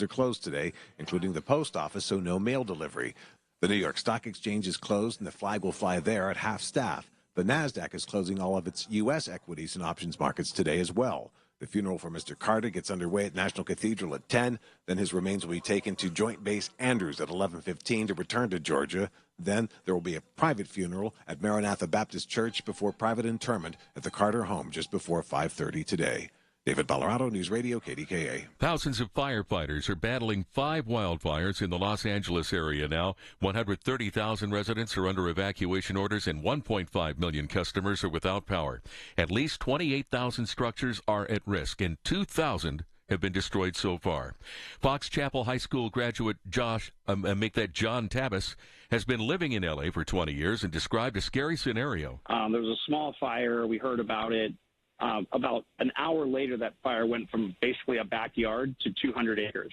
are closed today, including the post office, so no mail delivery. The New York Stock Exchange is closed, and the flag will fly there at half staff. The NASDAQ is closing all of its U.S. equities and options markets today as well. The funeral for Mr. Carter gets underway at National Cathedral at 10. Then his remains will be taken to Joint Base Andrews at 11:15 to return to Georgia. Then there will be a private funeral at Maranatha Baptist Church before private interment at the Carter home just before 5:30 today. David Ballarado, News Radio, KDKA. Thousands of firefighters are battling 5 wildfires in the Los Angeles area now. 130,000 residents are under evacuation orders and 1.5 million customers are without power. At least 28,000 structures are at risk and 2,000 have been destroyed so far. Fox Chapel High School graduate John Tabas has been living in L.A. for 20 years and described a scary scenario. There was a small fire. We heard about it. About an hour later, that fire went from basically a backyard to 200 acres.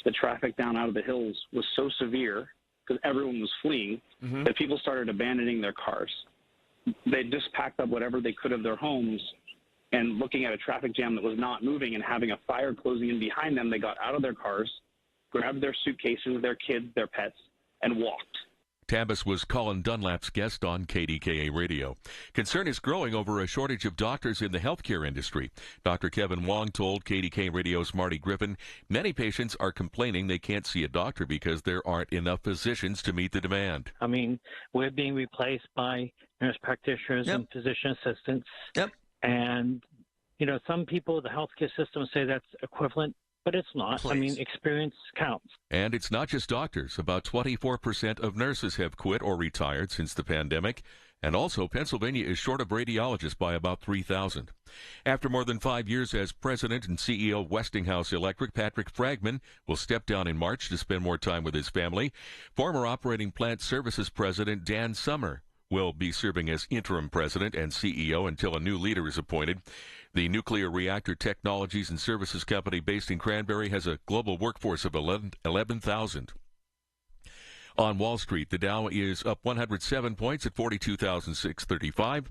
The traffic down out of the hills was so severe because everyone was fleeing that people started abandoning their cars. They just packed up whatever they could of their homes, and looking at a traffic jam that was not moving and having a fire closing in behind them, they got out of their cars, grabbed their suitcases, their kids, their pets, and walked. Tabas was Colin Dunlap's guest on KDKA Radio. Concern is growing over a shortage of doctors in the healthcare industry. Dr. Kevin Wong told KDKA Radio's Marty Griffin many patients are complaining they can't see a doctor because there aren't enough physicians to meet the demand. I mean, we're being replaced by nurse practitioners and physician assistants. And, you know, some people, the healthcare system say that's equivalent, but it's not. Please. I mean, experience counts. And it's not just doctors. About 24% of nurses have quit or retired since the pandemic. And also, Pennsylvania is short of radiologists by about 3,000. After more than 5 years as president and CEO of Westinghouse Electric, Patrick Fragman will step down in March to spend more time with his family. Former operating plant services president Dan Summer will be serving as interim president and CEO until a new leader is appointed. The nuclear reactor technologies and services company based in Cranberry has a global workforce of 11,000. On Wall Street, the Dow is up 107 points at 42,635.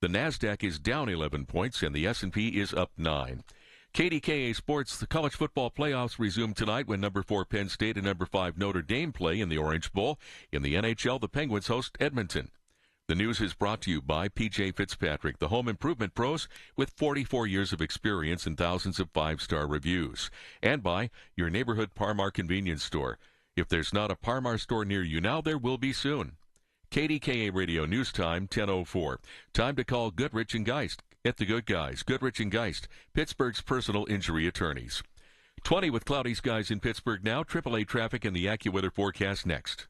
The NASDAQ is down 11 points, and the S&P is up 9. KDKA Sports, the college football playoffs resume tonight when number 4 Penn State and number 5 Notre Dame play in the Orange Bowl. In the NHL, the Penguins host Edmonton. The news is brought to you by P.J. Fitzpatrick, the home improvement pros with 44 years of experience and thousands of 5-star reviews. And by your neighborhood Par-Mar convenience store. If there's not a Par-Mar store near you now, there will be soon. KDKA Radio News Time, 10:04. Time to call Goodrich and Geist. Get the good guys. Goodrich and Geist, Pittsburgh's personal injury attorneys. 20 with cloudy skies in Pittsburgh now. AAA traffic and the AccuWeather forecast next.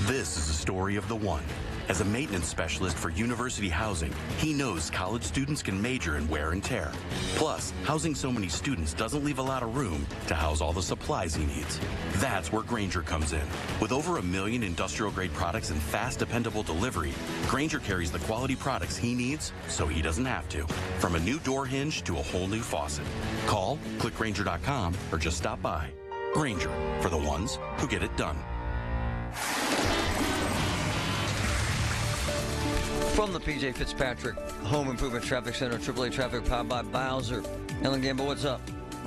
This is a story of the one. As a maintenance specialist for university housing, he knows college students can major in wear and tear. Plus, housing so many students doesn't leave a lot of room to house all the supplies he needs. That's where Grainger comes in. With over 1 million industrial-grade products and fast, dependable delivery, Grainger carries the quality products he needs so he doesn't have to. From a new door hinge to a whole new faucet. Call, click Grainger.com, or just stop by. Grainger, for the ones who get it done. From the P.J. Fitzpatrick Home Improvement Traffic Center, AAA traffic powered by Bowser. Ellen Gamble, what's up?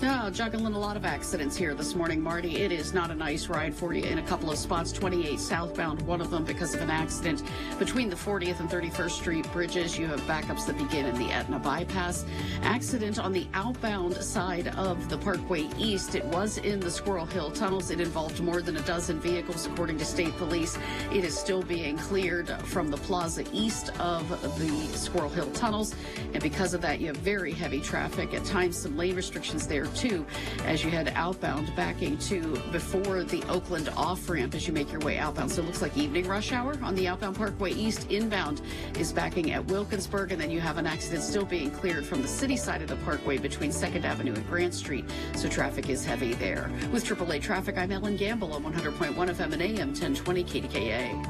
Oh, juggling a lot of accidents here this morning, Marty. It is not a nice ride for you in a couple of spots. 28 southbound, one of them because of an accident. Between the 40th and 31st Street bridges, you have backups that begin in the Etna bypass. Accident on the outbound side of the Parkway East. It was in the Squirrel Hill tunnels. It involved more than a dozen vehicles, according to state police. It is still being cleared from the plaza east of the Squirrel Hill tunnels. And because of that, you have very heavy traffic. At times, some lane restrictions there, too, as you head outbound, backing to before the Oakland off-ramp as you make your way outbound. So it looks like evening rush hour on the outbound Parkway East. Inbound is backing at Wilkinsburg, and then you have an accident still being cleared from the city side of the Parkway between 2nd Avenue and Grant Street. So traffic is heavy there. With AAA Traffic, I'm Ellen Gamble on 100.1 FM and AM 1020 KDKA.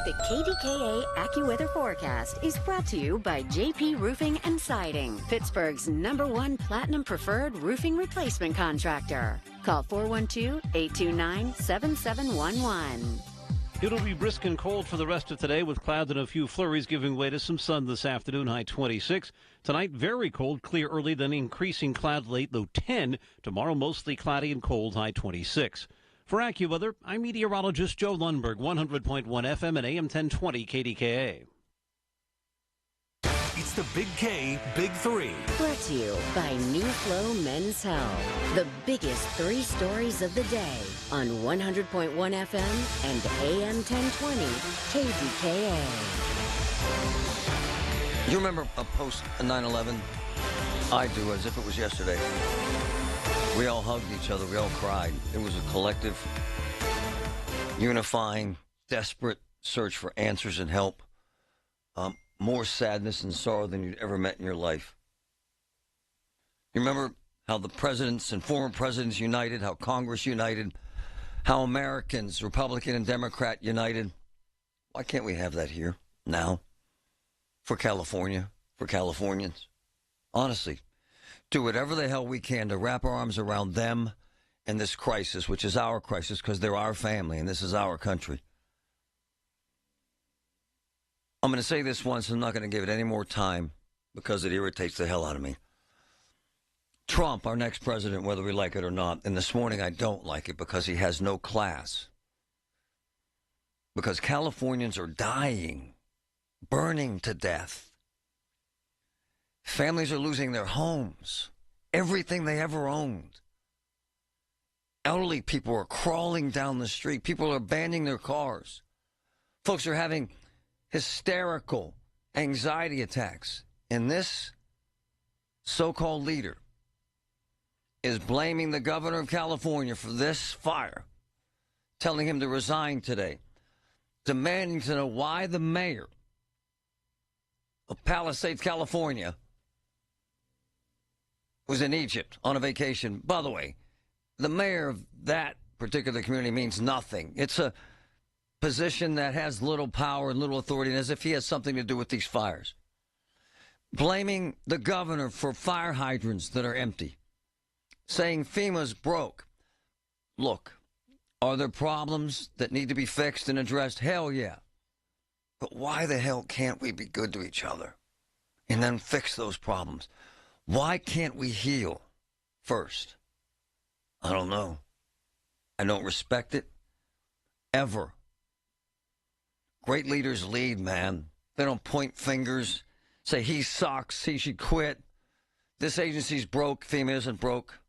The KDKA AccuWeather forecast is brought to you by JP Roofing and Siding, Pittsburgh's #1 Platinum Preferred Roofing Replacement Contractor. Call 412-829-7711. It'll be brisk and cold for the rest of today with clouds and a few flurries giving way to some sun this afternoon, high 26. Tonight, very cold, clear early, then increasing cloud late, low 10. Tomorrow, mostly cloudy and cold, high 26. For AccuWeather, I'm meteorologist Joe Lundberg, 100.1 FM and AM 1020 KDKA. It's the Big K Big Three. Brought to you by New Flow Men's Health. The biggest three stories of the day on 100.1 FM and AM 1020 KDKA. You remember post 9/11? I do, as if it was yesterday. We all hugged each other. We all cried. It was a collective, unifying, desperate search for answers and help. More sadness and sorrow than you'd ever met in your life. You remember how the presidents and former presidents united, how Congress united, how Americans, Republican and Democrat, united. Why can't we have that here, now, for California, for Californians? Honestly, do whatever the hell we can to wrap our arms around them and this crisis, which is our crisis because they're our family and this is our country. I'm going to say this once, I'm not going to give it any more time because it irritates the hell out of me. Trump, our next president, whether we like it or not, and this morning I don't like it because he has no class. Because Californians are dying, burning to death. Families are losing their homes, everything they ever owned. Elderly people are crawling down the street. People are abandoning their cars. Folks are having hysterical anxiety attacks. And this so-called leader is blaming the governor of California for this fire, telling him to resign today, demanding to know why the mayor of Palisades, California, was in Egypt on a vacation. By the way, the mayor of that particular community means nothing. It's a position that has little power and little authority, and as if he has something to do with these fires. Blaming the governor for fire hydrants that are empty. Saying FEMA's broke. Look, are there problems that need to be fixed and addressed? Hell yeah. But why the hell can't we be good to each other and then fix those problems? Why can't we heal first? I don't know. I don't respect it. Ever. Great leaders lead, man. They don't point fingers, say he sucks, he should quit. This agency's broke, FEMA isn't broke.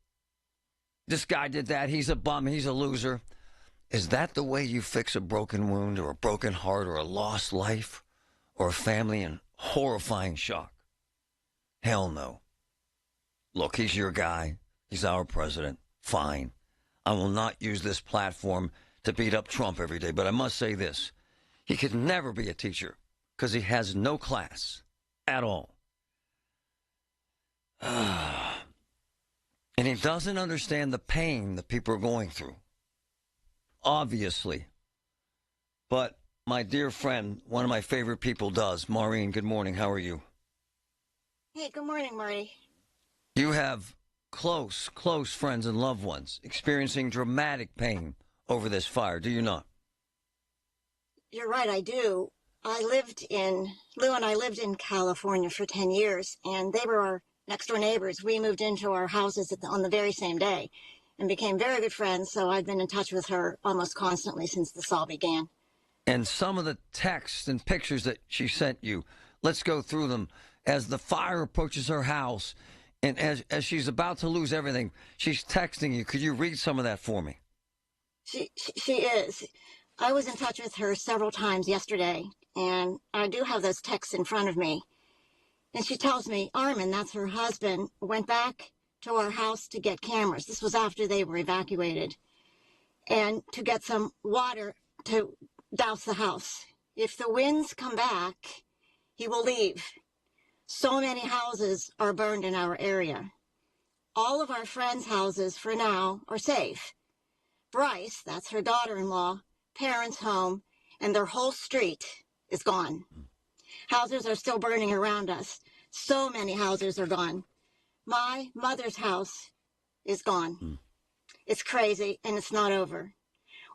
This guy did that, he's a bum, he's a loser. Is that the way you fix a broken wound or a broken heart or a lost life or a family in horrifying shock? Hell no. Look, he's your guy. He's our president. Fine. I will not use this platform to beat up Trump every day, but I must say this. He could never be a teacher because he has no class at all. And he doesn't understand the pain that people are going through. Obviously. But my dear friend, one of my favorite people does. Maureen, good morning. How are you? Hey, good morning, Marty. You have close friends and loved ones experiencing dramatic pain over this fire, do you not? You're right, I do. Lou and I lived in California for 10 years, and they were our next-door neighbors. We moved into our houses on the very same day and became very good friends, so I've been in touch with her almost constantly since this all began. And some of the texts and pictures that she sent you, let's go through them. As the fire approaches her house, and as she's about to lose everything, she's texting you. Could you read some of that for me? She is. I was in touch with her several times yesterday, and I do have those texts in front of me. And she tells me Armin, that's her husband, went back to our house to get cameras. This was after they were evacuated. And to get some water to douse the house. If the winds come back, he will leave. So many houses are burned in our area. All of our friends' houses, for now, are safe. Bryce, that's her daughter-in-law, parents' home, and their whole street is gone. Houses are still burning around us. So many houses are gone. My mother's house is gone. It's crazy, and it's not over.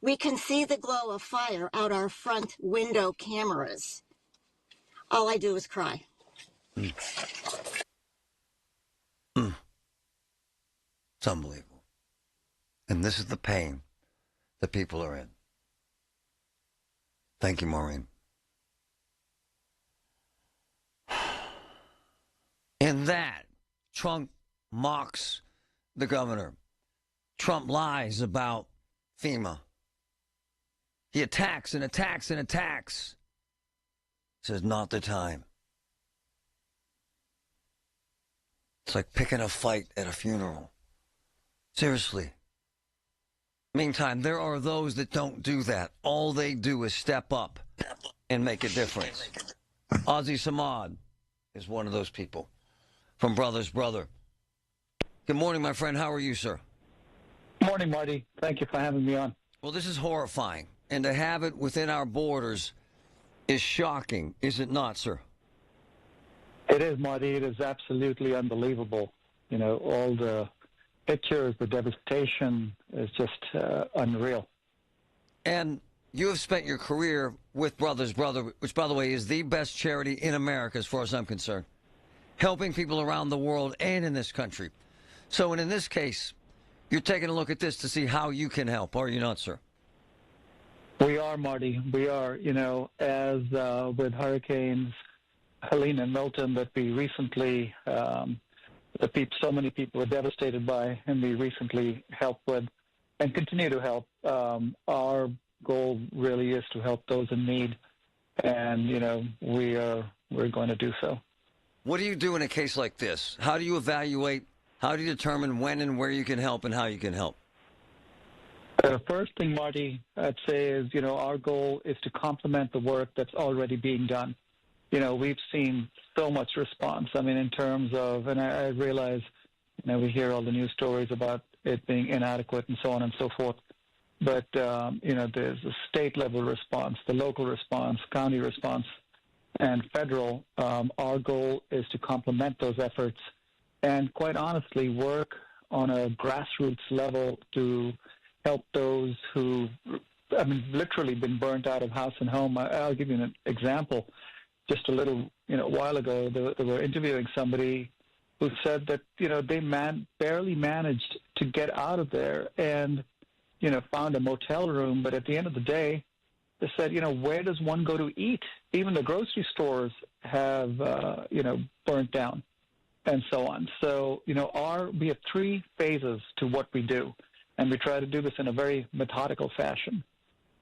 We can see the glow of fire out our front window cameras. All I do is cry. It's unbelievable. And this is the pain that people are in. Thank you, Maureen. In that, Trump mocks the governor. Trump lies about FEMA. He attacks and attacks and attacks. Says, not the time. It's like picking a fight at a funeral. Seriously. Meantime, there are those that don't do that. All they do is step up and make a difference. Ozzy Samad is one of those people from Brother's Brother. Good morning, my friend. How are you, sir? Morning, Marty. Thank you for having me on. Well, this is horrifying. And to have it within our borders is shocking, is it not, sir? It is, Marty. It is absolutely unbelievable. You know, all the pictures, the devastation is just unreal. And you have spent your career with Brother's Brother, which, by the way, is the best charity in America as far as I'm concerned, helping people around the world and in this country. So, and in this case, you're taking a look at this to see how you can help, are you not, sir? We are, Marty. We are, you know, as with hurricanes Helene and Milton that we recently, so many people were devastated by, and we recently helped with and continue to help. Our goal really is to help those in need, and, you know, we're going to do so. What do you do in a case like this? How do you evaluate? How do you determine when and where you can help and how you can help? The first thing, Marty, I'd say is, you know, our goal is to complement the work that's already being done. You know, we've seen so much response. I mean, in terms of, and I realize, you know, we hear all the news stories about it being inadequate and so on and so forth. But, you know, there's the state-level response, the local response, county response, and federal. Our goal is to complement those efforts and, quite honestly, work on a grassroots level to help those who, I mean, literally been burnt out of house and home. I'll give you an example. Just a little, you know, while ago, they were interviewing somebody who said that, you know, they barely managed to get out of there and, you know, found a motel room. But at the end of the day, they said, you know, where does one go to eat? Even the grocery stores have, you know, burnt down and so on. So, you know, we have three phases to what we do, and we try to do this in a very methodical fashion.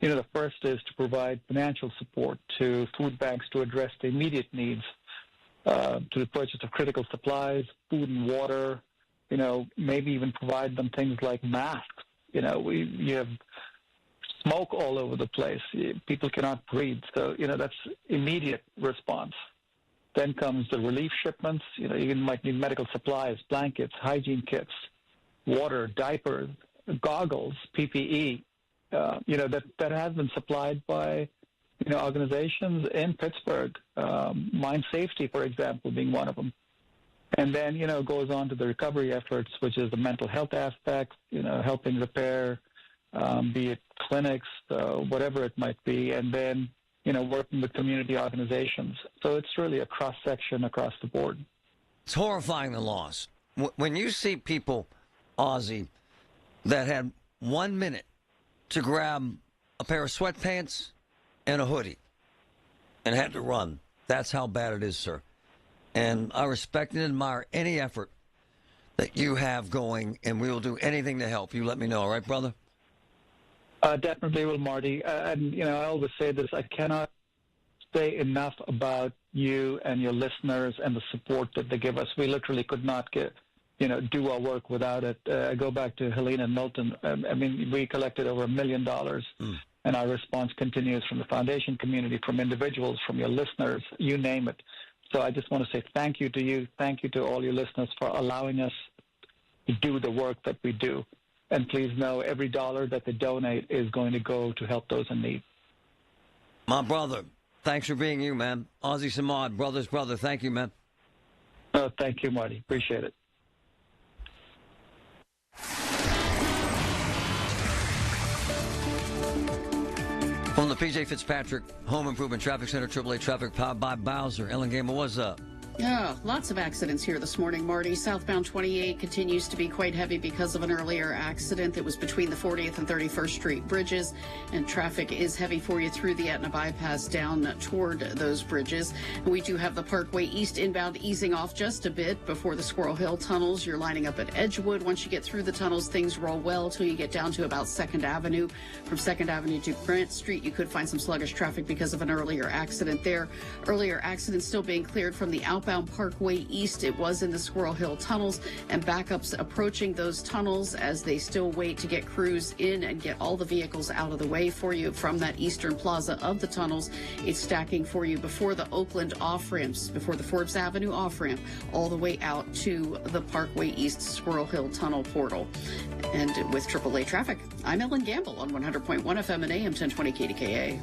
You know, the first is to provide financial support to food banks to address the immediate needs, to the purchase of critical supplies, food and water, you know, maybe even provide them things like masks. You know, you have smoke all over the place. People cannot breathe. So, you know, that's immediate response. Then comes the relief shipments. You know, you might need medical supplies, blankets, hygiene kits, water, diapers, goggles, PPE. You know, that has been supplied by, you know, organizations in Pittsburgh, Mine Safety, for example, being one of them. And then, you know, goes on to the recovery efforts, which is the mental health aspect, you know, helping repair, be it clinics, whatever it might be, and then, you know, working with community organizations. So it's really a cross-section across the board. It's horrifying, the loss. When you see people, Ozzy, that had 1 minute to grab a pair of sweatpants and a hoodie and had to run. That's how bad it is, sir. And I respect and admire any effort that you have going, and we will do anything to help. You let me know, all right, brother? Definitely will, Marty. And, you know, I always say this, I cannot say enough about you and your listeners and the support that they give us. We literally could not do our work without it. I go back to Helene and Milton. I mean, we collected over $1 million, and our response continues from the foundation community, from individuals, from your listeners, you name it. So I just want to say thank you to you. Thank you to all your listeners for allowing us to do the work that we do. And please know every dollar that they donate is going to go to help those in need. My brother, thanks for being you, man. Ozzy Samad, brother's brother. Thank you, man. Oh, thank you, Marty. Appreciate it. From the P.J. Fitzpatrick Home Improvement Traffic Center, AAA traffic powered by Bowser. Ellen Gamble, what's up? Yeah, lots of accidents here this morning, Marty. Southbound 28 continues to be quite heavy because of an earlier accident that was between the 40th and 31st Street bridges, and traffic is heavy for you through the Etna bypass down toward those bridges. We do have the Parkway East inbound easing off just a bit before the Squirrel Hill tunnels. You're lining up at Edgewood. Once you get through the tunnels, things roll well till you get down to about 2nd Avenue. From 2nd Avenue to Grant Street, you could find some sluggish traffic because of an earlier accident there. Earlier accident still being cleared from the outbound Parkway East. It was in the Squirrel Hill tunnels, and backups approaching those tunnels as they still wait to get crews in and get all the vehicles out of the way for you from that eastern plaza of the tunnels. It's stacking for you before the Oakland off-ramps, before the Forbes Avenue off-ramp, all the way out to the Parkway East Squirrel Hill tunnel portal. And with AAA traffic, I'm Ellen Gamble on 100.1 FM and AM 1020 KDKA.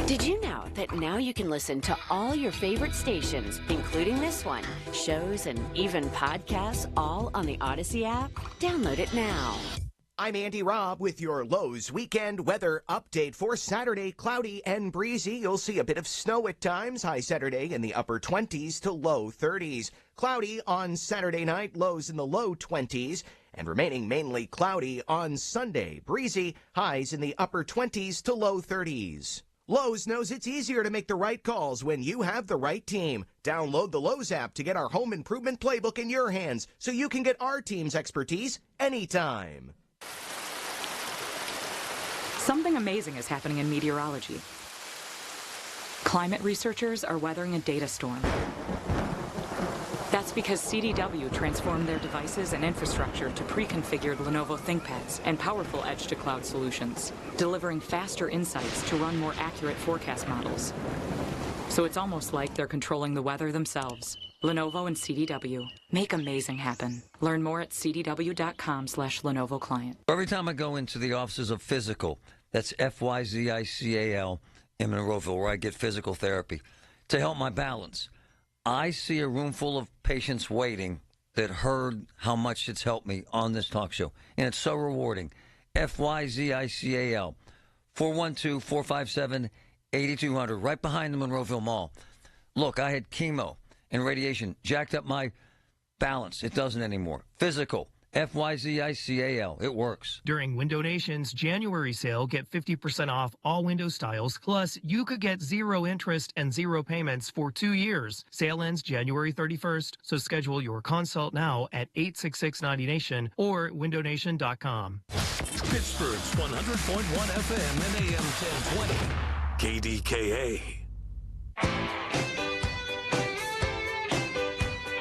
Did you know that now you can listen to all your favorite stations, including this one, shows, and even podcasts, all on the Odyssey app? Download it now. I'm Andy Robb with your Lowe's weekend weather update for Saturday. Cloudy and breezy. You'll see a bit of snow at times. High Saturday in the upper 20s to low 30s. Cloudy on Saturday night, lows in the low 20s. And remaining mainly cloudy on Sunday. Breezy, highs in the upper 20s to low 30s. Lowe's knows it's easier to make the right calls when you have the right team. Download the Lowe's app to get our home improvement playbook in your hands so you can get our team's expertise anytime. Something amazing is happening in meteorology. Climate researchers are weathering a data storm. That's because CDW transformed their devices and infrastructure to pre-configured Lenovo ThinkPads and powerful edge-to-cloud solutions, delivering faster insights to run more accurate forecast models. So it's almost like they're controlling the weather themselves. Lenovo and CDW. Make amazing happen. Learn more at cdw.com/Lenovo Client. Every time I go into the offices of Physical, that's Physical in Monroeville, where I get physical therapy, to help my balance, I see a room full of patients waiting that heard how much it's helped me on this talk show. And it's so rewarding. Physical, 412-457-8200, right behind the Monroeville Mall. Look, I had chemo and radiation, jacked up my balance. It doesn't anymore. Physical, Physical, it works. During Window Nation's January sale, get 50% off all window styles, plus you could get 0 interest and 0 payments for 2 years. Sale ends January 31st, so schedule your consult now at 866-90Nation or windownation.com. Pittsburgh's 100.1 FM and AM 1020. KDKA.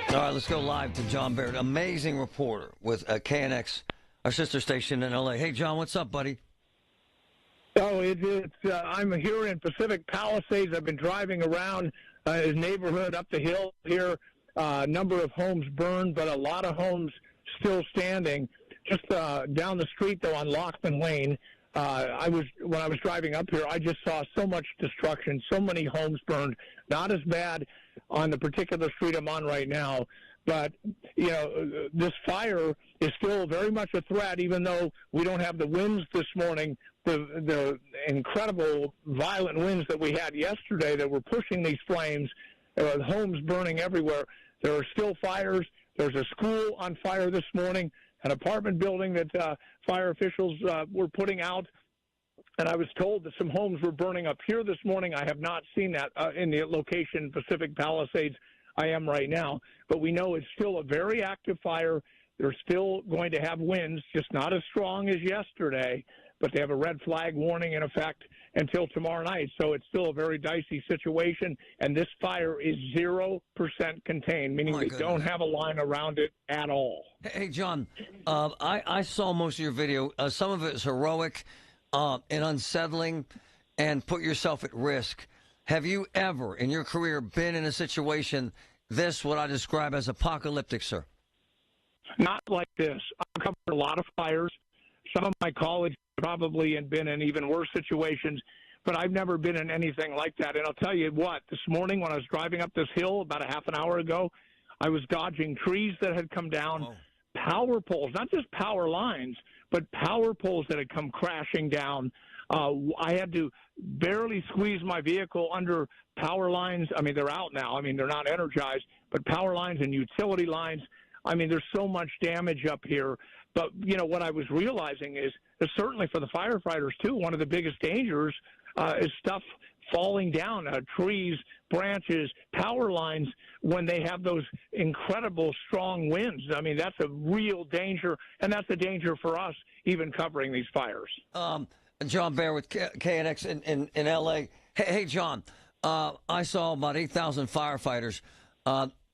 All right, let's go live to John Barrett, amazing reporter with KNX, our sister station in L.A. Hey, John, what's up, buddy? Oh, I'm here in Pacific Palisades. I've been driving around his neighborhood up the hill here. A number of homes burned, but a lot of homes still standing. Just down the street, though, on Lockman Lane, when I was driving up here, I just saw so much destruction, so many homes burned. Not as bad on the particular street I'm on right now, but this fire is still very much a threat, even though we don't have the winds this morning, the incredible violent winds that we had yesterday that were pushing these flames. Homes burning everywhere. There are still fires. There's a school on fire this morning, an apartment building that fire officials were putting out. And I was told that some homes were burning up here this morning. I have not seen that in the location, Pacific Palisades, I am right now. But we know it's still a very active fire. They're still going to have winds, just not as strong as yesterday. But they have a red flag warning in effect until tomorrow night. So it's still a very dicey situation. And this fire is 0% contained, meaning they don't have a line around it at all. Hey, John, I saw most of your video. Some of it is heroic and unsettling and put yourself at risk. Have you ever in your career been in a situation what I describe as apocalyptic, sir? Not like this. I've covered a lot of fires. Some of my colleagues probably have been in even worse situations, but I've never been in anything like that. And I'll tell you what, this morning when I was driving up this hill about a half an hour ago, I was dodging trees that had come down, power poles, not just power lines, but power poles that had come crashing down. I had to barely squeeze my vehicle under power lines. I mean, they're out now. I mean, they're not energized, but power lines and utility lines. I mean, there's so much damage up here. But, what I was realizing is that certainly for the firefighters, too, one of the biggest dangers is stuff falling down, trees, branches, power lines, when they have those incredible strong winds. I mean, that's a real danger, and that's a danger for us even covering these fires. John Baer with KNX in L.A. Hey, John, I saw about 8,000 firefighters.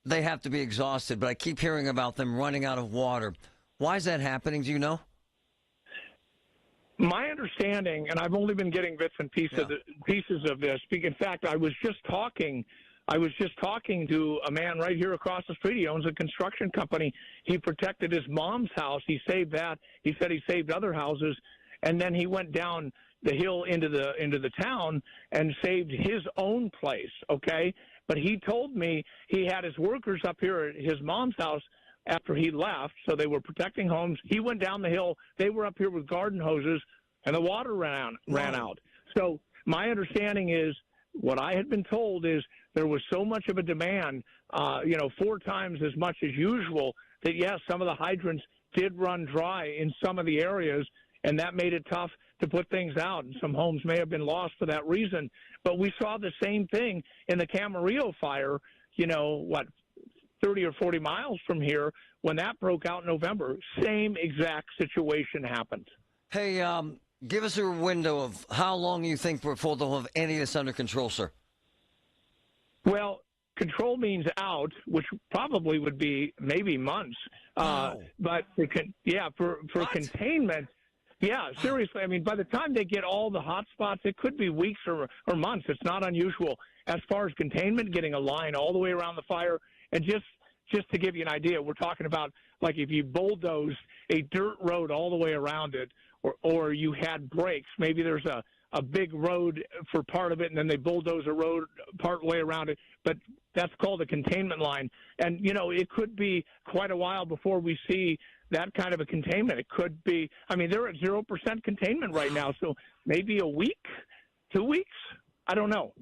They have to be exhausted, but I keep hearing about them running out of water. Why is that happening? Do you know? My understanding, and I've only been getting bits and pieces of this. In fact, I was just talking to a man right here across the street. He owns a construction company. He protected his mom's house. He saved that. He said he saved other houses, and then he went down the hill into the town and saved his own place. Okay, but he told me he had his workers up here at his mom's house after he left, so they were protecting homes. He went down the hill. They were up here with garden hoses, and the water ran out. So my understanding is, what I had been told is there was so much of a demand, 4 times as much as usual, that, yes, some of the hydrants did run dry in some of the areas, and that made it tough to put things out. And some homes may have been lost for that reason. But we saw the same thing in the Camarillo fire, 30 or 40 miles from here, when that broke out in November. Same exact situation happened. Hey, give us a window of how long you think before they'll have any of this under control, sir. Well, control means out, which probably would be maybe months. But for containment, yeah, seriously. I mean, by the time they get all the hot spots, it could be weeks or months. It's not unusual. As far as containment, getting a line all the way around the fire, and just to give you an idea, we're talking about like if you bulldoze a dirt road all the way around it, or you had breaks. Maybe there's a big road for part of it, and then they bulldoze a road part way around it. But that's called a containment line. And, it could be quite a while before we see that kind of a containment. It could be, they're at 0% containment right now, so maybe a week, 2 weeks, I don't know.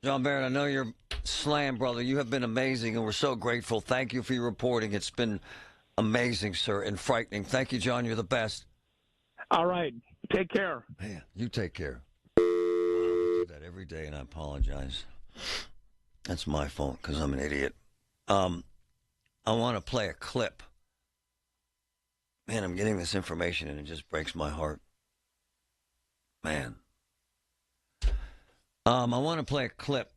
John Barrett, I know you're slammed, brother. You have been amazing, and we're so grateful. Thank you for your reporting. It's been amazing, sir, and frightening. Thank you, John. You're the best. All right. Take care. Man, you take care. I do that every day, and I apologize. That's my fault because I'm an idiot. I want to play a clip. Man, I'm getting this information, and it just breaks my heart. Man. I want to play a clip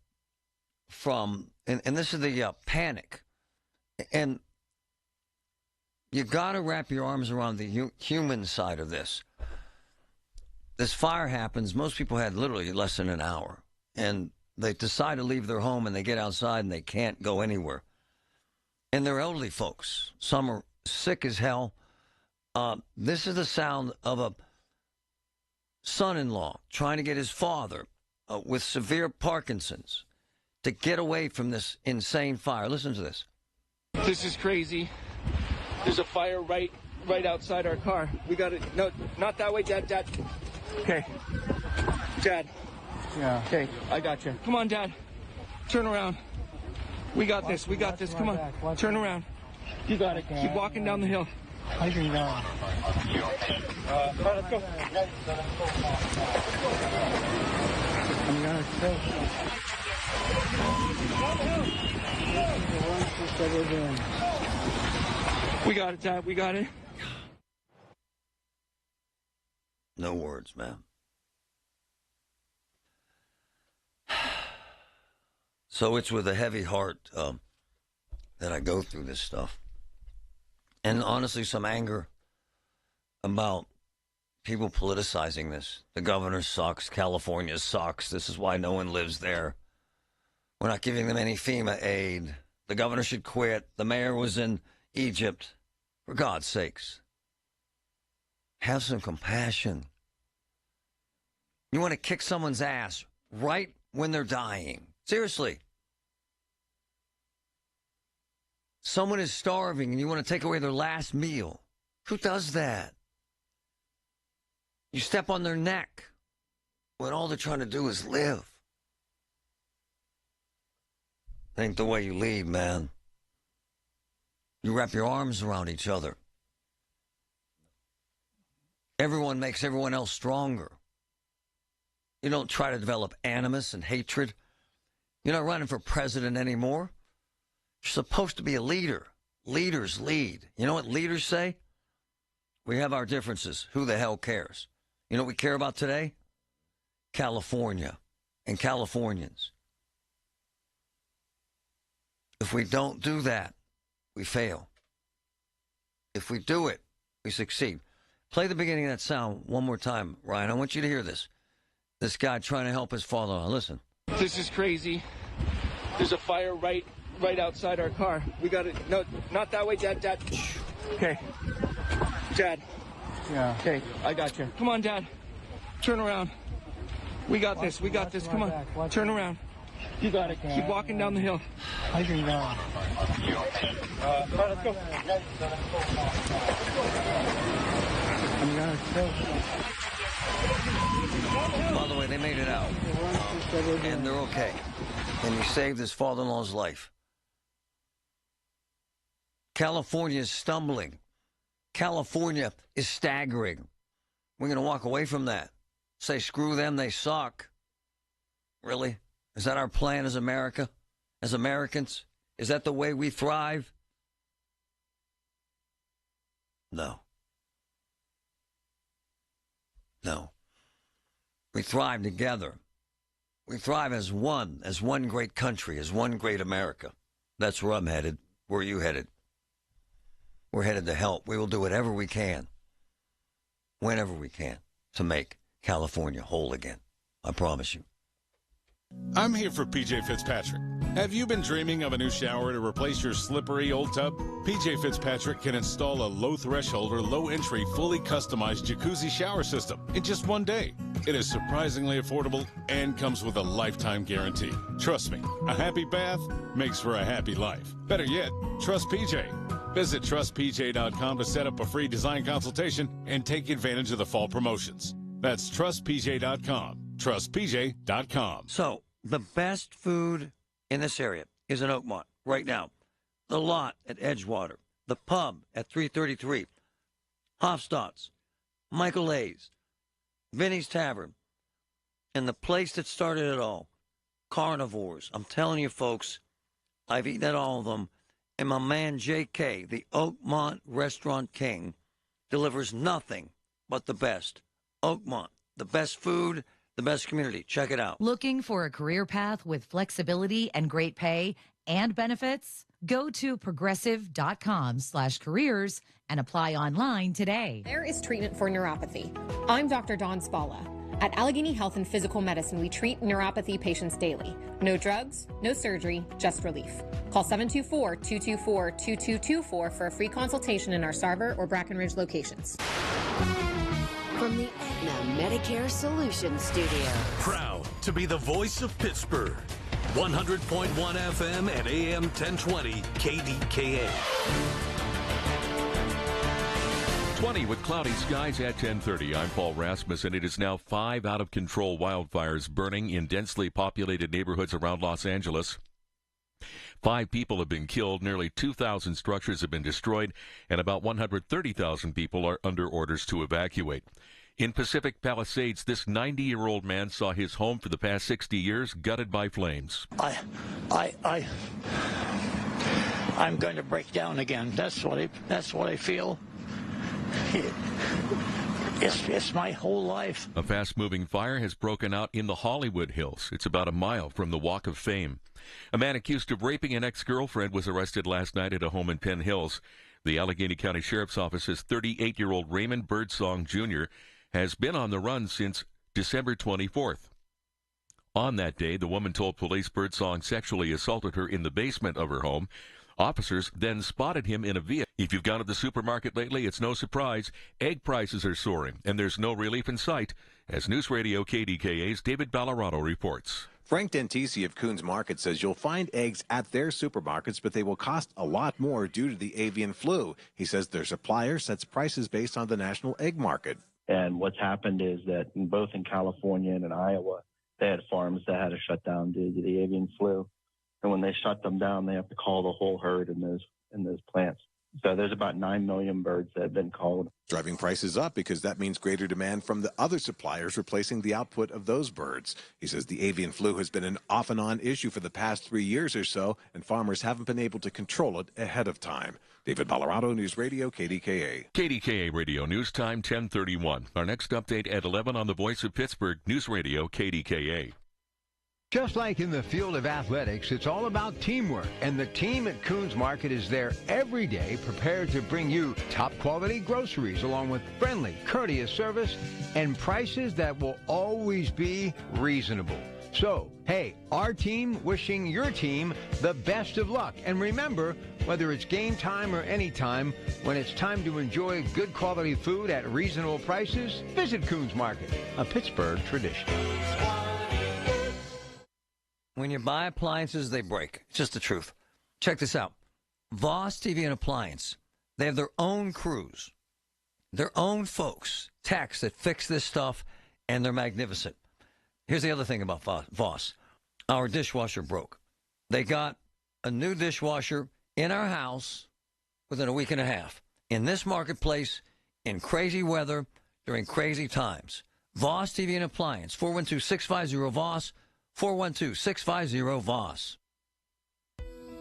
from, and this is the panic. And you got to wrap your arms around the human side of this. This fire happens. Most people had literally less than an hour. And they decide to leave their home, and they get outside, and they can't go anywhere. And they're elderly folks. Some are sick as hell. This is the sound of a son-in-law trying to get his father with severe Parkinson's to get away from this insane fire. Listen to this. This is crazy. There's a fire right outside our car. We got it. No, not that way, Dad. Okay. Dad. Yeah. Okay, I got you. Come on, Dad. Turn around. We got this. We got this. Come on. Turn around. You got it. Keep walking down the hill. I can go. All right, let's go. I'm gonna stay. We got it, Dad. We got it. No words, man. So it's with a heavy heart that I go through this stuff. And honestly, some anger about people politicizing this. The governor sucks. California sucks. This is why no one lives there. We're not giving them any FEMA aid. The governor should quit. The mayor was in Egypt. For God's sakes. Have some compassion. You want to kick someone's ass right when they're dying. Seriously. Someone is starving and you want to take away their last meal. Who does that? You step on their neck when all they're trying to do is live. Ain't the way you lead, man. You wrap your arms around each other. Everyone makes everyone else stronger. You don't try to develop animus and hatred. You're not running for president anymore. You're supposed to be a leader. Leaders lead. You know what leaders say? We have our differences. Who the hell cares? You know what we care about today? California and Californians. If we don't do that, we fail. If we do it, we succeed. Play the beginning of that sound one more time, Ryan. I want you to hear this. This guy trying to help his father-in-law. Listen. This is crazy. There's a fire right outside our car. We got it. No, not that way, Dad. Okay. Dad. Yeah. Okay, I got you. Come on, Dad. Turn around. We got this. We got this. Come on. Turn around. You got it. Keep walking down the hill. I can go. All right, let's go. By the way, they made it out. And they're okay. And he saved his father-in-law's life. California is stumbling. California is staggering. We're going to walk away from that. Say, screw them, they suck. Really? Is that our plan as America? As Americans? Is that the way we thrive? No. No. We thrive together. We thrive as one great country, as one great America. That's where I'm headed. Where are you headed? We're headed to help. We will do whatever we can, whenever we can, to make California whole again. I promise you. I'm here for PJ Fitzpatrick. Have you been dreaming of a new shower to replace your slippery old tub? PJ Fitzpatrick can install a low-threshold or low-entry, fully customized jacuzzi shower system in just one day. It is surprisingly affordable and comes with a lifetime guarantee. Trust me, a happy bath makes for a happy life. Better yet, trust PJ. Visit trustpj.com to set up a free design consultation and take advantage of the fall promotions. That's trustpj.com. TrustPJ.com. So, the best food in this area is in Oakmont right now. The Lot at Edgewater. The Pub at 333. Hofstadt's. Michael A's. Vinny's Tavern. And the place that started it all, Carnivores. I'm telling you, folks, I've eaten at all of them. And my man J.K., the Oakmont Restaurant King, delivers nothing but the best. Oakmont, the best food, the best community. Check it out. Looking for a career path with flexibility and great pay and benefits? Go to progressive.com/careers and apply online today. There is treatment for neuropathy. I'm Dr. Dawn Spalla. At Allegheny Health and Physical Medicine, we treat neuropathy patients daily. No drugs, no surgery, just relief. Call 724-224-2224 for a free consultation in our Sarver or Brackenridge locations. From the Aetna Medicare Solutions Studio. Proud to be the voice of Pittsburgh. 100.1 FM and AM 1020 KDKA. 20 with cloudy skies at 10:30. I'm Paul Rasmussen. It is now 5 out-of-control wildfires burning in densely populated neighborhoods around Los Angeles. 5 people have been killed, nearly 2,000 structures have been destroyed, and about 130,000 people are under orders to evacuate. In Pacific Palisades, this 90-year-old man saw his home for the past 60 years gutted by flames. I'm going to break down again. That's what I feel. It's my whole life. A fast-moving fire has broken out in the Hollywood Hills. It's about a mile from the Walk of Fame. A man accused of raping an ex-girlfriend was arrested last night at a home in Penn Hills. The Allegheny County Sheriff's Office's 38-year-old Raymond Birdsong Jr. has been on the run since December 24th. On that day, the woman told police Birdsong sexually assaulted her in the basement of her home. Officers then spotted him in a vehicle. If you've gone to the supermarket lately, it's no surprise. Egg prices are soaring, and there's no relief in sight, as News Radio KDKA's David Ballarado reports. Frank Dentisi of Coons Market says you'll find eggs at their supermarkets, but they will cost a lot more due to the avian flu. He says their supplier sets prices based on the national egg market. And what's happened is that both in California and in Iowa, they had farms that had to shut down due to the avian flu. And when they shut them down, they have to call the whole herd in those plants. So there's about 9 million birds that have been culled. Driving prices up because that means greater demand from the other suppliers replacing the output of those birds. He says the avian flu has been an off-and-on issue for the past 3 years or so, and farmers haven't been able to control it ahead of time. David Colorado, News Radio, KDKA. KDKA Radio News Time, 10:31. Our next update at 11 on the Voice of Pittsburgh, News Radio, KDKA. Just like in the field of athletics, it's all about teamwork, and the team at Coons Market is there every day prepared to bring you top-quality groceries along with friendly, courteous service and prices that will always be reasonable. So, hey, our team wishing your team the best of luck. And remember, whether it's game time or any time, when it's time to enjoy good quality food at reasonable prices, visit Coons Market, a Pittsburgh tradition. When you buy appliances, they break. It's just the truth. Check this out. Voss TV and Appliance. They have their own crews, their own folks, techs that fix this stuff, and they're magnificent. Here's the other thing about Voss. Our dishwasher broke. They got a new dishwasher in our house within a week and a half. In this marketplace, in crazy weather, during crazy times. Voss TV and Appliance, 412-650-VOSS, 412-650-VOSS.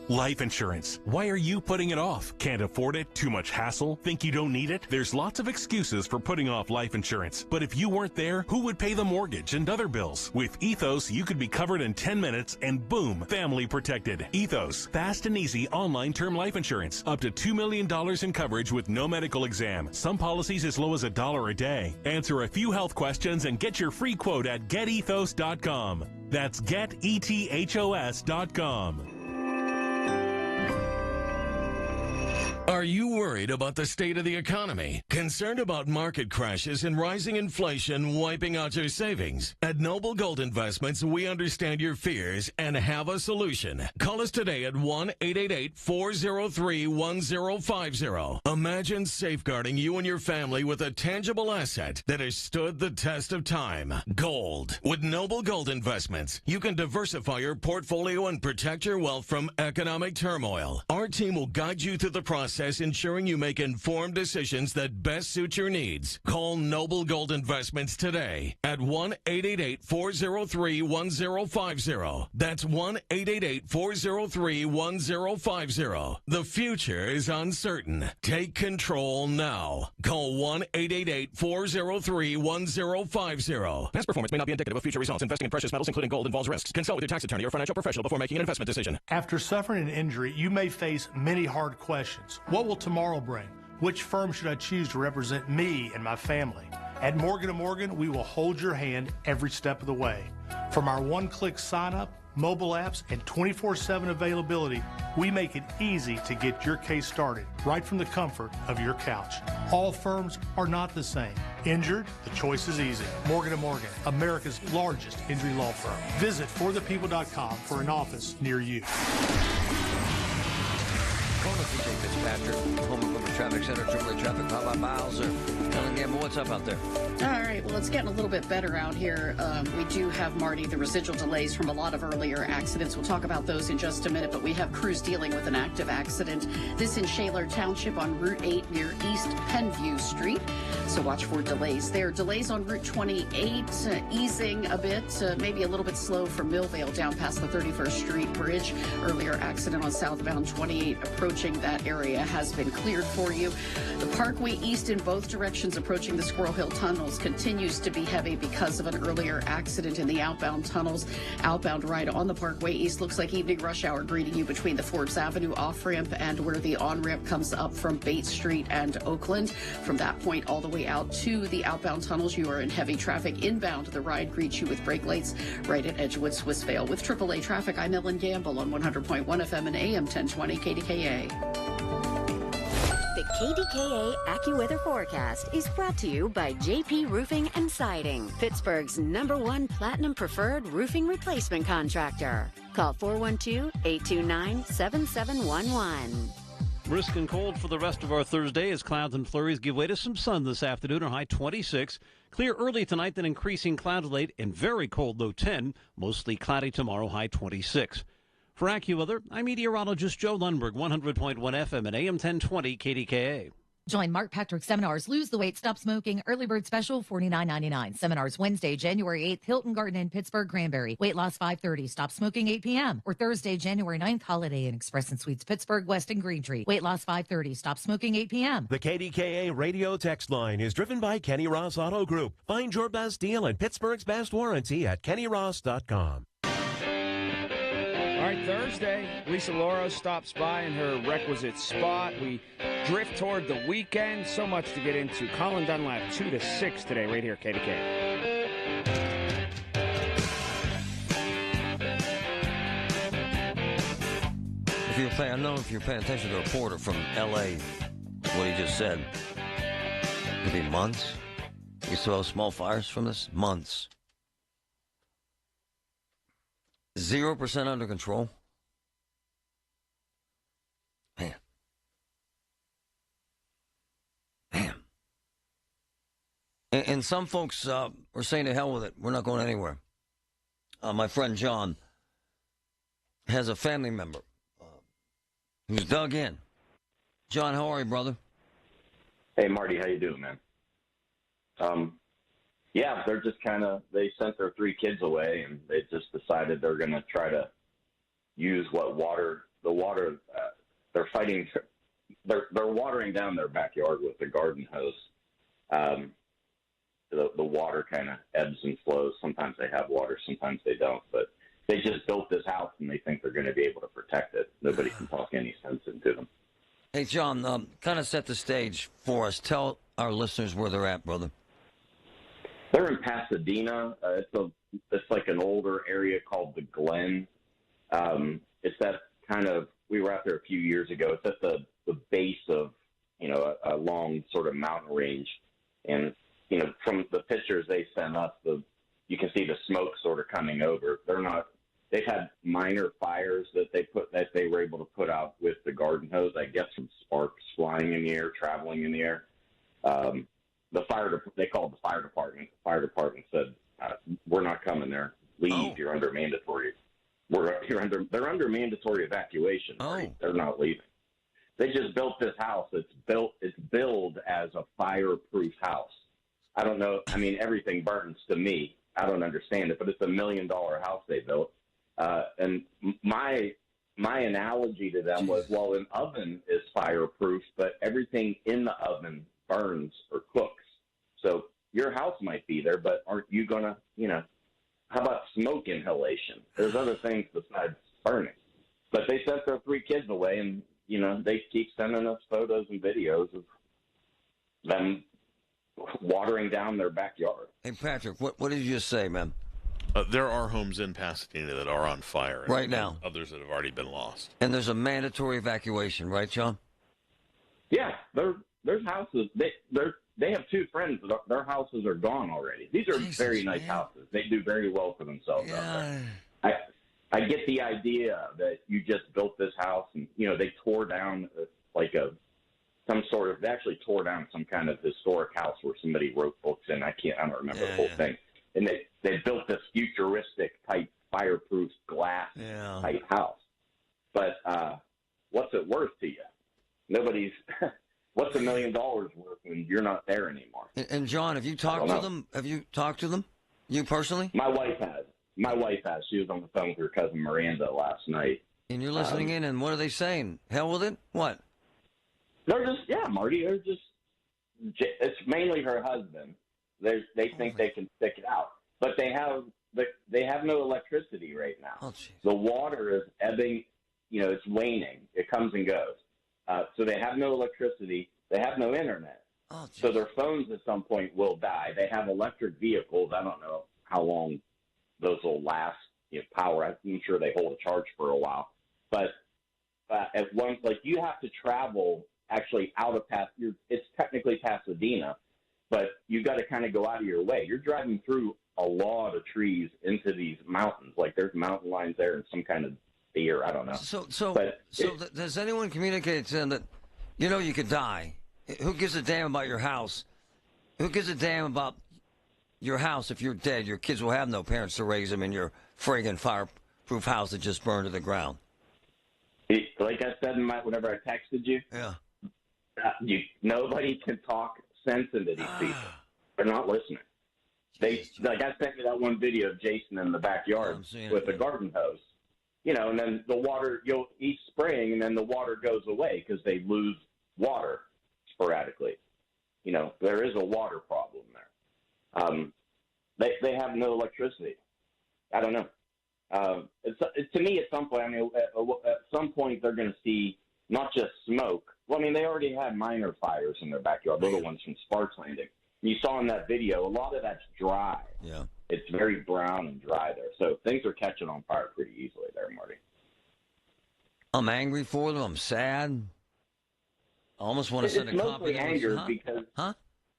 Life insurance. Why are you putting it off? Can't afford it? Too much hassle? Think you don't need it? There's lots of excuses for putting off life insurance. But if you weren't there, who would pay the mortgage and other bills? With Ethos, you could be covered in 10 minutes and boom, family protected. Ethos, fast and easy online term life insurance. Up to $2 million in coverage with no medical exam. Some policies as low as $1 a day. Answer a few health questions and get your free quote at getethos.com. That's getethos.com. Are you worried about the state of the economy? Concerned about market crashes and rising inflation wiping out your savings? At Noble Gold Investments, we understand your fears and have a solution. Call us today at 1-888-403-1050. Imagine safeguarding you and your family with a tangible asset that has stood the test of time. Gold. With Noble Gold Investments, you can diversify your portfolio and protect your wealth from economic turmoil. Our team will guide you through the process, ensuring you make informed decisions that best suit your needs. Call Noble Gold Investments today at 1-888-403-1050. That's 1-888-403-1050. The future is uncertain. Take control now. Call 1-888-403-1050. Past performance may not be indicative of future results. Investing in precious metals, including gold, involves risks. Consult with your tax attorney or financial professional before making an investment decision. After suffering an injury, you may face many hard questions. What will tomorrow bring? Which firm should I choose to represent me and my family? At Morgan & Morgan, we will hold your hand every step of the way. From our one-click sign-up, mobile apps, and 24/7 availability, we make it easy to get your case started right from the comfort of your couch. All firms are not the same. Injured? The choice is easy. Morgan & Morgan, America's largest injury law firm. Visit forthepeople.com for an office near you. PJ Fitzpatrick, home of the Traffic Center, AAA Traffic, Pop-Up Miles, or Ellen Gamble. What's up out there? All right, well, it's getting a little bit better out here. We do have, Marty, the residual delays from a lot of earlier accidents. We'll talk about those in just a minute, but we have crews dealing with an active accident. This in Shaler Township on Route 8 near East Penview Street. So watch for delays there. Delays on Route 28, easing a bit, maybe a little bit slow from Millvale down past the 31st Street Bridge. Earlier accident on southbound 28 approaching that area has been cleared for you. The Parkway East in both directions approaching the Squirrel Hill tunnels continues to be heavy because of an earlier accident in the outbound tunnels. Outbound ride on the Parkway East looks like evening rush hour greeting you between the Forbes Avenue off-ramp and where the on-ramp comes up from Bates Street and Oakland. From that point all the way out to the outbound tunnels, you are in heavy traffic. Inbound, the ride greets you with brake lights right at Edgewood, Swissvale. With AAA Traffic, I'm Ellen Gamble on 100.1 FM and AM 1020 KDKA. The KDKA AccuWeather forecast is brought to you by JP Roofing and Siding, Pittsburgh's #1 Platinum Preferred Roofing Replacement Contractor. Call 412-829-7711. Brisk and cold for the rest of our Thursday as clouds and flurries give way to some sun this afternoon, a high 26. Clear early tonight, then increasing clouds late and very cold, low 10. Mostly cloudy tomorrow, high 26. For AccuWeather, I'm meteorologist Joe Lundberg, 100.1 FM and AM 1020 KDKA. Join Mark Patrick Seminars Lose the Weight, Stop Smoking, Early Bird Special, $49.99. Seminars Wednesday, January 8th, Hilton Garden in Pittsburgh, Cranberry. Weight loss 5:30, stop smoking 8 p.m. Or Thursday, January 9th, Holiday Inn Express and Suites, Pittsburgh, West and Green Tree. Weight loss 5:30, stop smoking 8 p.m. The KDKA radio text line is driven by Kenny Ross Auto Group. Find your best deal and Pittsburgh's best warranty at kennyross.com. All right, Thursday, Lisa Lauro stops by in her requisite spot. We drift toward the weekend. So much to get into. Colin Dunlap, 2 to 6 today, right here at KDK. I don't know if you're paying attention to the reporter from L.A., what he just said. It'll be months. We still have small fires from this? Months. 0% under control. Man. And some folks are saying to hell with it. We're not going anywhere. My friend John has a family member who's dug in. John, how are you, brother? Hey, Marty, how you doing, man? Yeah, they're just they sent their 3 kids away, and they just decided they're going to try to use the water, they're fighting, they're watering down their backyard with the garden hose. The water kind of ebbs and flows. Sometimes they have water, sometimes they don't, but they just built this house, and they think they're going to be able to protect it. Nobody can talk any sense into them. Hey, John, kind of set the stage for us. Tell our listeners where they're at, brother. They're in Pasadena. It's like an older area called the Glen. It's that we were out there a few years ago. It's at the base of, a long sort of mountain range. And, from the pictures they sent us, you can see the smoke sort of coming over. They've had minor fires that they were able to put out with the garden hose, I guess, from sparks flying in the air, traveling in the air. They called the fire department. The fire department said, "We're not coming there. Leave. You're under mandatory. They're under mandatory evacuation. Right? They're not leaving. They just built this house. It's billed as a fireproof house. I don't know. I mean, everything burns to me. I don't understand it, but it's $1 million house they built. And my analogy to them was, well, an oven is fireproof, but everything in the oven burns or cooks. So your house might be there, but aren't you going to, how about smoke inhalation? There's other things besides burning. But they sent their 3 kids away, and, they keep sending us photos and videos of them watering down their backyard. Hey, Patrick, what did you just say, man? There are homes in Pasadena that are on fire. Right now. Others that have already been lost. And there's a mandatory evacuation, right, John? Yeah, there's houses. They have 2 friends. Their houses are gone already. These are very nice houses. They do very well for themselves out there. I get the idea that you just built this house and, they tore down they actually tore down some kind of historic house where somebody wrote books in. I don't remember the whole thing. And they built this futuristic type fireproof glass type house. But what's it worth to you? What's $1 million worth when you're not there anymore? And John, have you talked to them? Have you talked to them? You personally? My wife has. She was on the phone with her cousin Miranda last night. And you're listening in, and what are they saying? Hell with it? What? They're just, Marty, it's mainly her husband. They think they can stick it out. But they have no electricity right now. The water is ebbing, it's waning. It comes and goes. So they have no electricity. They have no internet. So their phones at some point will die. They have electric vehicles. I don't know how long those will last, power. I'm sure they hold a charge for a while. But at once, you have to travel actually out of it's technically Pasadena, but you got to kind of go out of your way. You're driving through a lot of trees into these mountains. There's mountain lines there and some kind of deer. I don't know. So has anyone communicated to them that You know you could die. Who gives a damn about your house? Who gives a damn about your house if you're dead? Your kids will have no parents to raise them in your friggin' fireproof house that just burned to the ground. Like I said whenever I texted you, nobody can talk sense into these people. They're not listening. Like I sent you that one video of Jason in the backyard with a garden hose, and then the water, he's spraying, and then the water goes away because they lose water sporadically. There is a water problem there. They have no electricity. I don't know. To me, at some point, at some point they're going to see not just smoke. Well, they already had minor fires in their backyard, little ones from Sparks Landing. You saw in that video, a lot of that's dry. Yeah. It's very brown and dry there. So things are catching on fire pretty easily there, Marty. I'm angry for them. I'm sad. I almost want to send a copy. It's mostly anger because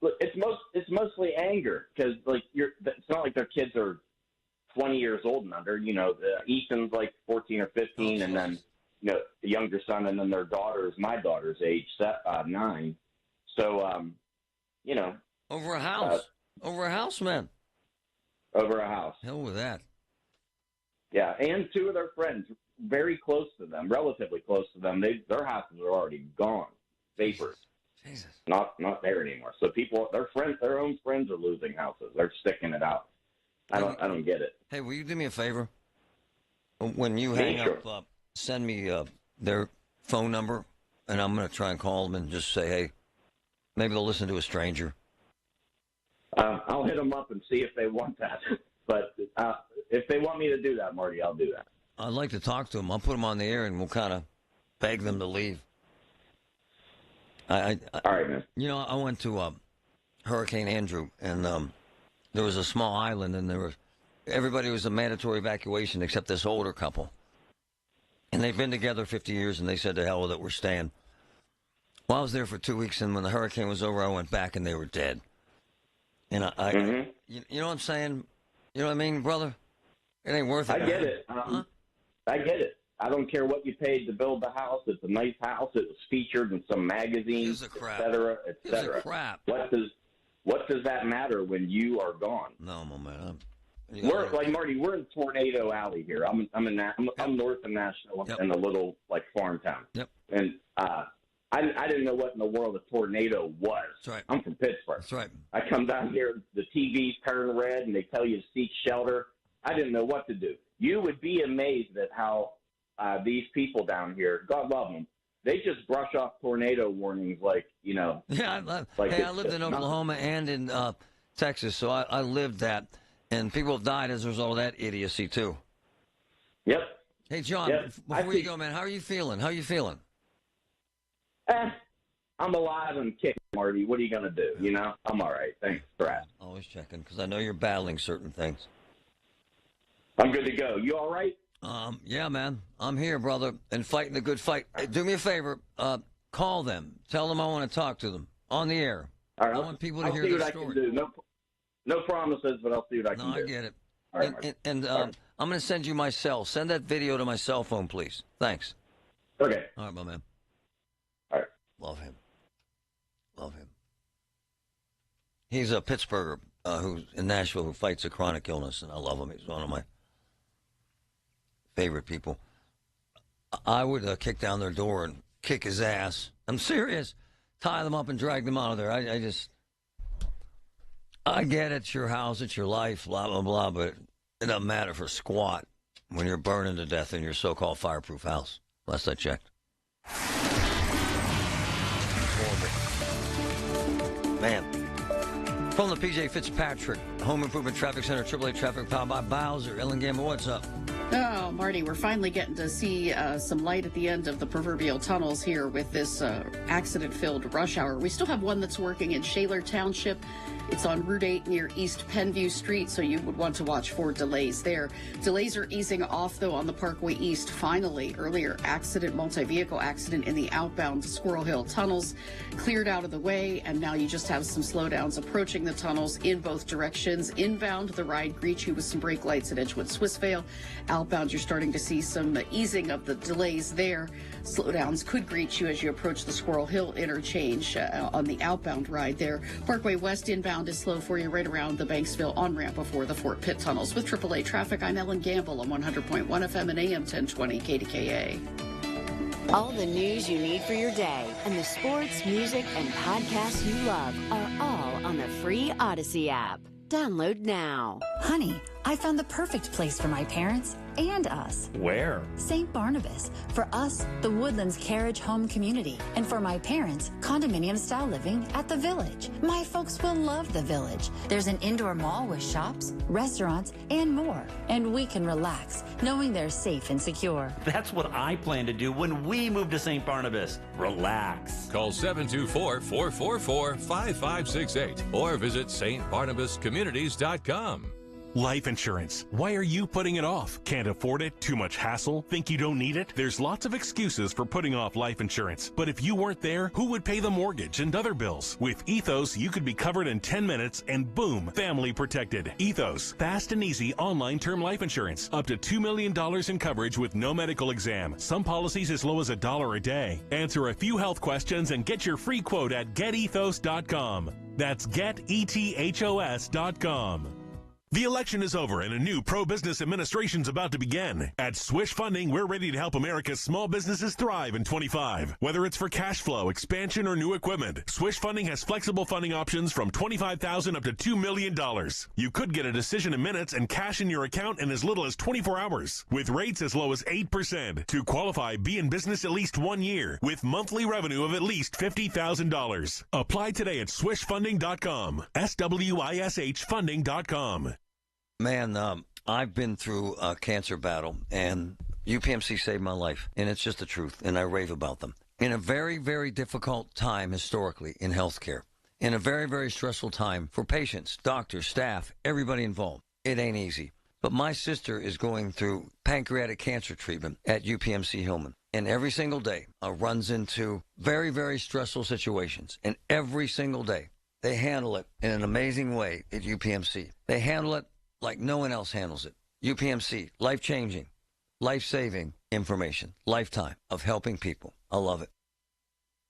look, it's mostly anger because it's not like their kids are 20 years old and under. Ethan's like 14 or 15, and then the younger son, and then my daughter's age 9. So over a house. Over a house, man. Over a house. Hell with that. Yeah, and 2 of their friends, very close to them, relatively close to them, their houses are already gone. Vapors. Jesus. Not there anymore. So their own friends are losing houses. They're sticking it out. I don't get it. Hey, will you do me a favor? When you hang up, send me their phone number, and I'm going to try and call them and just say, hey, maybe they'll listen to a stranger. I'll hit them up and see if they want that. But if they want me to do that, Marty, I'll do that. I'd like to talk to them. I'll put them on the air, and we'll kind of beg them to leave. All right, man. I went to Hurricane Andrew, and there was a small island, and everybody was a mandatory evacuation except this older couple. And they've been together 50 years, and they said, to hell with it, we're staying. Well, I was there for 2 weeks, and when the hurricane was over, I went back, and they were dead. And you know what I'm saying? You know what I mean, brother? It ain't worth it. I get it. I get it. I don't care what you paid to build the house. It's a nice house. It was featured in some magazines, et cetera, et cetera. Crap. What does that matter when you are gone? No, my man. We're like Marty. We're in Tornado Alley here. I'm north of Nashville in a little farm town. Yep. And I didn't know what in the world a tornado was. That's right. I'm from Pittsburgh. That's right. I come down here, the TVs turn red, and they tell you to seek shelter. I didn't know what to do. You would be amazed at how these people down here, God love them, they just brush off tornado warnings like. Yeah, I lived in Oklahoma and in Texas, so I lived that. And people have died as a result of that idiocy, too. Yep. Hey, John, before you go, man, how are you feeling? I'm alive and kicking, Marty. What are you going to do? I'm all right. Thanks for asking. Always checking, because I know you're battling certain things. I'm good to go. You all right? Yeah, man. I'm here, brother, and fighting the good fight. Hey, do me a favor. Call them. Tell them I want to talk to them on the air. All right. I want people to hear their story. I can do. No promises, but I'll see what I can do. No, I get it. All right, and I'm going to send you my cell. Send that video to my cell phone, please. Thanks. Okay. All right, my man. All right. Love him. He's a Pittsburgher who's in Nashville who fights a chronic illness, and I love him. He's one of my favorite people. I would kick down their door and kick his ass. I'm serious. Tie them up and drag them out of there. I get it. It's your house. It's your life, blah, blah, blah, but it doesn't matter for squat when you're burning to death in your so-called fireproof house. Last I checked. Horrible. Man. From the PJ Fitzpatrick Home Improvement Traffic Center, AAA Traffic powered by Bowser. Ellen Gamble, what's up? Oh, Marty, we're finally getting to see some light at the end of the proverbial tunnels here with this accident-filled rush hour. We still have one that's working in Shaler Township. It's on Route 8 near East Penview Street, so you would want to watch for delays there. Delays are easing off, though, on the Parkway East. Finally, earlier multi-vehicle accident in the outbound Squirrel Hill tunnels cleared out of the way, and now you just have some slowdowns approaching the tunnels in both directions. Inbound, the ride greets you with some brake lights at Edgewood Swissvale. Outbound, you're starting to see some easing of the delays there. Slowdowns could greet you as you approach the Squirrel Hill interchange on the outbound ride there. Parkway West inbound is slow for you right around the Banksville on-ramp before the Fort Pitt tunnels. With AAA traffic, I'm Ellen Gamble on 100.1 FM and AM 1020 KDKA. All the news you need for your day and the sports, music, and podcasts you love are all on the free Odyssey app. Download now. Honey, I found the perfect place for my parents and us. Where? St. Barnabas. For us, the Woodlands Carriage Home Community. And for my parents, condominium-style living at the Village. My folks will love the Village. There's an indoor mall with shops, restaurants, and more. And we can relax, knowing they're safe and secure. That's what I plan to do when we move to St. Barnabas. Relax. Call 724-444-5568 or visit stbarnabascommunities.com. Life insurance. Why are you putting it off? Can't afford it? Too much hassle? Think you don't need it? There's lots of excuses for putting off life insurance. But if you weren't there, who would pay the mortgage and other bills? With Ethos, you could be covered in 10 minutes and boom, family protected. Ethos, fast and easy online term life insurance. Up to $2 million in coverage with no medical exam. Some policies as low as $1 a day. Answer a few health questions and get your free quote at getethos.com. That's getethos.com. The election is over and a new pro-business administration is about to begin. At Swish Funding, we're ready to help America's small businesses thrive in 25. Whether it's for cash flow, expansion, or new equipment, Swish Funding has flexible funding options from $25,000 up to $2 million. You could get a decision in minutes and cash in your account in as little as 24 hours. With rates as low as 8%. To qualify, be in business at least 1 year with monthly revenue of at least $50,000. Apply today at swishfunding.com. SWISH funding.com. Man, I've been through a cancer battle, and UPMC saved my life, and it's just the truth, and I rave about them. In a very, very difficult time historically in healthcare, in a very, very stressful time for patients, doctors, staff, everybody involved. It ain't easy. But my sister is going through pancreatic cancer treatment at UPMC Hillman, and every single day runs into very, very stressful situations, and every single day they handle it in an amazing way at UPMC. They handle it like no one else handles it. UPMC, life-changing, life-saving information, lifetime of helping people. I love it.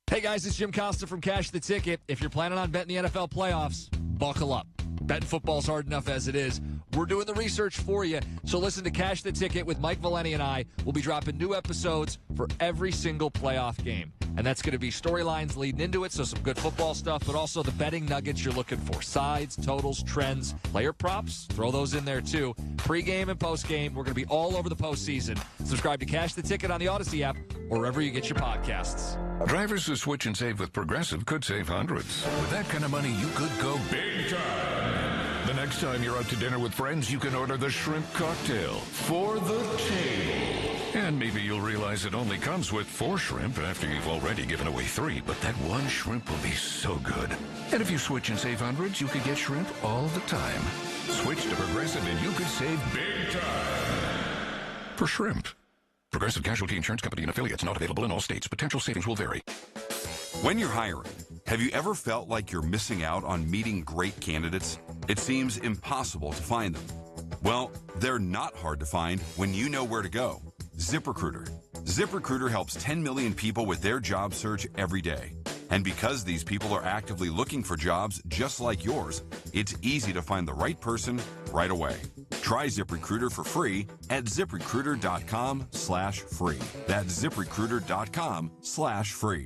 Hey guys, it's Jim Costa from Cash the Ticket. If you're planning on betting the NFL playoffs, buckle up. Betting football's hard enough as it is. We're doing the research for you. So listen to Cash the Ticket with Mike Valeni and I. We'll be dropping new episodes for every single playoff game. And that's going to be storylines leading into it, so some good football stuff, but also the betting nuggets you're looking for. Sides, totals, trends, player props, throw those in there too. Pre-game and post-game, we're going to be all over the postseason. Subscribe to Cash the Ticket on the Odyssey app or wherever you get your podcasts. Drivers who switch and save with Progressive could save hundreds. With that kind of money, you could go big time. The next time you're out to dinner with friends, you can order the shrimp cocktail for the table. And maybe you'll realize it only comes with 4 shrimp after you've already given away 3, but that one shrimp will be so good. And if you switch and save hundreds, you could get shrimp all the time. Switch to Progressive and you could save big time for shrimp. Progressive Casualty Insurance Company and affiliates, not available in all states. Potential savings will vary. When you're hiring, have you ever felt like you're missing out on meeting great candidates? It seems impossible to find them. Well, they're not hard to find when you know where to go. ZipRecruiter. ZipRecruiter helps 10 million people with their job search every day. And because these people are actively looking for jobs just like yours, it's easy to find the right person right away. Try ZipRecruiter for free at ZipRecruiter.com/free. That's ZipRecruiter.com/free.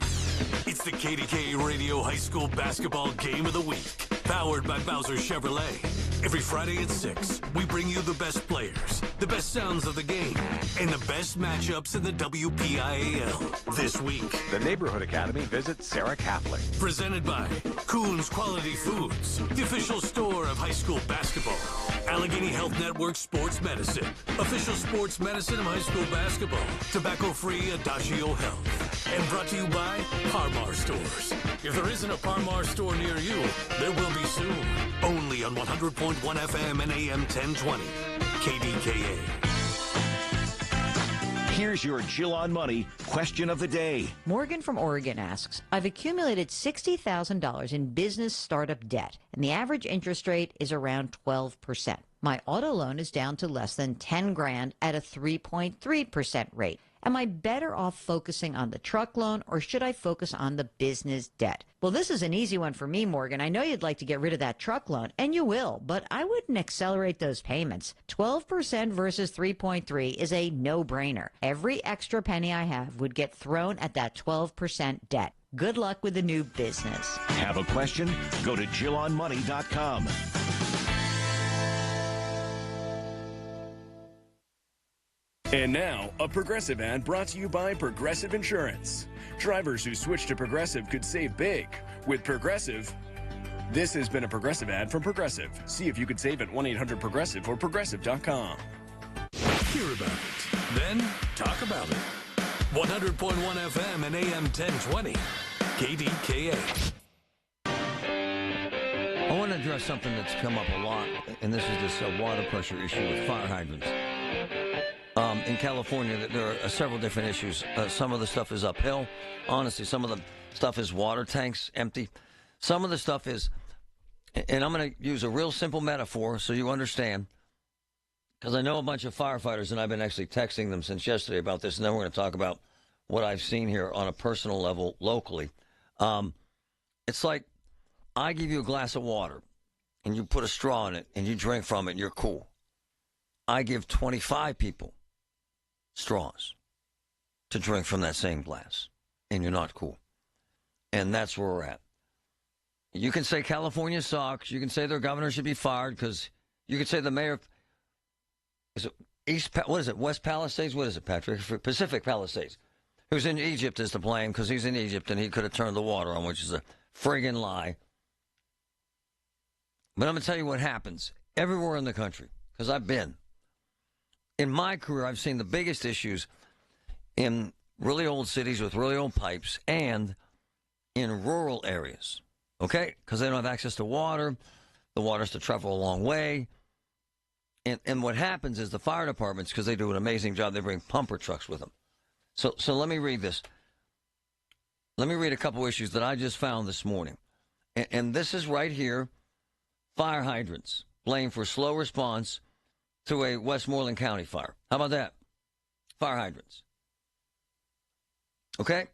It's the KDKA Radio High School Basketball Game of the Week, powered by Bowser Chevrolet. Every Friday at 6, we bring you the best players, the best sounds of the game, and the best matchups in the WPIAL. This week, the Neighborhood Academy visits Sarah Catholic. Presented by Coons Quality Foods, the official store of high school basketball. Allegheny Health Network Sports Medicine, official sports medicine of high school basketball. Tobacco-free Adagio Health. And brought to you by Parmar Stores. If there isn't a Parmar store near you, there will be soon. Only on 100.1 FM and AM 1020. KDKA. Here's your Jill on Money question of the day. Morgan from Oregon asks, I've accumulated $60,000 in business startup debt, and the average interest rate is around 12%. My auto loan is down to less than $10,000 at a 3.3% rate. Am I better off focusing on the truck loan, or should I focus on the business debt? Well, this is an easy one for me, Morgan. I know you'd like to get rid of that truck loan, and you will, but I wouldn't accelerate those payments. 12% versus 3.3 is a no-brainer. Every extra penny I have would get thrown at that 12% debt. Good luck with the new business. Have a question? Go to JillOnMoney.com. And now, a Progressive ad brought to you by Progressive Insurance. Drivers who switch to Progressive could save big. With Progressive, this has been a Progressive ad from Progressive. See if you could save at 1-800-PROGRESSIVE or Progressive.com. Hear about it, then talk about it. 100.1 FM and AM 1020. KDKA. I want to address something that's come up a lot, and this is this water pressure issue with fire hydrants. In California, there are several different issues. Some of the stuff is uphill. Honestly, some of the stuff is water tanks empty. Some of the stuff is, and I'm going to use a real simple metaphor so you understand, because I know a bunch of firefighters, and I've been actually texting them since yesterday about this, and then we're going to talk about what I've seen here on a personal level locally. It's like I give you a glass of water, and you put a straw in it, and you drink from it, and you're cool. I give 25 people straws to drink from that same glass, and you're not cool. And that's where we're at. You can say California sucks. You can say their governor should be fired, because you could say the mayor, West Palisades? What is it, Patrick? Pacific Palisades. Who's in Egypt is to blame, because he's in Egypt and he could have turned the water on, which is a friggin' lie. But I'm going to tell you what happens everywhere in the country, because I've been. In my career, I've seen the biggest issues in really old cities with really old pipes and in rural areas, okay? Because they don't have access to water. The water has to travel a long way. And what happens is the fire departments, because they do an amazing job, they bring pumper trucks with them. So let me read this. Let me read a couple issues that I just found this morning. And this is right here. Fire hydrants blamed for slow response to a Westmoreland County fire. How about that? Fire hydrants. Okay?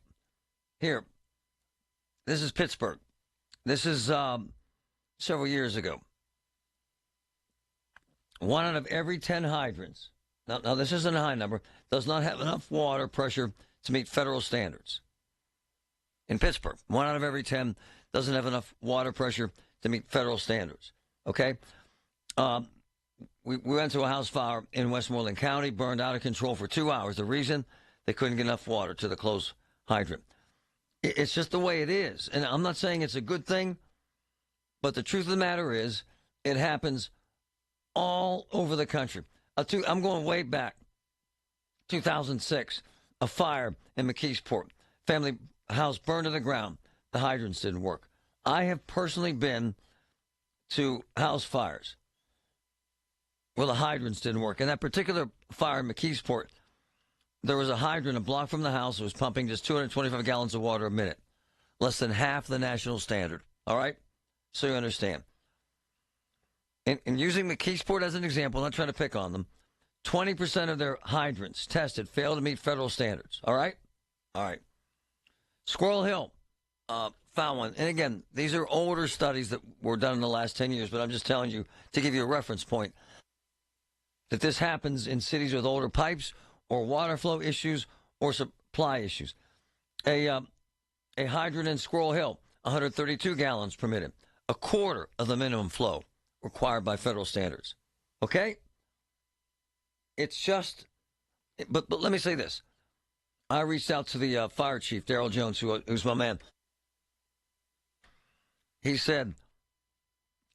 Here. This is Pittsburgh. This is several years ago. 1 out of every 10 hydrants, now this isn't a high number, does not have enough water pressure to meet federal standards. In Pittsburgh, 1 out of every 10 doesn't have enough water pressure to meet federal standards. Okay? We went to a house fire in Westmoreland County, burned out of control for 2 hours. The reason, they couldn't get enough water to the close hydrant. It's just the way it is. And I'm not saying it's a good thing, but the truth of the matter is it happens all over the country. I'm going way back. 2006, a fire in McKeesport. Family house burned to the ground. The hydrants didn't work. I have personally been to house fires where the hydrants didn't work. In that particular fire in McKeesport, there was a hydrant a block from the house that was pumping just 225 gallons of water a minute, less than half the national standard. All right? So you understand. And using McKeesport as an example, I'm not trying to pick on them, 20% of their hydrants tested failed to meet federal standards. All right? All right. Squirrel Hill found one. And again, these are older studies that were done in the last 10 years, but I'm just telling you to give you a reference point that this happens in cities with older pipes or water flow issues or supply issues. A hydrant in Squirrel Hill, 132 gallons per minute, a quarter of the minimum flow required by federal standards. Okay? It's just, but let me say this. I reached out to the fire chief, Daryl Jones, who's my man. He said,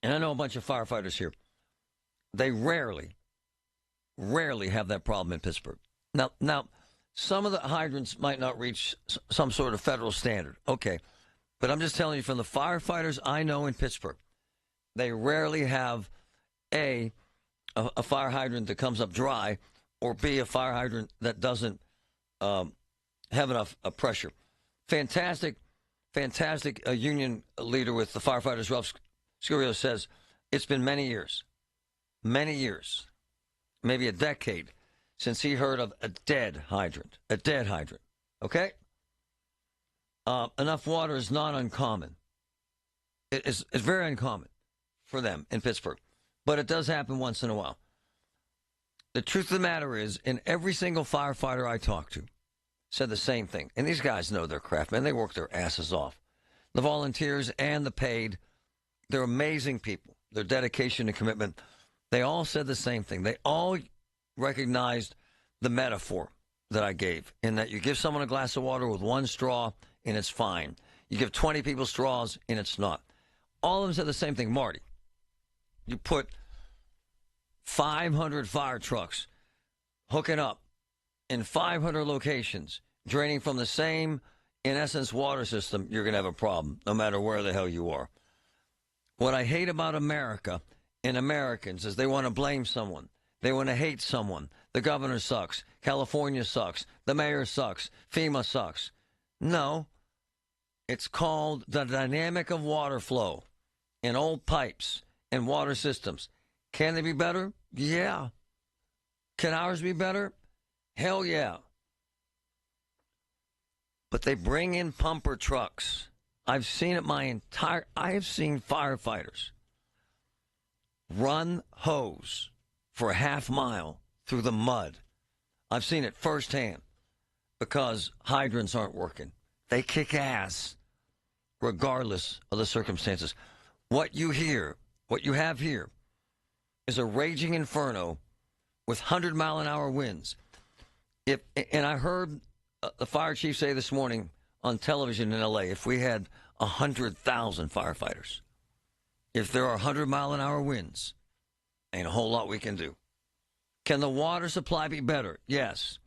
and I know a bunch of firefighters here, they rarely have that problem in Pittsburgh. Now, some of the hydrants might not reach some sort of federal standard. Okay. But I'm just telling you, from the firefighters I know in Pittsburgh, they rarely have a fire hydrant that comes up dry, or B, a fire hydrant that doesn't have enough pressure. Fantastic union leader with the firefighters, Ralph Scurio, says it's been many years, maybe a decade, since he heard of a dead hydrant. A dead hydrant. Okay? Enough water is not uncommon. It's very uncommon for them in Pittsburgh. But it does happen once in a while. The truth of the matter is, in every single firefighter I talked to said the same thing. And these guys know their craft, man. They work their asses off. The volunteers and the paid, they're amazing people. Their dedication and commitment, they all said the same thing. They all recognized the metaphor that I gave, in that you give someone a glass of water with one straw, and it's fine. You give 20 people straws, and it's not. All of them said the same thing. Marty, you put 500 fire trucks hooking up in 500 locations, draining from the same, in essence, water system, you're going to have a problem, no matter where the hell you are. What I hate about America and Americans is they want to blame someone. They want to hate someone. The governor sucks. California sucks. The mayor sucks. FEMA sucks. No. It's called the dynamic of water flow in old pipes and water systems. Can they be better? Yeah. Can ours be better? Hell yeah. But they bring in pumper trucks. I've seen it I have seen firefighters run hose for a half mile through the mud. I've seen it firsthand because hydrants aren't working. They kick ass regardless of the circumstances. What you have here is a raging inferno with 100-mile-an-hour winds. And I heard the fire chief say this morning on television in L.A., if we had 100,000 firefighters, if there are 100-mile-an-hour winds, ain't a whole lot we can do. Can the water supply be better? Yes.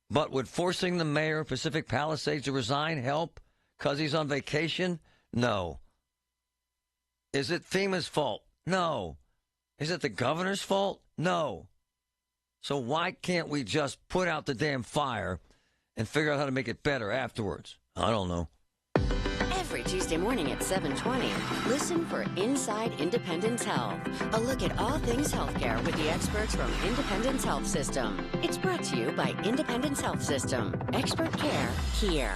But would forcing the mayor of Pacific Palisades to resign help because he's on vacation? No. Is it FEMA's fault? No. Is it the governor's fault? No. So why can't we just put out the damn fire and figure out how to make it better afterwards? I don't know. Every Tuesday morning at 7:20, listen for Inside Independence Health, a look at all things healthcare with the experts from Independence Health System. It's brought to you by Independence Health System. Expert care here.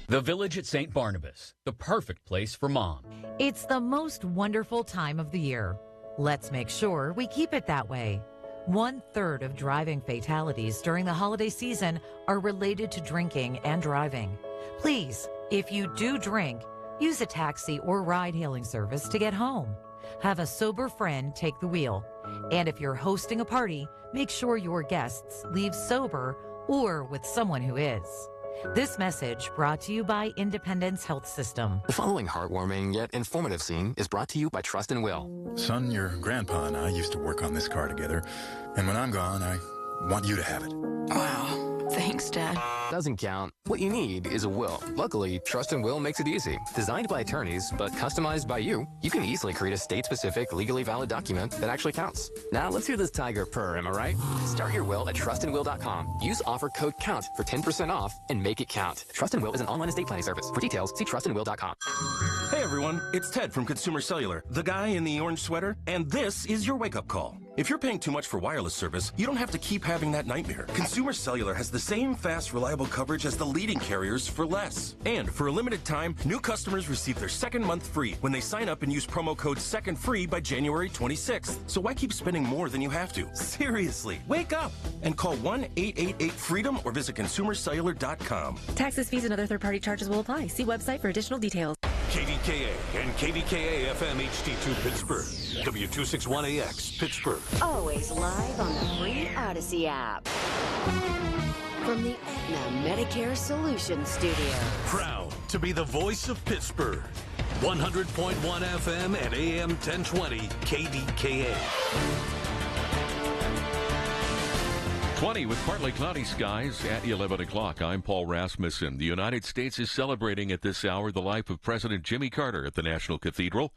The Village at St. Barnabas, the perfect place for mom. It's the most wonderful time of the year. Let's make sure we keep it that way. 1/3 of driving fatalities during the holiday season are related to drinking and driving. Please, if you do drink, use a taxi or ride-hailing service to get home. Have a sober friend take the wheel. And if you're hosting a party, make sure your guests leave sober or with someone who is. This message brought to you by Independence Health System. The following heartwarming yet informative scene is brought to you by Trust and Will. Son, your grandpa and I used to work on this car together, and when I'm gone, I want you to have it. Wow. Thanks, Dad. Doesn't count. What you need is a will. Luckily, Trust and Will makes it easy. Designed by attorneys, but customized by you, you can easily create a state-specific, legally valid document that actually counts. Now, let's hear this tiger purr, am I right? Start your will at trustandwill.com. Use offer code COUNT for 10% off and make it count. Trust and Will is an online estate planning service. For details, see trustandwill.com. Hey everyone, it's Ted from Consumer Cellular, the guy in the orange sweater, and this is your wake-up call. If you're paying too much for wireless service, you don't have to keep having that nightmare. Consumer Cellular has the same fast, reliable coverage as the leading carriers for less. And for a limited time, new customers receive their second month free when they sign up and use promo code SECONDFREE by January 26th. So why keep spending more than you have to? Seriously, wake up and call 1-888-FREEDOM or visit consumercellular.com. Taxes, fees, and other third-party charges will apply. See website for additional details. KDKA and KDKA FM HD2 Pittsburgh. W261AX Pittsburgh. Always live on the free Odyssey app. From the Aetna Medicare Solutions Studio. Proud to be the voice of Pittsburgh. 100.1 FM and AM 1020 KDKA. 20 with partly cloudy skies at 11 o'clock. I'm Paul Rasmussen. The United States is celebrating at this hour the life of President Jimmy Carter at the National Cathedral.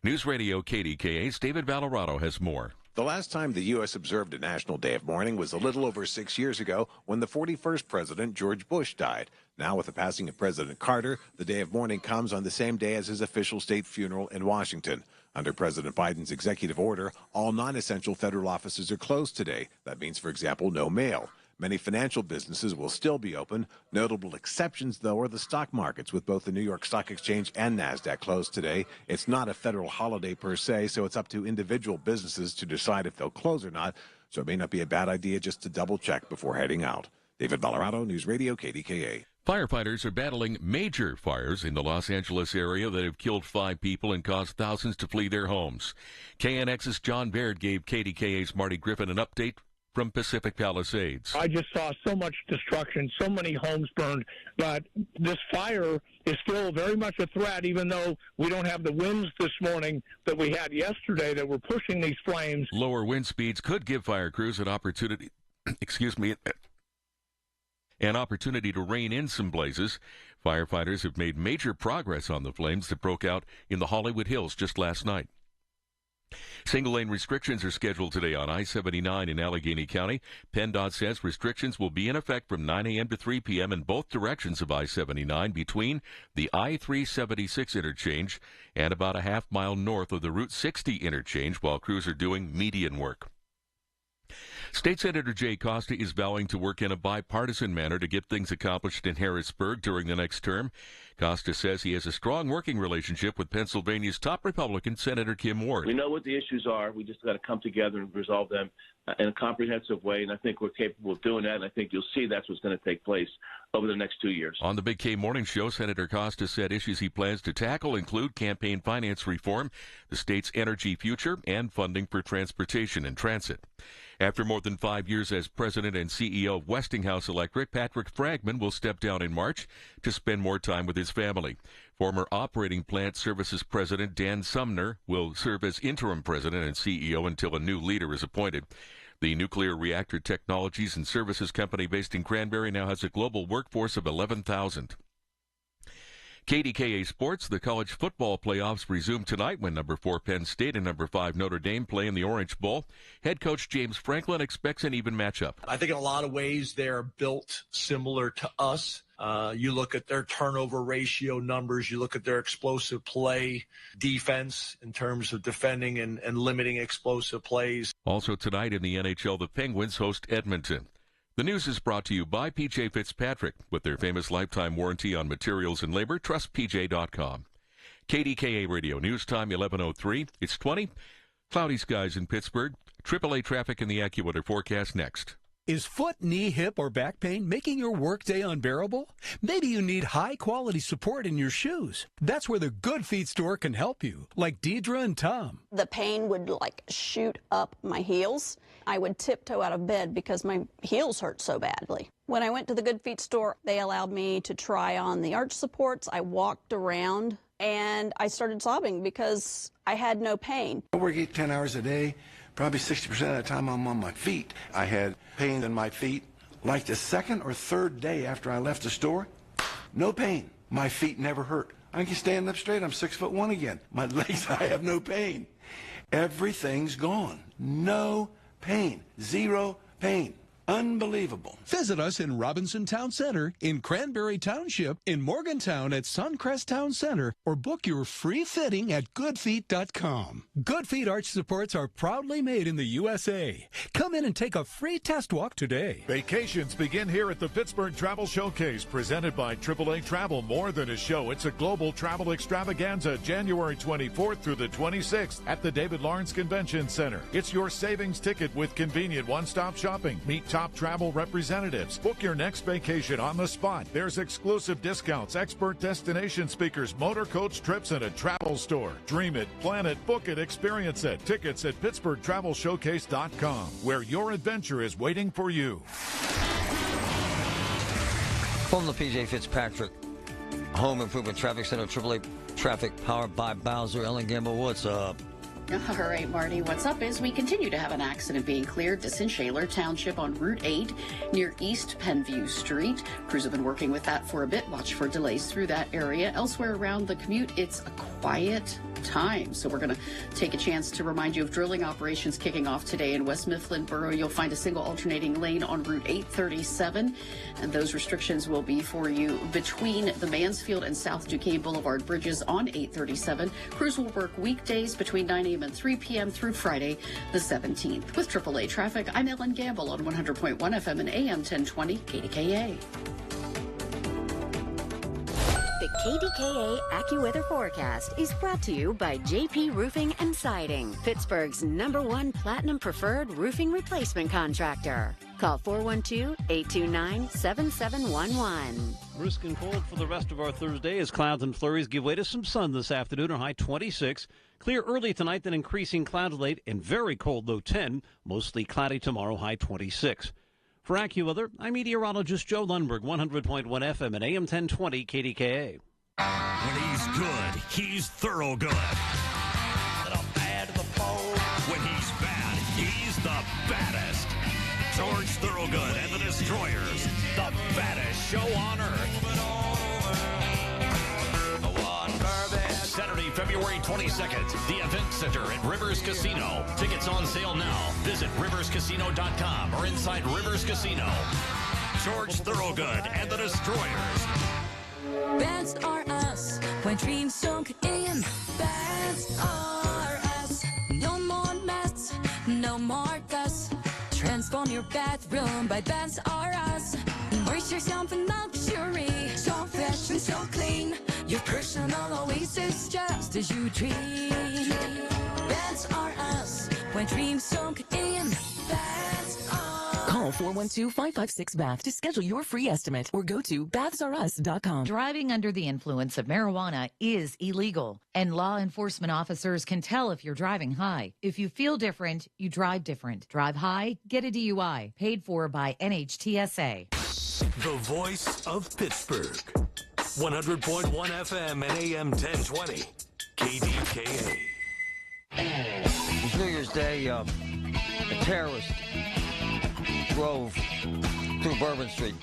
News Radio KDKA's David Valerato has more. The last time the U.S. observed a National Day of Mourning was a little over 6 years ago when the 41st President George Bush died. Now, with the passing of President Carter, the Day of Mourning comes on the same day as his official state funeral in Washington. Under President Biden's executive order, all non-essential federal offices are closed today. That means, for example, no mail. Many financial businesses will still be open. Notable exceptions, though, are the stock markets, with both the New York Stock Exchange and NASDAQ closed today. It's not a federal holiday per se, so it's up to individual businesses to decide if they'll close or not. So it may not be a bad idea just to double-check before heading out. David Valorado, News Radio, KDKA. Firefighters are battling major fires in the Los Angeles area that have killed 5 people and caused thousands to flee their homes. KNX's John Baird gave KDKA's Marty Griffin an update from Pacific Palisades. I just saw so much destruction, so many homes burned, but this fire is still very much a threat, even though we don't have the winds this morning that we had yesterday that were pushing these flames. Lower wind speeds could give fire crews an opportunity, an opportunity to rein in some blazes. Firefighters have made major progress on the flames that broke out in the Hollywood Hills just last night. Single-lane restrictions are scheduled today on I-79 in Allegheny County. PennDOT says restrictions will be in effect from 9 a.m. to 3 p.m. in both directions of I-79 between the I-376 interchange and about a half-mile north of the Route 60 interchange while crews are doing median work. State Senator Jay Costa is vowing to work in a bipartisan manner to get things accomplished in Harrisburg during the next term. Costa says he has a strong working relationship with Pennsylvania's top Republican, Senator Kim Ward. We know what the issues are. We just got to come together and resolve them in a comprehensive way, and I think we're capable of doing that, and I think you'll see that's what's going to take place over the next 2 years. On the Big K Morning Show, Senator Costa said issues he plans to tackle include campaign finance reform, the state's energy future, and funding for transportation and transit. After more than 5 years as president and CEO of Westinghouse Electric, Patrick Fragman will step down in March to spend more time with his family. Former operating plant services president Dan Sumner will serve as interim president and CEO until a new leader is appointed. The nuclear reactor technologies and services company based in Cranberry now has a global workforce of 11,000. KDKA Sports, the college football playoffs resume tonight when number 4 Penn State and number 5 Notre Dame play in the Orange Bowl. Head coach James Franklin expects an even matchup. I think in a lot of ways they're built similar to us. You look at their turnover ratio numbers, you look at their explosive play defense in terms of defending and limiting explosive plays. Also tonight in the NHL, the Penguins host Edmonton. The news is brought to you by P.J. Fitzpatrick. With their famous lifetime warranty on materials and labor, trust PJ.com. KDKA Radio News Time 11:03. It's 20. Cloudy skies in Pittsburgh. AAA traffic in the AccuWeather forecast next. Is foot, knee, hip, or back pain making your workday unbearable? Maybe you need high-quality support in your shoes. That's where the Good Feet store can help you, like Deidre and Tom. The pain would shoot up my heels. I would tiptoe out of bed because my heels hurt so badly. When I went to the Good Feet store, they allowed me to try on the arch supports. I walked around and I started sobbing because I had no pain. I work 8 to 10 hours a day. Probably 60% of the time I'm on my feet. I had pain in my feet. Like the second or third day after I left the store, no pain. My feet never hurt. I can stand up straight. I'm 6'1" again. My legs, I have no pain. Everything's gone. No pain. Zero pain. Unbelievable. Visit us in Robinson Town Center, in Cranberry Township, in Morgantown at Suncrest Town Center, or book your free fitting at goodfeet.com. Good Feet arch supports are proudly made in the USA. Come in and take a free test walk today. Vacations begin here at the Pittsburgh Travel Showcase, presented by AAA Travel. More than a show, it's a global travel extravaganza, January 24th through the 26th at the David Lawrence Convention Center. It's your savings ticket with convenient one-stop shopping. Meet top travel representatives. Book your next vacation on the spot. There's exclusive discounts, expert destination speakers, motor coach trips, and a travel store. Dream it, plan it, book it, experience it. Tickets at PittsburghTravelShowcase.com, where your adventure is waiting for you. From the P.J. Fitzpatrick Home Improvement Traffic Center, AAA Traffic powered by Bowser. Ellen Gamble, what's up? All right, Marty, what's up is we continue to have an accident being cleared to Shaler Township on Route 8 near East Penview Street. Crews have been working with that for a bit. Watch for delays through that area. Elsewhere around the commute, it's a quiet time. So we're going to take a chance to remind you of drilling operations kicking off today in West Mifflin Borough. You'll find a single alternating lane on Route 837, and those restrictions will be for you between the Mansfield and South Duquesne Boulevard bridges on 837. Crews will work weekdays between 9 a.m. and 3 p.m. through Friday the 17th. With AAA traffic, I'm Ellen Gamble on 100.1 FM and AM 1020 KDKA. The KDKA AccuWeather forecast is brought to you by JP Roofing and Siding, Pittsburgh's #1 Platinum Preferred Roofing Replacement Contractor. Call 412-829-7711. Brisk and cold for the rest of our Thursday as clouds and flurries give way to some sun this afternoon, a high 26. Clear early tonight, then increasing clouds late, and very cold, low 10. Mostly cloudy tomorrow, high 26. For AccuWeather, I'm meteorologist Joe Lundberg, 100.1 FM and AM 1020 KDKA. When he's good, he's thorough good. When he's bad, he's the baddest. George Thorogood and the Destroyers, the baddest show on earth. Saturday, February 22nd, the Event Center at Rivers Casino. Tickets on sale now. Visit riverscasino.com or inside Rivers Casino. George Thorogood and the Destroyers. Bands are us when dreams sunk in. Bands are us. No more mess, no more dust. Transform your bathroom by Bands R Us. Immerse yourself in luxury. So fresh and so clean. Your personal oasis just as you dream. Bands R Us. When dreams sunk in. Bands are. Call 412-556-BATH to schedule your free estimate or go to bathsrus.com. Driving under the influence of marijuana is illegal, and law enforcement officers can tell if you're driving high. If you feel different, you drive different. Drive high, get a DUI. Paid for by NHTSA. The voice of Pittsburgh. 100.1 FM and AM 1020. KDKA. It's New Year's Day. A terrorist drove through Bourbon Street,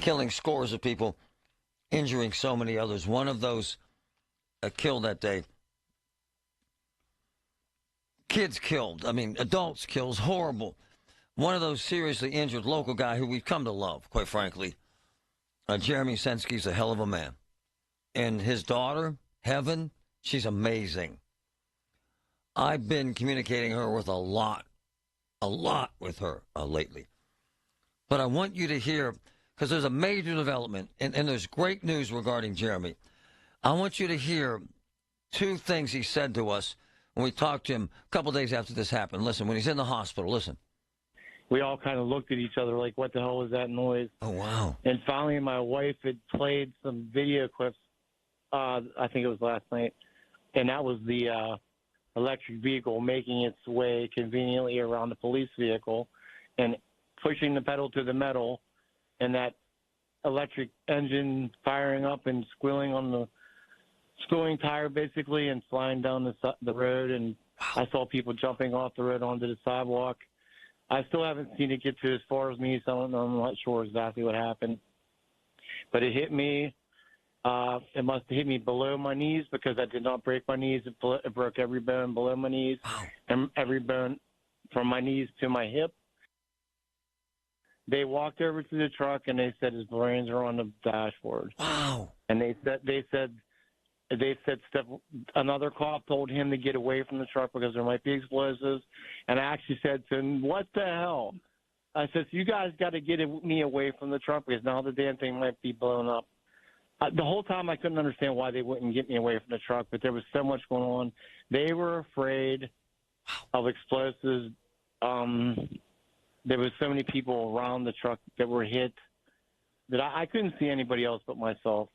killing scores of people, injuring so many others. One of those killed that day. Kids killed. I mean, adults killed. Horrible. One of those seriously injured, local guy who we've come to love, quite frankly. Jeremi Sensky's a hell of a man. And his daughter, Heaven, she's amazing. I've been communicating her with a lot with her lately. But I want you to hear, because there's a major development, and there's great news regarding Jeremi. I want you to hear two things he said to us when we talked to him a couple days after this happened. Listen, when he's in the hospital, listen. We all kind of looked at each other like, what the hell was that noise? Oh, wow. And finally, my wife had played some video clips, I think it was last night, and that was the electric vehicle making its way conveniently around the police vehicle and pushing the pedal to the metal, and that electric engine firing up and squealing on the squealing tire, basically, and flying down the road. And I saw people jumping off the road onto the sidewalk. I still haven't seen it get to as far as me, so I'm not sure exactly what happened. But it hit me. It must have hit me below my knees because I did not break my knees. It broke every bone below my knees and every bone from my knees to my hip. They walked over to the truck and they said his brains are on the dashboard. Wow. And they said another cop told him to get away from the truck because there might be explosives. And I actually said to him, what the hell? I said, you guys got to get me away from the truck because now the damn thing might be blown up. The whole time I couldn't understand why they wouldn't get me away from the truck, but there was so much going on. They were afraid of explosives. There was so many people around the truck that were hit that I couldn't see anybody else but myself.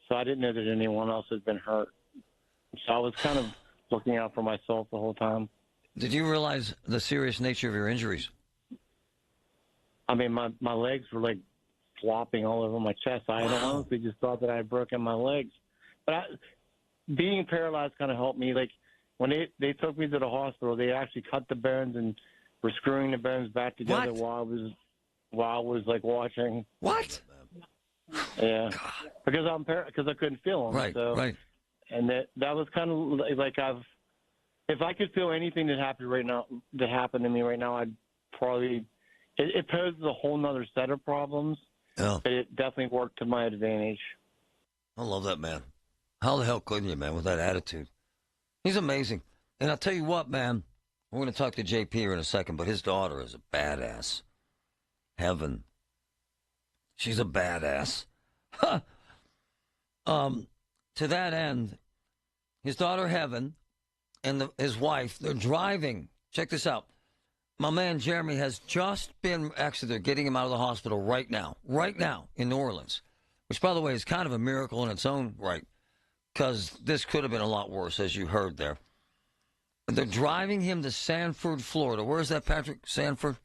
So I didn't know that anyone else had been hurt. So I was kind of looking out for myself the whole time. Did you realize the serious nature of your injuries? I mean, my legs were like flopping all over my chest. I honestly just thought that I had broken my legs. But being paralyzed kind of helped me. Like when they took me to the hospital, they actually cut the bones and were screwing the bones back together while I was like watching. What? Yeah, because I couldn't feel them. Right, so right. and that was kind of like if I could feel anything that happened to me right now, I'd probably. It poses a whole nother set of problems. Yeah. But it definitely worked to my advantage. I love that man. How the hell couldn't you, man, with that attitude? He's amazing. And I'll tell you what, man, we're going to talk to JP here in a second, but his daughter is a badass. Heaven. She's a badass. To that end, his daughter, Heaven, and his wife, they're driving. Check this out. My man Jeremy has just been, actually, they're getting him out of the hospital right now in New Orleans, which, by the way, is kind of a miracle in its own right, because this could have been a lot worse, as you heard there. They're driving him to Sanford, Florida. Where is that, Patrick? Sanford?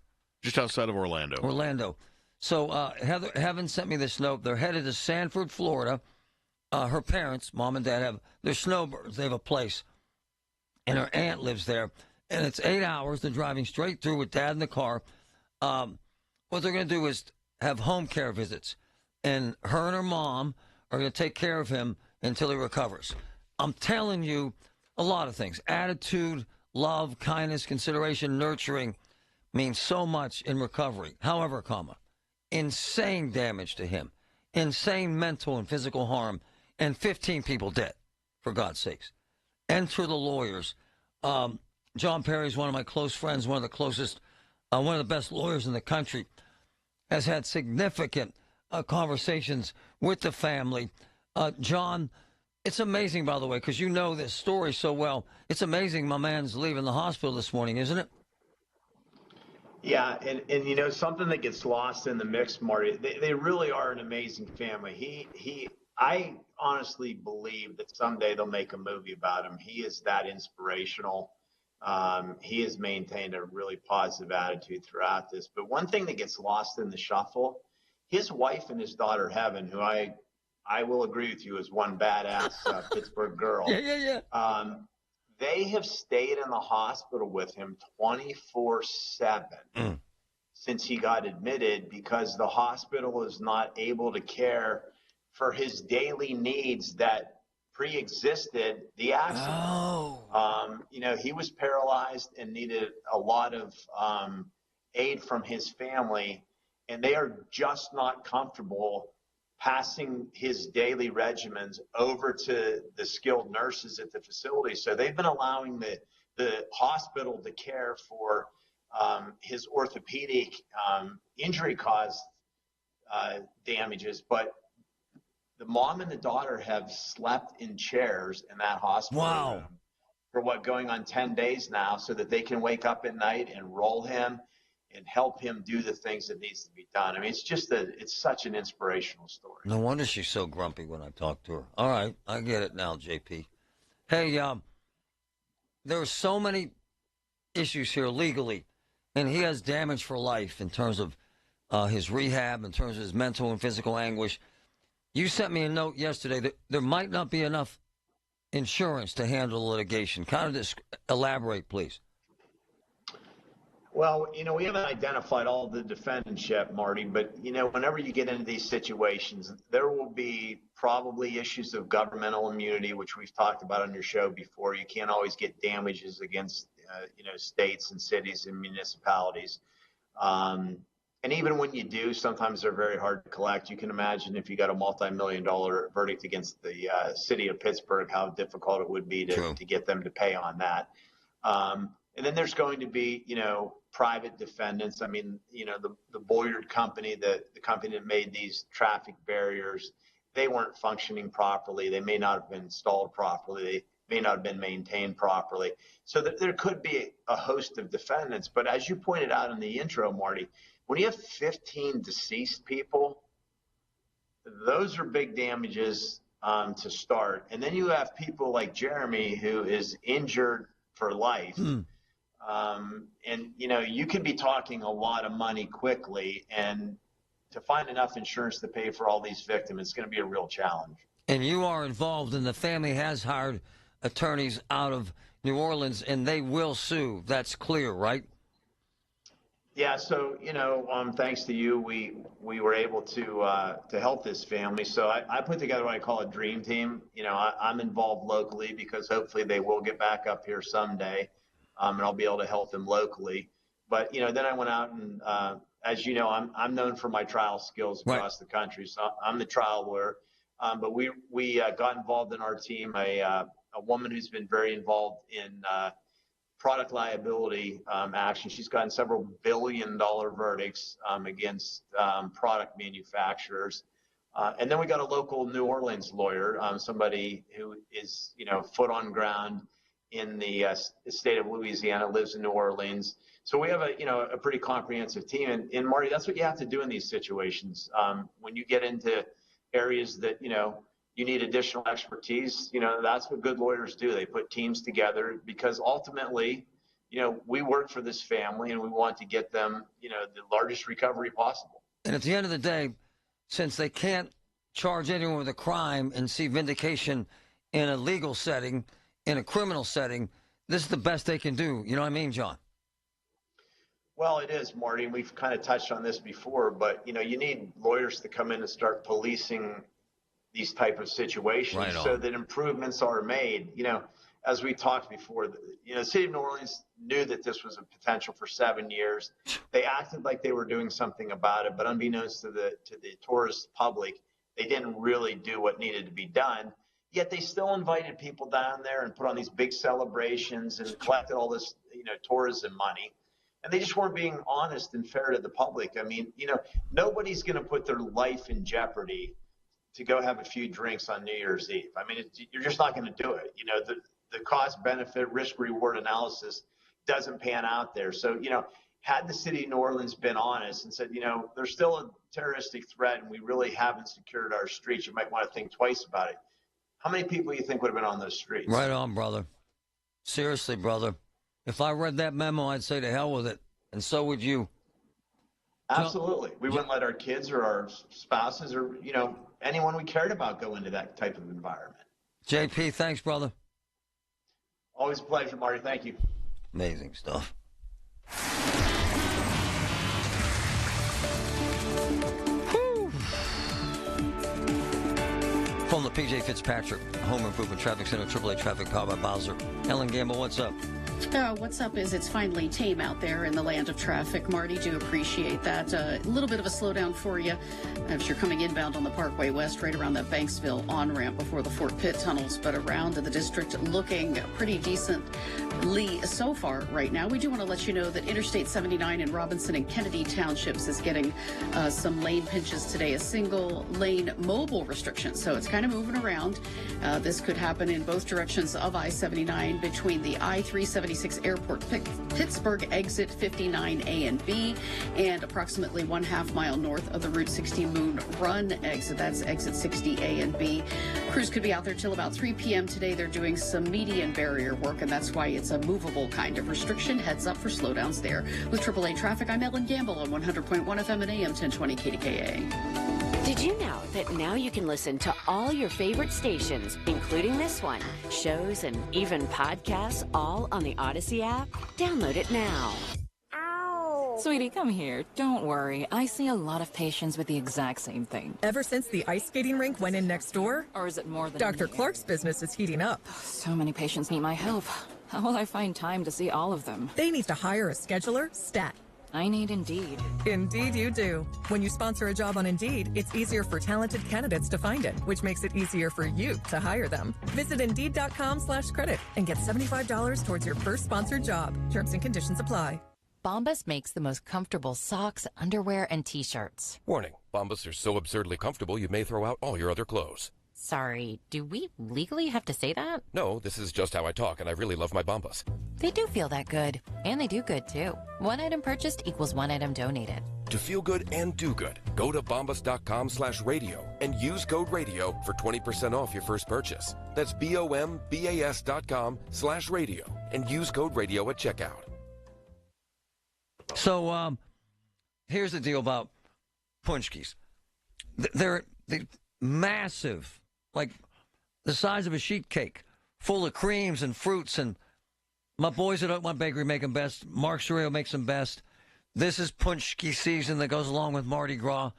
Just outside of Orlando. Orlando. So Heaven sent me this note. They're headed to Sanford, Florida. Her parents, mom and dad, they're snowbirds. They have a place, and her aunt lives there. And it's 8 hours. They're driving straight through with Dad in the car. What they're going to do is have home care visits. And her and her mom are going to take care of him until he recovers. I'm telling you a lot of things. Attitude, love, kindness, consideration, nurturing means so much in recovery. However, insane damage to him. Insane mental and physical harm. And 15 people dead, for God's sakes. Enter the lawyers. John Perry's one of my close friends, one of the closest, one of the best lawyers in the country, has had significant conversations with the family. John, it's amazing, by the way, because you know this story so well. It's amazing my man's leaving the hospital this morning, isn't it? Yeah, and you know, something that gets lost in the mix, Marty, they really are an amazing family. I honestly believe that someday they'll make a movie about him. He is that inspirational. He has maintained a really positive attitude throughout this. But one thing that gets lost in the shuffle, his wife and his daughter, Heaven, who I will agree with you is one badass Pittsburgh girl. Yeah. They have stayed in the hospital with him 24/7 since he got admitted because the hospital is not able to care for his daily needs that pre-existed the accident. You know, he was paralyzed and needed a lot of aid from his family, and they are just not comfortable passing his daily regimens over to the skilled nurses at the facility. So they've been allowing the hospital to care for his orthopedic injury caused damages, but the mom and the daughter have slept in chairs in that hospital room for going on 10 days now so that they can wake up at night and roll him and help him do the things that needs to be done. I mean, it's such an inspirational story. No wonder she's so grumpy when I talk to her. All right, I get it now, JP. Hey, there are so many issues here legally, and he has damage for life in terms of his rehab, in terms of his mental and physical anguish. You sent me a note yesterday that there might not be enough insurance to handle litigation. Kind of just elaborate, please. Well, you know, we haven't identified all the defendantship, Marty, but, you know, whenever you get into these situations, there will be probably issues of governmental immunity, which we've talked about on your show before. You can't always get damages against, you know, states and cities and municipalities. And even when you do, sometimes they're very hard to collect. You can imagine if you got a multi-million-dollar verdict against the city of Pittsburgh, how difficult it would be to get them to pay on that. And then there's going to be, you know, private defendants. I mean, you know, the Boyard company, the company that made these traffic barriers, they weren't functioning properly. They may not have been installed properly. They may not have been maintained properly. So there could be a host of defendants. But as you pointed out in the intro, Marty, when you have 15 deceased people, those are big damages to start. And then you have people like Jeremy, who is injured for life. And, you know, you can be talking a lot of money quickly. And to find enough insurance to pay for all these victims, it's going to be a real challenge. And you are involved, and the family has hired attorneys out of New Orleans, and they will sue. That's clear, right? Yeah, so thanks to you, we were able to help this family. So I put together what I call a dream team. I'm involved locally because hopefully they will get back up here someday, and I'll be able to help them locally. But then I went out and, as you know, I'm known for my trial skills across the country. So I'm the trial lawyer. But we got involved in our team a woman who's been very involved in product liability action. She's gotten several billion-dollar verdicts against product manufacturers. And then we got a local New Orleans lawyer, somebody who is, foot on ground in the state of Louisiana, lives in New Orleans. So we have a pretty comprehensive team. And Marty, that's what you have to do in these situations. When you get into areas that, you need additional expertise, that's what good lawyers do. They put teams together because ultimately, we work for this family and we want to get them, the largest recovery possible. And at the end of the day, since they can't charge anyone with a crime and see vindication in a legal setting, in a criminal setting, this is the best they can do. You know what I mean, John? Well, it is, Marty, and we've kind of touched on this before, but, you need lawyers to come in and start policing these type of situations so that improvements are made. As we talked before, the city of New Orleans knew that this was a potential for 7 years. They acted like they were doing something about it, but unbeknownst to the tourist public, they didn't really do what needed to be done. Yet they still invited people down there and put on these big celebrations and collected all this, tourism money. And they just weren't being honest and fair to the public. I mean, nobody's going to put their life in jeopardy to go have a few drinks on New Year's Eve. I mean, you're just not going to do it. The cost benefit risk reward analysis doesn't pan out there. So, had the city of New Orleans been honest and said, there's still a terroristic threat and we really haven't secured our streets, you might want to think twice about it. How many people do you think would have been on those streets? Right on, brother. Seriously, brother. If I read that memo, I'd say to hell with it. And so would you. Absolutely. We wouldn't let our kids or our spouses or, anyone we cared about go into that type of environment. JP, thanks, brother. Always a pleasure, Marty. Thank you. Amazing stuff. From the PJ Fitzpatrick Home Improvement Traffic Center, AAA Traffic Powered by Bowser. Ellen Gamble, what's up? What's up is it's finally tame out there in the land of traffic. Marty, do appreciate that. A little bit of a slowdown for you as you're coming inbound on the Parkway West, right around that Banksville on-ramp before the Fort Pitt tunnels, but around the district looking pretty decently so far right now. We do want to let you know that Interstate 79 in Robinson and Kennedy Townships is getting some lane pinches today, a single lane mobile restriction. So it's kind of moving around. This could happen in both directions of I-79 between the I-376 Airport Pittsburgh exit 59A and B and approximately 1/2 mile north of the Route 60 Moon Run exit. That's exit 60A and B. Crews could be out there till about 3 p.m. today. They're doing some median barrier work, and that's why it's a movable kind of restriction. Heads up for slowdowns there. With AAA Traffic, I'm Ellen Gamble on 100.1 FM and AM 1020 KDKA. Did you know that now you can listen to all your favorite stations, including this one, shows and even podcasts, all on the Odyssey app? Download it now. Sweetie, come here. Don't worry. I see a lot of patients with the exact same thing. Ever since the ice skating rink went in next door? Or is it more than Dr. Clark's business is heating up. So many patients need my help. How will I find time to see all of them? They need to hire a scheduler, stat. I need Indeed. Indeed you do. When you sponsor a job on Indeed, it's easier for talented candidates to find it, which makes it easier for you to hire them. Visit Indeed.com/credit and get $75 towards your first sponsored job. Terms and conditions apply. Bombas makes the most comfortable socks, underwear, and T-shirts. Warning, Bombas are so absurdly comfortable you may throw out all your other clothes. Sorry, do we legally have to say that? No, this is just how I talk, and I really love my Bombas. They do feel that good. And they do good, too. One item purchased equals one item donated. To feel good and do good, go to bombas.com/radio and use code radio for 20% off your first purchase. That's BOMBAS.com/radio and use code radio at checkout. So, here's the deal about punchkis. They're massive, like the size of a sheet cake, full of creams and fruits. And my boys at my bakery make them best. Mark Sorrell makes them best. This is punchki season that goes along with Mardi Gras.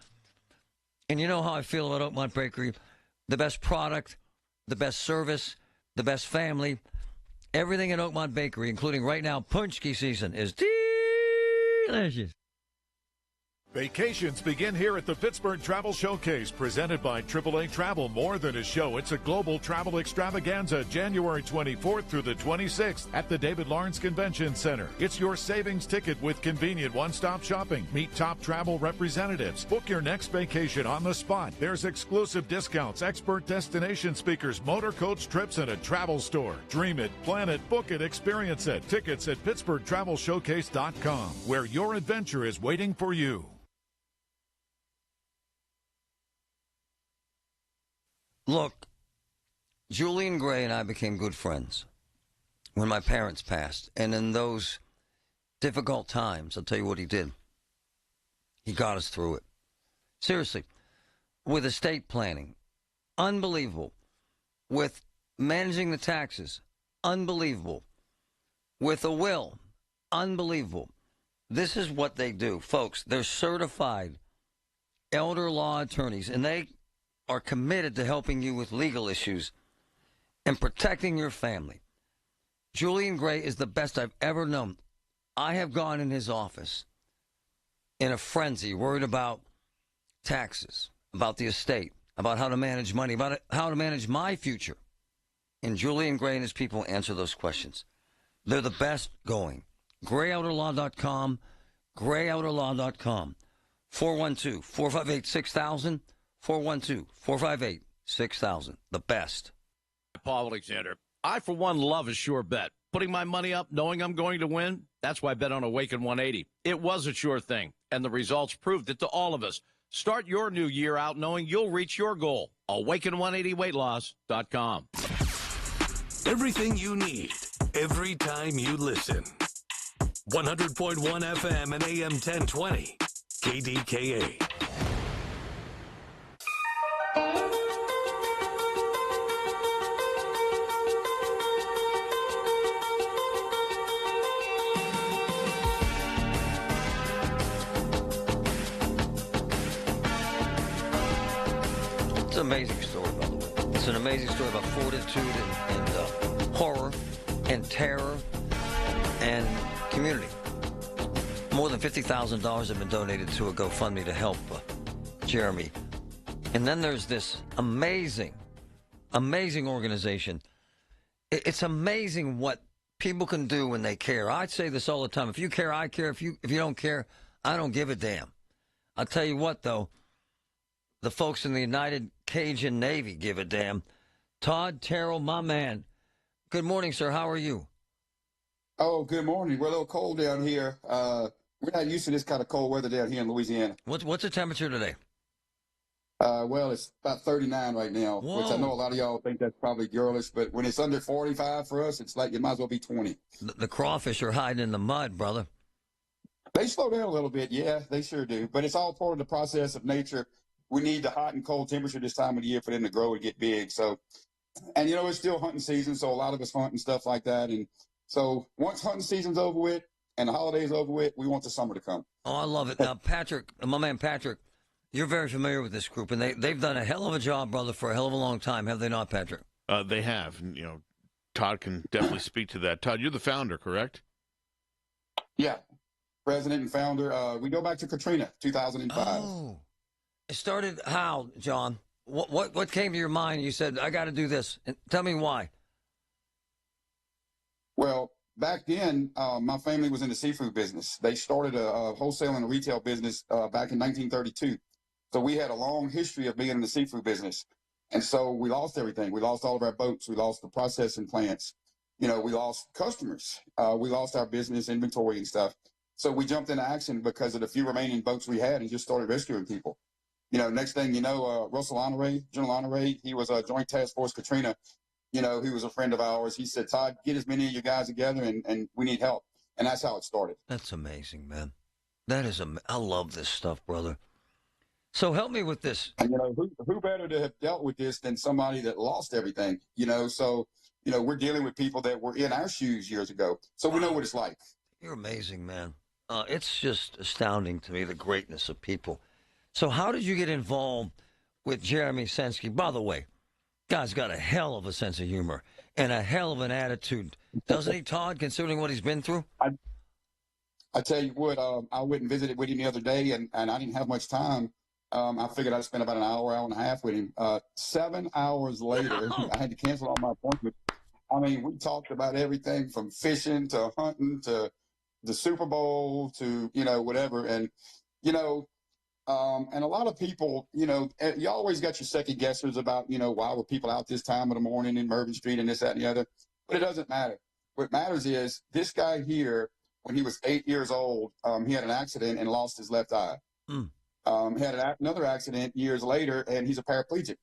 And you know how I feel about Oakmont Bakery. The best product, the best service, the best family. Everything at Oakmont Bakery, including right now, punchki season, is delicious. Vacations begin here at the Pittsburgh Travel Showcase, presented by AAA Travel. More than a show, it's a global travel extravaganza, January 24th through the 26th at the David Lawrence Convention Center. It's your savings ticket with convenient one-stop shopping. Meet top travel representatives. Book your next vacation on the spot. There's exclusive discounts, expert destination speakers, motor coach trips, and a travel store. Dream it, plan it, book it, experience it. Tickets at PittsburghTravelShowcase.com, where your adventure is waiting for you. Look, Julian Gray and I became good friends when my parents passed. And in those difficult times, I'll tell you what he did. He got us through it. Seriously, with estate planning, unbelievable. With managing the taxes, unbelievable. With a will, unbelievable. This is what they do. Folks, they're certified elder law attorneys, and they are committed to helping you with legal issues and protecting your family. Julian Gray is the best I've ever known. I have gone in his office in a frenzy, worried about taxes, about the estate, about how to manage money, about how to manage my future. And Julian Gray and his people answer those questions. They're the best going. GrayOuterLaw.com, GrayOuterLaw.com, 412-458-6000, 412-458-6000. The best. Paul Alexander. I, for one, love a sure bet. Putting my money up, knowing I'm going to win, that's why I bet on Awaken 180. It was a sure thing, and the results proved it to all of us. Start your new year out knowing you'll reach your goal. Awaken180weightloss.com. Everything you need, every time you listen. 100.1 FM and AM 1020. KDKA. It's an amazing story, by the way. It's an amazing story about fortitude and horror and terror and community. More than $50,000 have been donated to a GoFundMe to help Jeremi. And then there's this amazing organization. It's amazing what people can do when they care. I say this all the time. If you care, I care. If you don't care, I don't give a damn. I'll tell you what, though. The folks in the United Cajun Navy give a damn. Todd Terrell, my man. Good morning, sir. How are you? Oh, good morning. We're a little cold down here. We're not used to this kind of cold weather down here in Louisiana. What's the temperature today? Well, it's about 39 right now, Whoa. which I know a lot of y'all think that's probably girlish, but when it's under 45 for us, it's like it might as well be 20. The crawfish are hiding in the mud, brother. They slow down a little bit. Yeah, they sure do. But it's all part of the process of nature. We need the hot and cold temperature this time of the year for them to grow and get big. So, and you know, it's still hunting season, so a lot of us hunt and stuff like that. And so once hunting season's over with and the holidays over with, we want the summer to come. Oh, I love it. Now, Patrick, my man Patrick, you're very familiar with this group, and they've done a hell of a job, brother, for a hell of a long time, have they not, Patrick? They have. You know, Todd can definitely speak to that. Todd, you're the founder, correct? Yeah, president and founder. We go back to Katrina, 2005. Oh, it started how, John? What came to your mind? You said, I got to do this. And tell me why. Well, back then, my family was in the seafood business. They started a wholesale and a retail business back in 1932. So we had a long history of being in the seafood business. And so we lost everything. We lost all of our boats. We lost the processing plants. You know, we lost customers. We lost our business inventory and stuff. So we jumped into action because of the few remaining boats we had and just started rescuing people. You know, next thing you know, Russell Honore, General Honore, he was a Joint Task Force Katrina. You know, he was a friend of ours. He said, Todd, get as many of you guys together and we need help. And that's how it started. That's amazing, man. That is I love this stuff, brother. So help me with this. And, you know, who better to have dealt with this than somebody that lost everything, you know? So, you know, we're dealing with people that were in our shoes years ago. So we know what it's like. You're amazing, man. It's just astounding to me, the greatness of people. So how did you get involved with Jeremi Sensky? By the way, guy's got a hell of a sense of humor and a hell of an attitude. Doesn't he, Todd, considering what he's been through? I tell you what, I went and visited with him the other day, and I didn't have much time. I figured I'd spend about an hour and a half with him. 7 hours later, I had to cancel all my appointments. I mean, we talked about everything from fishing to hunting to the Super Bowl to, whatever. And, and a lot of people, you always got your second guessers about, why were people out this time of the morning in Mervyn Street and this, that, and the other. But it doesn't matter. What matters is this guy here, when he was 8 years old, he had an accident and lost his left eye. He had another accident years later, and he's a paraplegic.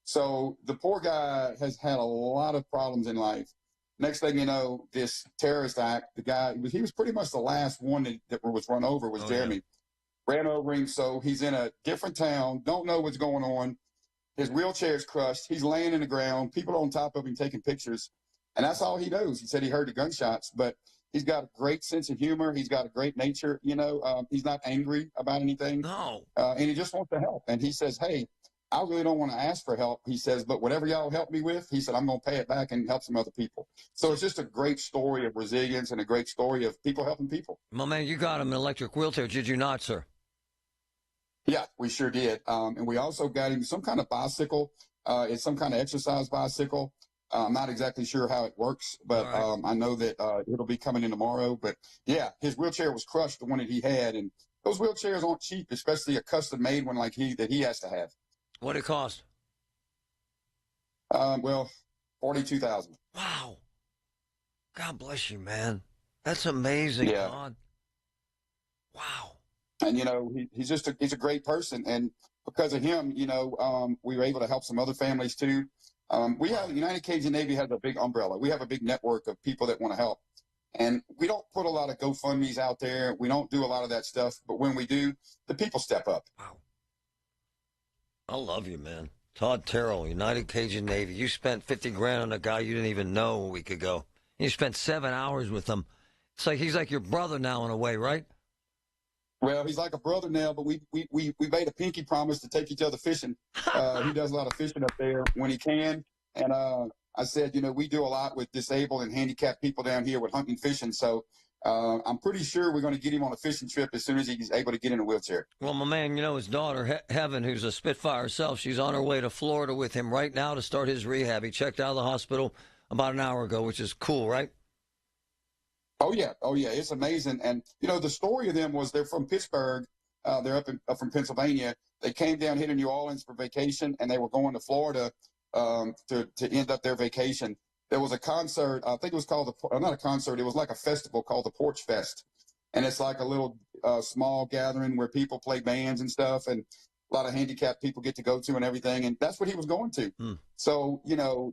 So the poor guy has had a lot of problems in life. Next thing you know, this terrorist act, the guy, he was pretty much the last one that was run over was Jeremy. Yeah. Ran over him, so he's in a different town, don't know what's going on. His wheelchair's crushed. He's laying in the ground, people on top of him taking pictures. And that's all he knows. He said he heard the gunshots, but he's got a great sense of humor. He's got a great nature. He's not angry about anything. No. And he just wants to help. And he says, hey, I really don't want to ask for help. He says, but whatever y'all help me with, he said, I'm going to pay it back and help some other people. So it's just a great story of resilience and a great story of people helping people. My man, you got him an electric wheelchair, did you not, sir? Yeah, we sure did. And we also got him some kind of bicycle. It's some kind of exercise bicycle. I'm not exactly sure how it works, but I know that it'll be coming in tomorrow. But, yeah, his wheelchair was crushed, the one that he had. And those wheelchairs aren't cheap, especially a custom-made one like that he has to have. What did it cost? Well, $42,000. Wow. God bless you, man. That's amazing, yeah. God. Wow. And, he's he's a great person. And because of him, we were able to help some other families, too. The United Cajun Navy has a big umbrella. We have a big network of people that want to help. And we don't put a lot of GoFundMes out there. We don't do a lot of that stuff. But when we do, the people step up. Wow. I love you, man. Todd Terrell, United Cajun Navy. You spent $50,000 on a guy you didn't even know a week ago. You spent 7 hours with him. It's like he's like your brother now in a way, right? Well, he's like a brother now, but we made a pinky promise to take each other fishing. He does a lot of fishing up there when he can. And I said, we do a lot with disabled and handicapped people down here with hunting and fishing. So I'm pretty sure we're going to get him on a fishing trip as soon as he's able to get in a wheelchair. Well, my man, his daughter, Heaven, who's a Spitfire herself, she's on her way to Florida with him right now to start his rehab. He checked out of the hospital about an hour ago, which is cool, right? Oh, yeah. It's amazing. And, the story of them was they're from Pittsburgh. They're up from Pennsylvania. They came down here to New Orleans for vacation, and they were going to Florida to end up their vacation. There was a concert. I think it was called not a concert. It was like a festival called the Porch Fest. And it's like a little small gathering where people play bands and stuff. And a lot of handicapped people get to go to and everything. And that's what he was going to. So,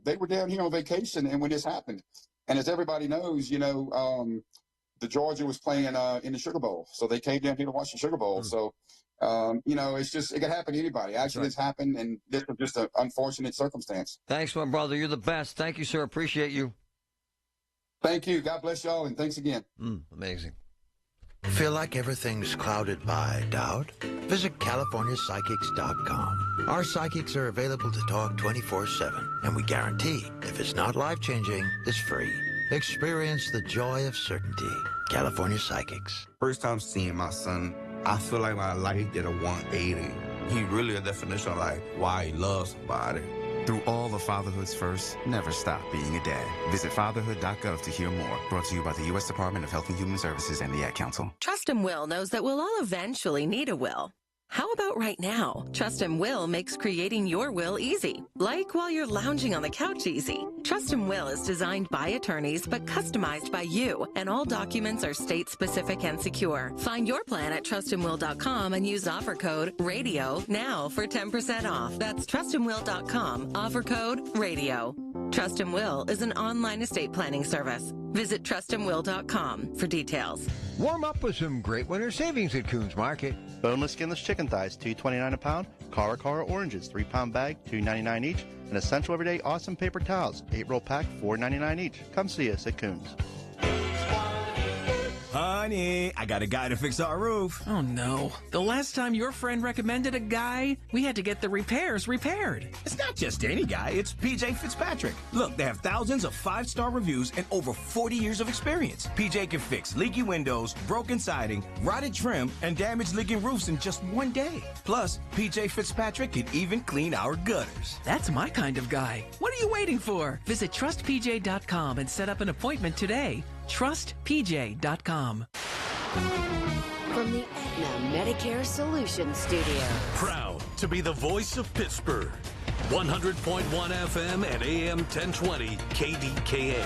they were down here on vacation. And when this happened, and as everybody knows, the Georgia was playing in the Sugar Bowl. So they came down here to watch the Sugar Bowl. So, it's just, it can happen to anybody. Accidents happen, and this was just an unfortunate circumstance. Thanks, my brother. You're the best. Thank you, sir. Appreciate you. Thank you. God bless y'all, and thanks again. Amazing. Feel like everything's clouded by doubt? Visit CaliforniaPsychics.com. Our psychics are available to talk 24/7, and we guarantee if it's not life-changing, it's free. Experience the joy of certainty. California Psychics. First time seeing my son, I feel like my life did a 180. He really a definition of like why he loves somebody. Through all of fatherhood's first, never stop being a dad. Visit fatherhood.gov to hear more. Brought to you by the U.S. Department of Health and Human Services and the Ad Council. Trust and Will knows that we'll all eventually need a will. How about right now? Trust and Will makes creating your will easy, like while you're lounging on the couch easy. Trust and Will is designed by attorneys but customized by you, and all documents are state-specific and secure. Find your plan at trustandwill.com and use offer code RADIO now for 10% off. That's trustandwill.com, offer code RADIO. Trust and Will is an online estate planning service. Visit trustandwill.com for details. Warm up with some great winter savings at Coons Market. Boneless skinless chicken thighs, $2.29 a pound. Cara oranges, 3-pound bag, $2.99 each. And Essential Everyday Awesome paper towels, 8-roll pack, $4.99 each. Come see us at Coons. honey, I got a guy to fix our roof. Oh, no. The last time your friend recommended a guy, we had to get the repairs repaired. It's not just any guy, it's PJ Fitzpatrick. Look, they have thousands of 5-star reviews and over 40 years of experience. PJ can fix leaky windows, broken siding, rotted trim, and damaged leaking roofs in just one day. Plus, PJ Fitzpatrick can even clean our gutters. That's my kind of guy. What are you waiting for? Visit trustpj.com and set up an appointment today. TrustPJ.com. From the Aetna Medicare Solutions Studio. Proud to be the voice of Pittsburgh. 100.1 FM and AM 1020 KDKA.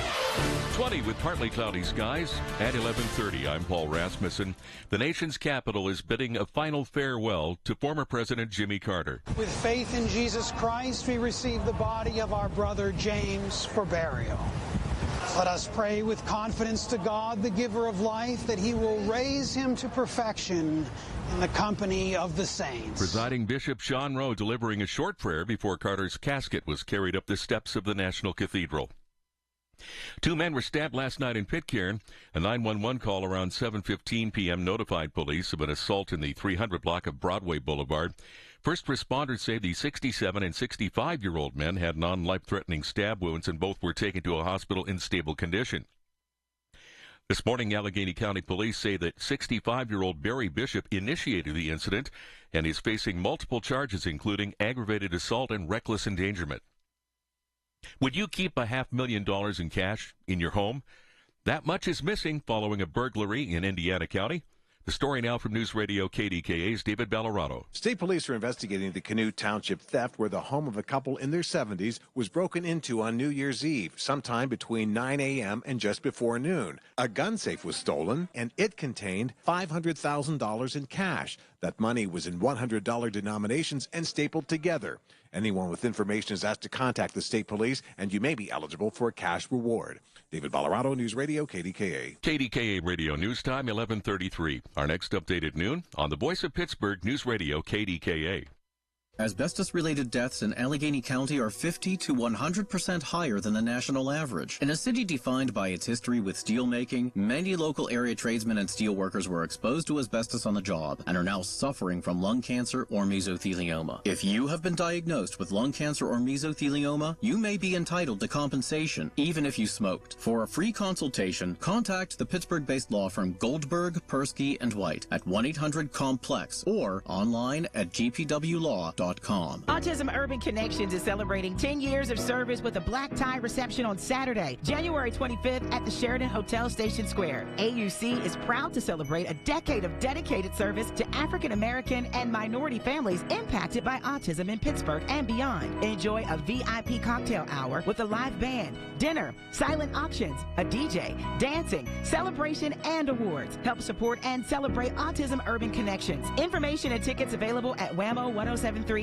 20 with partly cloudy skies at 11:30. I'm Paul Rasmussen. The nation's capital is bidding a final farewell to former President Jimmy Carter. With faith in Jesus Christ, we receive the body of our brother James for burial. Let us pray with confidence to God, the giver of life, that he will raise him to perfection in the company of the saints. Presiding Bishop Sean Rowe delivering a short prayer before Carter's casket was carried up the steps of the National Cathedral. 2 men were stabbed last night in Pitcairn. A 911 call around 7:15 p.m. notified police of an assault in the 300 block of Broadway Boulevard. First responders say the 67 and 65-year-old men had non-life-threatening stab wounds and both were taken to a hospital in stable condition. This morning, Allegheny County police say that 65-year-old Barry Bishop initiated the incident and is facing multiple charges, including aggravated assault and reckless endangerment. Would you keep $500,000 in cash in your home? That much is missing following a burglary in Indiana County. The story now from News Radio KDKA's David Ballarado. State police are investigating the Canoe Township theft where the home of a couple in their 70s was broken into on New Year's Eve, sometime between 9 a.m. and just before noon. A gun safe was stolen, and it contained $500,000 in cash. That money was in $100 denominations and stapled together. Anyone with information is asked to contact the state police, and you may be eligible for a cash reward. David Ballarado, News Radio, KDKA. KDKA Radio News Time, 11:33. Our next update at noon on the Voice of Pittsburgh, News Radio, KDKA. Asbestos-related deaths in Allegheny County are 50 to 100% higher than the national average. In a city defined by its history with steel making, many local area tradesmen and steel workers were exposed to asbestos on the job and are now suffering from lung cancer or mesothelioma. If you have been diagnosed with lung cancer or mesothelioma, you may be entitled to compensation even if you smoked. For a free consultation, contact the Pittsburgh-based law firm Goldberg, Persky & White at 1-800-COMPLEX or online at gpwlaw.com. Autism Urban Connections is celebrating 10 years of service with a black tie reception on Saturday, January 25th at the Sheridan Hotel Station Square. AUC is proud to celebrate a decade of dedicated service to African American and minority families impacted by autism in Pittsburgh and beyond. Enjoy a VIP cocktail hour with a live band, dinner, silent auctions, a DJ, dancing, celebration, and awards. Help support and celebrate Autism Urban Connections. Information and tickets available at WAMO1073.com.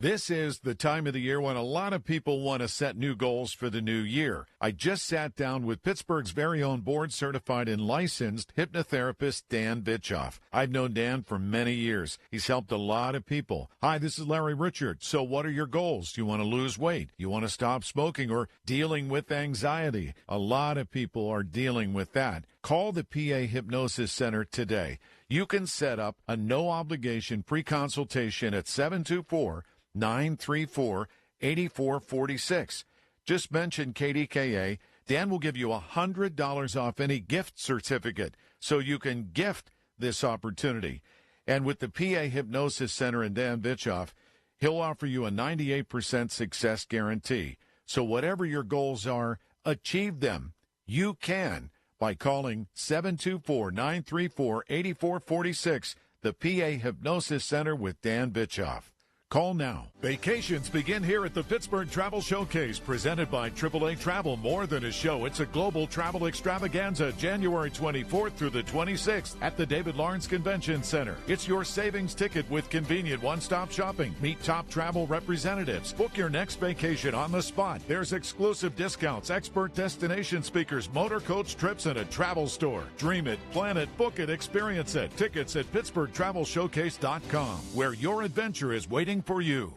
This is the time of the year when a lot of people want to set new goals for the new year. I just sat down with Pittsburgh's very own board-certified and licensed hypnotherapist Dan Bitchoff. I've known Dan for many years. He's helped a lot of people. Hi, this is Larry Richard. So what are your goals? You want to lose weight? You want to stop smoking or dealing with anxiety? A lot of people are dealing with that. Call the PA Hypnosis Center today. You can set up a no-obligation pre-consultation at 724-934-8446. Just mention KDKA. Dan will give you $100 off any gift certificate so you can gift this opportunity. And with the PA Hypnosis Center and Dan Bitchoff, he'll offer you a 98% success guarantee. So whatever your goals are, achieve them. You can by calling 724-934-8446, the PA Hypnosis Center with Dan Bitchoff. Call now. Vacations begin here at the Pittsburgh Travel Showcase, presented by AAA Travel. More than a show, it's a global travel extravaganza, January 24th through the 26th at the David Lawrence Convention Center. It's your savings ticket with convenient one-stop shopping. Meet top travel representatives. Book your next vacation on the spot. There's exclusive discounts, expert destination speakers, motor coach trips, and a travel store. Dream it, plan it, book it, experience it. Tickets at PittsburghTravelShowcase.com, where your adventure is waiting for you.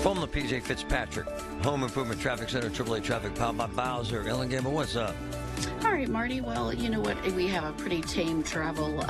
From the P.J. Fitzpatrick Home Improvement Traffic Center, AAA Traffic, powered by Bowser. Ellen Gamble, what's up? All right, Marty. Well, you know what? We have a pretty tame travel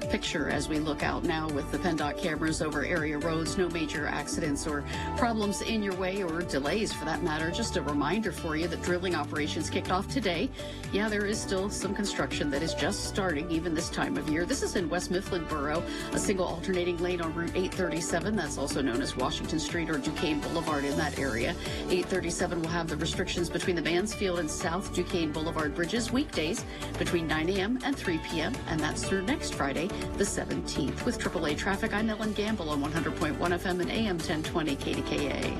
picture as we look out now with the PennDOT cameras over area roads. No major accidents or problems in your way, or delays for that matter. Just a reminder for you that drilling operations kicked off today. Yeah, there is still some construction that is just starting even this time of year. This is in West Mifflin Borough, a single alternating lane on Route 837. That's also known as Washington Street or Duquesne Boulevard in that area. 837 will have the restrictions between the Mansfield and South Duquesne Boulevard bridges weekdays between 9 a.m. and 3 p.m. and that's through next Friday, the 17th. With AAA Traffic, I'm Ellen Gamble on 100.1 FM and AM 1020 KDKA.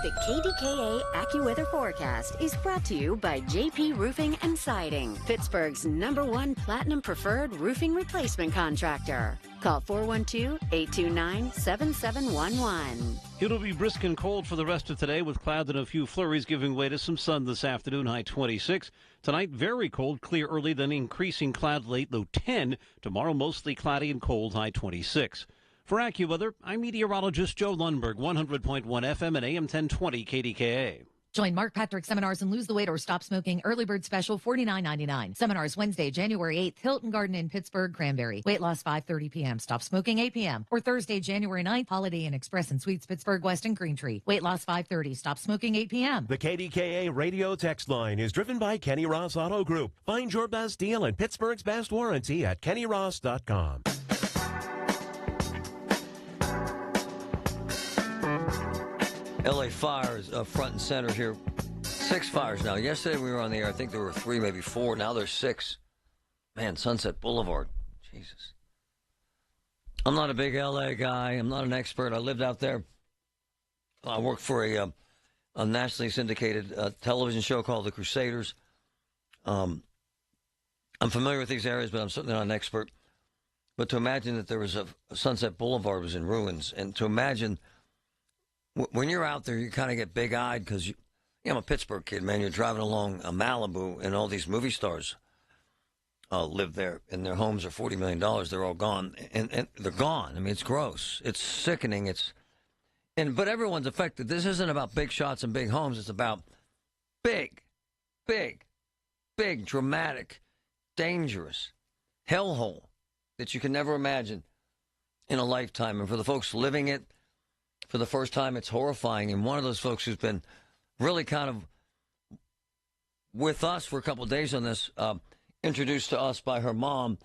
The KDKA AccuWeather forecast is brought to you by JP Roofing and Siding, Pittsburgh's #1 Platinum Preferred Roofing Replacement Contractor. Call 412-829-7711. It'll be brisk and cold for the rest of today with clouds and a few flurries giving way to some sun this afternoon, high 26. Tonight, very cold, clear early, then increasing cloud late, low 10. Tomorrow, mostly cloudy and cold, high 26. For AccuWeather, I'm meteorologist Joe Lundberg, 100.1 FM and AM 1020 KDKA. Join Mark Patrick Seminars and lose the weight or stop smoking. Early bird special, $49.99. Seminars Wednesday, January 8th, Hilton Garden in Pittsburgh, Cranberry. Weight loss 5:30 p.m. Stop smoking 8 p.m. Or Thursday, January 9th, Holiday Inn Express and Suites, Pittsburgh West and Green Tree. Weight loss 5:30. Stop smoking 8 p.m. The KDKA radio text line is driven by Kenny Ross Auto Group. Find your best deal and Pittsburgh's best warranty at kennyross.com. L.A. fires front and center here. 6 fires now. Yesterday we were on the air. I think there were 3, maybe 4. Now there's 6. Man, Sunset Boulevard. Jesus. I'm not a big L.A. guy. I'm not an expert. I lived out there. I worked for a nationally syndicated television show called The Crusaders. I'm familiar with these areas, but I'm certainly not an expert. But to imagine that there was a Sunset Boulevard was in ruins, and to imagine when you're out there, you kind of get big-eyed because I'm a Pittsburgh kid, man. You're driving along a Malibu, and all these movie stars live there, and their homes are $40 million. They're all gone, and they're gone. I mean, it's gross. It's sickening. But everyone's affected. This isn't about big shots and big homes. It's about big, dramatic, dangerous hellhole that you can never imagine in a lifetime. And for the folks living it, for the first time, it's horrifying. And one of those folks who's been really kind of with us for a couple of days on this, introduced to us by her mom,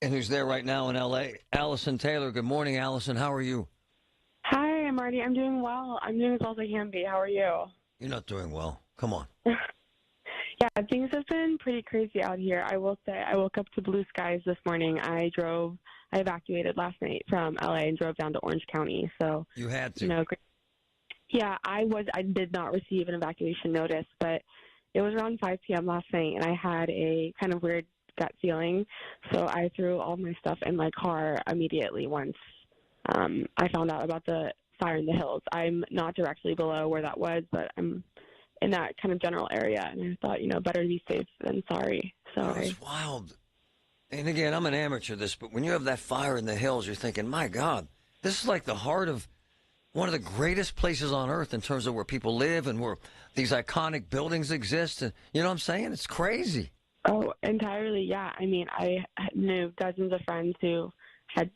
and who's there right now in L.A., Allison Taylor. Good morning, Allison. How are you? Hi, Marty. I'm doing well. I'm doing as well as I can be. How are you? You're not doing well. Come on. Yeah, things have been pretty crazy out here. I will say I woke up to blue skies this morning. I evacuated last night from LA and drove down to Orange County. So you had to. Yeah, I did not receive an evacuation notice, but it was around 5 p.m. last night, and I had a kind of weird gut feeling. So I threw all my stuff in my car immediately once I found out about the fire in the hills. I'm not directly below where that was, but I'm in that kind of general area, and I thought, better to be safe than sorry. So it's wild. And again, I'm an amateur at this, but when you have that fire in the hills, you're thinking, my God, this is like the heart of one of the greatest places on earth in terms of where people live and where these iconic buildings exist. And you know what I'm saying? It's crazy. Oh, entirely, yeah. I mean, I knew dozens of friends who had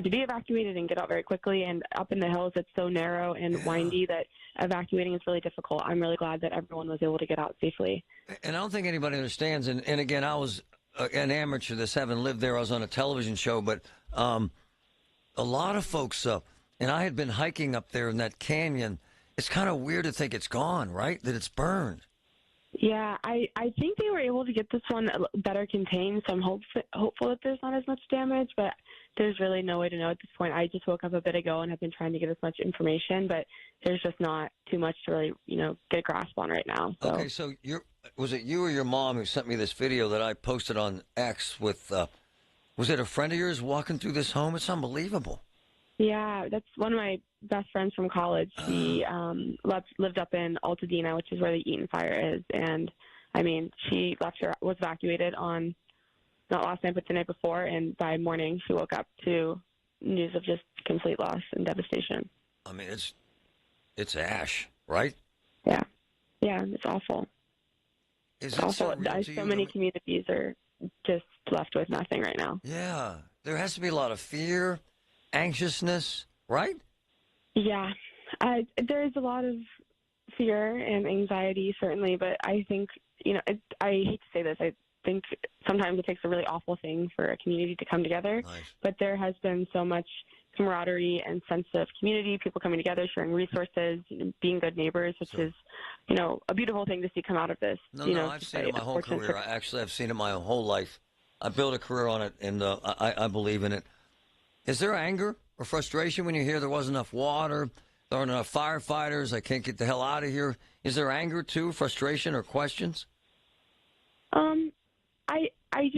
to be evacuated and get out very quickly. And up in the hills, it's so narrow and windy that evacuating is really difficult. I'm really glad that everyone was able to get out safely. And I don't think anybody understands. And again, I was an amateur this, having lived there. I was on a television show, but a lot of folks, and I had been hiking up there in that canyon. It's kind of weird to think it's gone, right? That it's burned. Yeah, I think they were able to get this one better contained, so I'm hopeful that there's not as much damage, but there's really no way to know at this point. I just woke up a bit ago and have been trying to get as much information, but there's just not too much to really, get a grasp on right now. So. Okay, so was it you or your mom who sent me this video that I posted on X with, was it a friend of yours walking through this home? It's unbelievable. Yeah, that's one of my best friends from college. She lived up in Altadena, which is where the Eaton fire is. And, I mean, she was evacuated on, not last night, but the night before. And by morning, she woke up to news of just complete loss and devastation. I mean, it's it's ash, right? Yeah. Yeah, it's awful. Is It's it awful. surreal to you? So many communities are just left with nothing right now. Yeah. There has to be a lot of fear, anxiousness, right? Yeah. There's a lot of fear and anxiety, certainly, but I think, I hate to say this, I think sometimes it takes a really awful thing for a community to come together, but there has been so much camaraderie and sense of community, people coming together, sharing resources, being good neighbors, which is, a beautiful thing to see come out of this. I've seen it my whole career. I've seen it my whole life. I built a career on it, and I believe in it. Is there anger or frustration when you hear there wasn't enough water, there aren't enough firefighters, I can't get the hell out of here? Is there anger too, frustration, or questions? I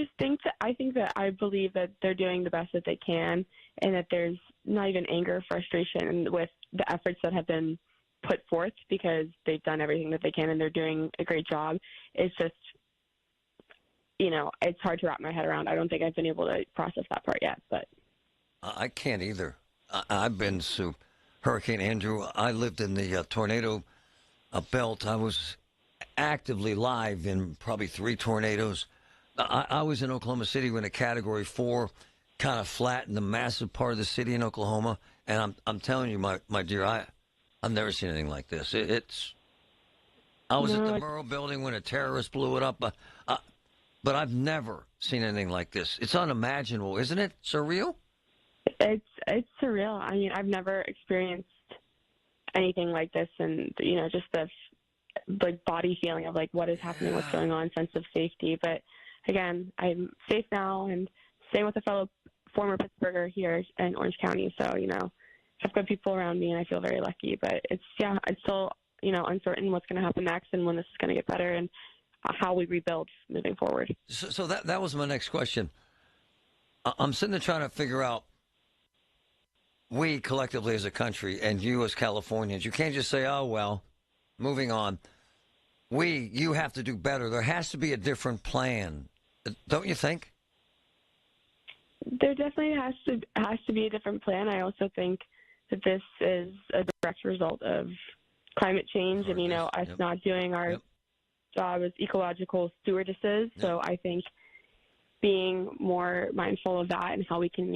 think that I believe that they're doing the best that they can, and that there's not even anger, frustration with the efforts that have been put forth, because they've done everything that they can and they're doing a great job. It's just, it's hard to wrap my head around. I don't think I've been able to process that part yet, but I can't either. I've been to Hurricane Andrew. I lived in the tornado belt. I was actively live in probably 3 tornadoes. I was in Oklahoma City when a Category 4 kind of flattened the massive part of the city in Oklahoma. And I'm telling you, my dear, I've never seen anything like this. I was at the Murrow building when a terrorist blew it up, but I've never seen anything like this. It's unimaginable, isn't it? Surreal? It's surreal. I mean, I've never experienced anything like this, and just the body feeling of what is happening, what's going on, sense of safety. But again, I'm safe now, and staying with a fellow former Pittsburgher here in Orange County. So I've got people around me, and I feel very lucky. But it's still uncertain what's going to happen next, and when this is going to get better, and how we rebuild moving forward. So that was my next question. I'm sitting there trying to figure out, we collectively as a country and you as Californians, you can't just say, oh, well, moving on. You have to do better. There has to be a different plan. Don't you think? There definitely has to be a different plan. I also think that this is a direct result of climate change and, us not doing our job as ecological stewardesses. So I think being more mindful of that and how we can,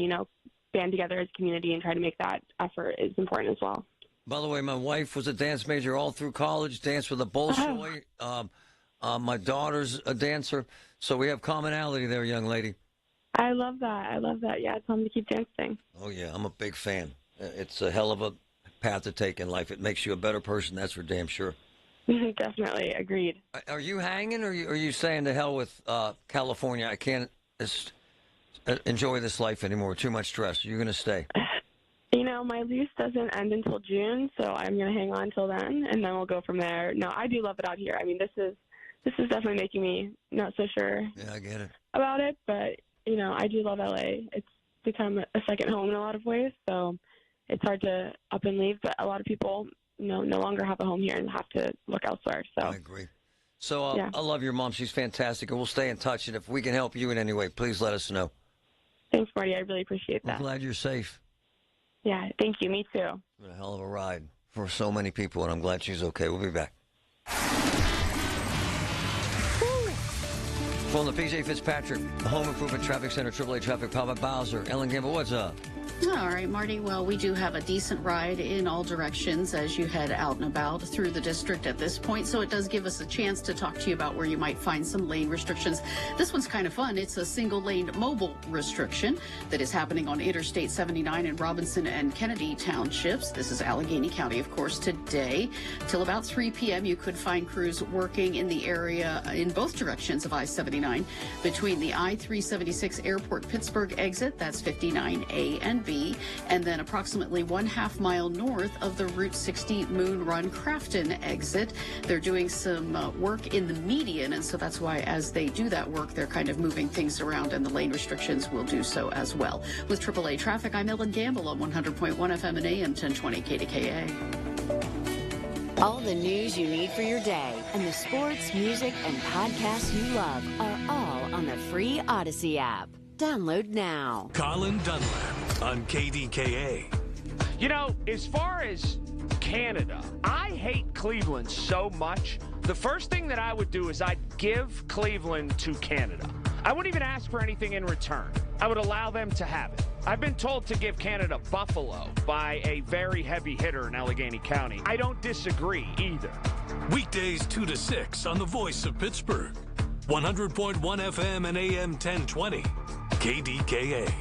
band together as a community and try to make that effort is important as well. By the way, my wife was a dance major all through college, danced with a Bolshoi. My daughter's a dancer, so we have commonality there, young lady. I love that. Yeah, it's time to keep dancing. Oh, yeah, I'm a big fan. It's a hell of a path to take in life. It makes you a better person, that's for damn sure. Definitely, agreed. Are you hanging, or are you saying to hell with California? I can't enjoy this life anymore. Too much stress. You're going to stay. My lease doesn't end until June, so I'm going to hang on till then, and then we'll go from there. No, I do love it out here. I mean, this is definitely making me not so sure Yeah, I get it. about it, but, I do love LA. It's become a second home in a lot of ways, so it's hard to up and leave, but a lot of people, no longer have a home here and have to look elsewhere. So I agree. So I love your mom. She's fantastic, and we'll stay in touch, and if we can help you in any way, please let us know. Thanks, Marty. I really appreciate that. I'm glad you're safe. Yeah, thank you. Me too. It's been a hell of a ride for so many people, and I'm glad she's okay. We'll be back. From the PJ Fitzpatrick Home Improvement Traffic Center, AAA Traffic, powered by Bowser. Ellen Gamble, what's up? All right, Marty. Well, we do have a decent ride in all directions as you head out and about through the district at this point. So it does give us a chance to talk to you about where you might find some lane restrictions. This one's kind of fun. It's a single lane mobile restriction that is happening on Interstate 79 in Robinson and Kennedy townships. This is Allegheny County, of course, today. Till about 3 p.m., you could find crews working in the area in both directions of I-79 between the I-376 Airport Pittsburgh exit, that's 59A and B, and then approximately 1/2 mile north of the Route 60 Moon Run Crafton exit. They're doing some work in the median, and so that's why as they do that work, they're kind of moving things around, and the lane restrictions will do so as well. With AAA Traffic, I'm Ellen Gamble on 100.1 FM and AM 1020 KDKA. All the news you need for your day and the sports, music, and podcasts you love are all on the free Odyssey app. Download now. Colin Dunlap on KDKA. As far as Canada. I hate Cleveland so much. The first thing that I would do is I'd give Cleveland to Canada. I wouldn't even ask for anything in return. I would allow them to have it. I've been told to give Canada Buffalo by a very heavy hitter in Allegheny County. I don't disagree either. Weekdays 2 to 6 on the Voice of Pittsburgh. 100.1 FM and AM 1020. KDKA.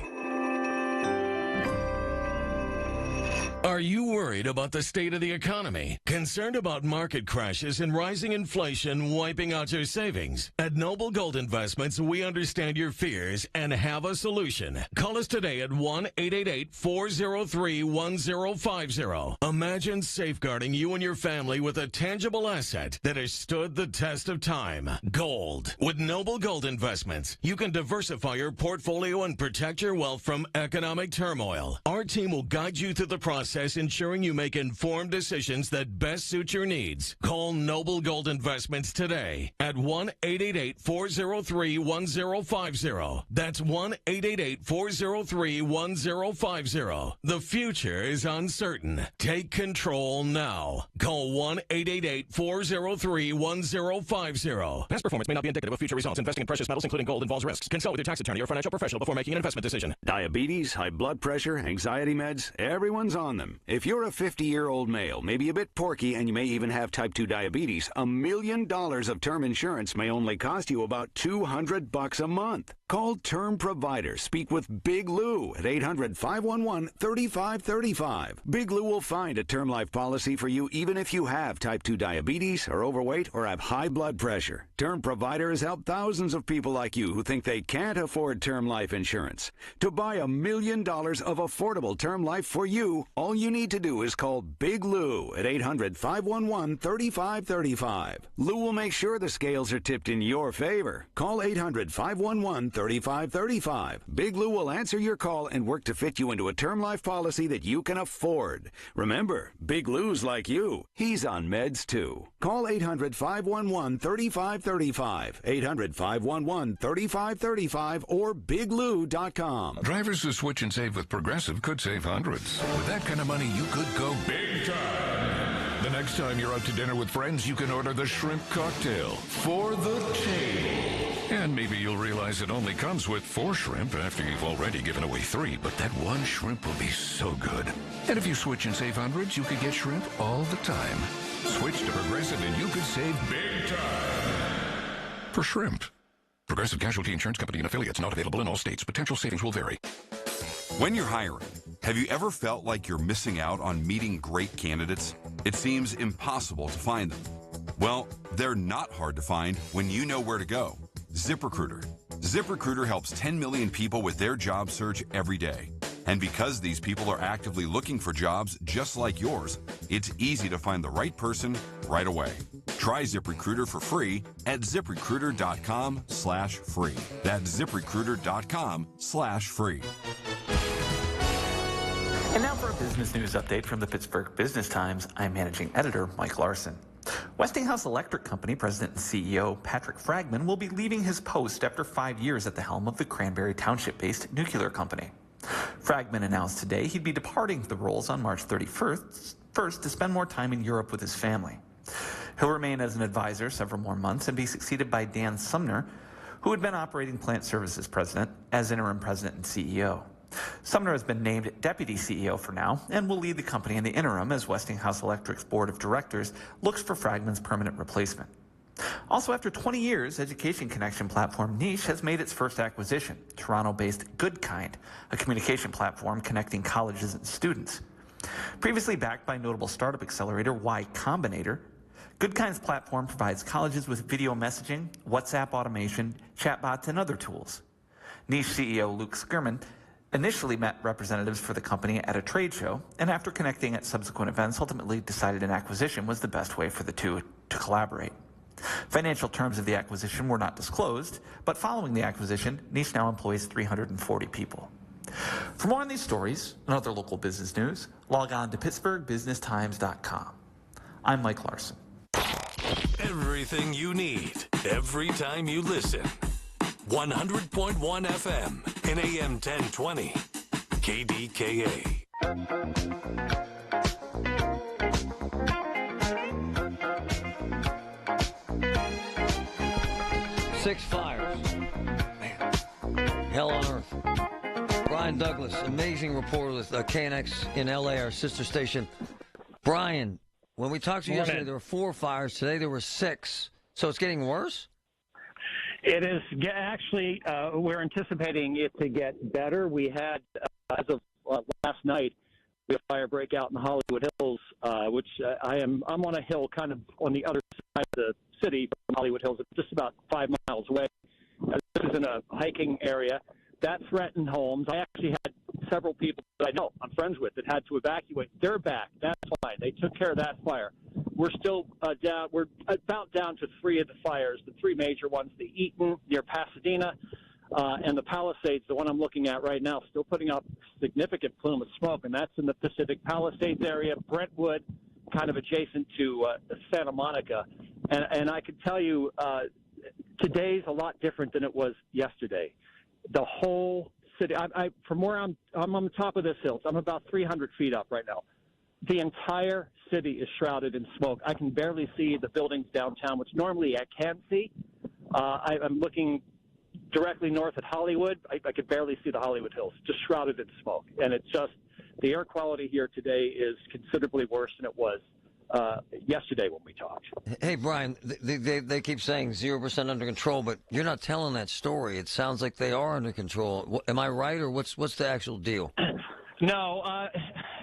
Are you worried about the state of the economy? Concerned about market crashes and rising inflation wiping out your savings? At Noble Gold Investments, we understand your fears and have a solution. Call us today at 1-888-403-1050. Imagine safeguarding you and your family with a tangible asset that has stood the test of time. Gold. With Noble Gold Investments, you can diversify your portfolio and protect your wealth from economic turmoil. Our team will guide you through the process, ensuring you make informed decisions that best suit your needs. Call Noble Gold Investments today at 1-888-403-1050. That's 1-888-403-1050. The future is uncertain. Take control now. Call 1-888-403-1050. Past performance may not be indicative of future results. Investing in precious metals, including gold, involves risks. Consult with your tax attorney or financial professional before making an investment decision. Diabetes, high blood pressure, anxiety meds, everyone's on them. If you're a 50-year-old male, maybe a bit porky, and you may even have type 2 diabetes, $1 million of term insurance may only cost you about $200 a month. Call Term Provider. Speak with Big Lou at 800-511-3535. Big Lou will find a term life policy for you even if you have type 2 diabetes, are overweight, or have high blood pressure. Term Provider has helped thousands of people like you who think they can't afford term life insurance. To buy $1 million of affordable term life for you, all you need to do is call Big Lou at 800-511-3535. Lou will make sure the scales are tipped in your favor. Call 800-511-3535. Big Lou will answer your call and work to fit you into a term life policy that you can afford. Remember, Big Lou's like you. He's on meds too. Call 800-511-3535. 800-511-3535 or biglou.com. Drivers who switch and save with Progressive could save hundreds. With that kind of money, you could go big time. The next time you're out to dinner with friends, you can order the shrimp cocktail for the table. And maybe you'll realize it only comes with 4 shrimp after you've already given away 3, but that one shrimp will be so good. And if you switch and save hundreds, you could get shrimp all the time. Switch to Progressive and you could save big time. For shrimp. Progressive Casualty Insurance Company and affiliates, not available in all states. Potential savings will vary. When you're hiring, have you ever felt like you're missing out on meeting great candidates? It seems impossible to find them. Well, they're not hard to find when you know where to go. ZipRecruiter. ZipRecruiter helps 10 million people with their job search every day. And because these people are actively looking for jobs just like yours, it's easy to find the right person right away. Try ZipRecruiter for free at ZipRecruiter.com/free. That's ZipRecruiter.com/free. And now for a business news update from the Pittsburgh Business Times. I'm managing editor Mike Larson. Westinghouse Electric Company President and CEO Patrick Fragman will be leaving his post after 5 years at the helm of the Cranberry Township-based nuclear company. Fragman announced today he'd be departing the roles on March 31st to spend more time in Europe with his family. He'll remain as an advisor several more months and be succeeded by Dan Sumner, who had been operating plant services president, as interim president and CEO. Sumner has been named deputy CEO for now and will lead the company in the interim as Westinghouse Electric's board of directors looks for Fragman's permanent replacement. Also, after 20 years, education connection platform Niche has made its first acquisition, Toronto-based GoodKind, a communication platform connecting colleges and students. Previously backed by notable startup accelerator Y Combinator, GoodKind's platform provides colleges with video messaging, WhatsApp automation, chatbots, and other tools. Niche CEO Luke Skirman initially met representatives for the company at a trade show, and after connecting at subsequent events, ultimately decided an acquisition was the best way for the two to collaborate. Financial terms of the acquisition were not disclosed, but following the acquisition, Niche now employs 340 people. For more on these stories and other local business news, log on to PittsburghBusinessTimes.com. I'm Mike Larson. Everything you need, every time you listen. 100.1 FM and AM 1020. KDKA. 6 fires. Man, hell on earth. Brian Douglas, amazing reporter with KNX in L.A., our sister station. Brian, when we talked to you yesterday, there were 4 fires. Today there were 6. So it's getting worse? It is actually, we're anticipating it to get better. We had, as of last night, we had a fire breakout in the Hollywood Hills, which I'm on a hill kind of on the other side of the city from Hollywood Hills, just about 5 miles away. This is in a hiking area. That threatened homes. I actually had several people that I know, I'm friends with, that had to evacuate. They're back. That's fine. They took care of that fire. We're still down. We're about down to 3 of the fires, the 3 major ones, the Eaton near Pasadena and the Palisades, the one I'm looking at right now, still putting up significant plume of smoke, and that's in the Pacific Palisades area, Brentwood, kind of adjacent to Santa Monica. And I can tell you today's a lot different than it was yesterday. The whole city, from where I'm on the top of this hill, so I'm about 300 feet up right now. The entire city is shrouded in smoke. I can barely see the buildings downtown, which normally I can see. I'm looking directly north at Hollywood. I could barely see the Hollywood Hills, just shrouded in smoke. And it's just, the air quality here today is considerably worse than it was yesterday when we talked. Hey, Brian, they keep saying 0% under control, but you're not telling that story. It sounds like they are under control. Am I right, or what's the actual deal? No,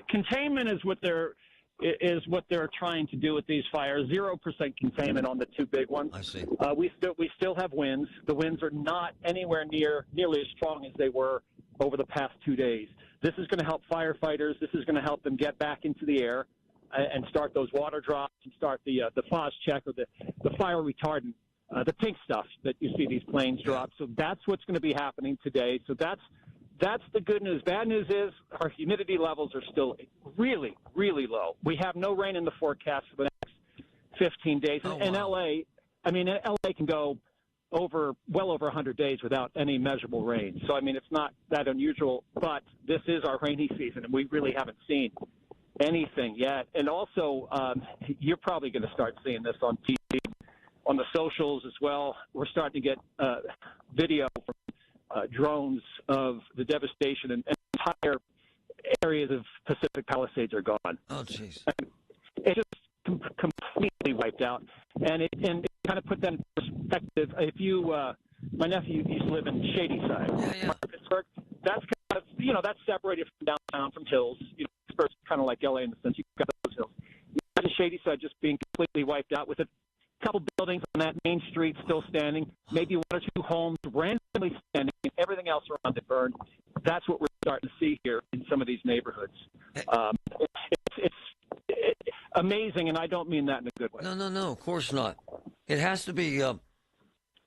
containment is what they're trying to do with these fires. 0% containment on the 2 big ones. I see. We still have winds. The winds are not anywhere nearly as strong as they were over the past 2 days. This is going to help firefighters. This is going to help them get back into the air and start those water drops and start the FOS check, or the fire retardant, the pink stuff that you see these planes drop. So that's what's going to be happening today. So that's the good news. Bad news is our humidity levels are still really, really low. We have no rain in the forecast for the next 15 days. In L.A., L.A. can go well over 100 days without any measurable rain. So, it's not that unusual, but this is our rainy season, and we really haven't seen anything yet. And also, you're probably going to start seeing this on TV, on the socials as well. We're starting to get video from drones of the devastation, and entire areas of Pacific Palisades are gone. Oh, jeez. It's just completely wiped out. And it kind of put that in perspective. If you, my nephew used to live in Shadyside, Pittsburgh. That's kind of, that's separated from downtown, from hills. Pittsburgh's kind of like LA in the sense you've got those hills. Imagine Shadyside just being completely wiped out, with a couple buildings on that main street still standing, maybe 1 or 2 homes randomly standing, and everything else around it burned. That's what we're starting to see here in some of these neighborhoods. It's amazing, and I don't mean that in a good way. No, of course not. It has to be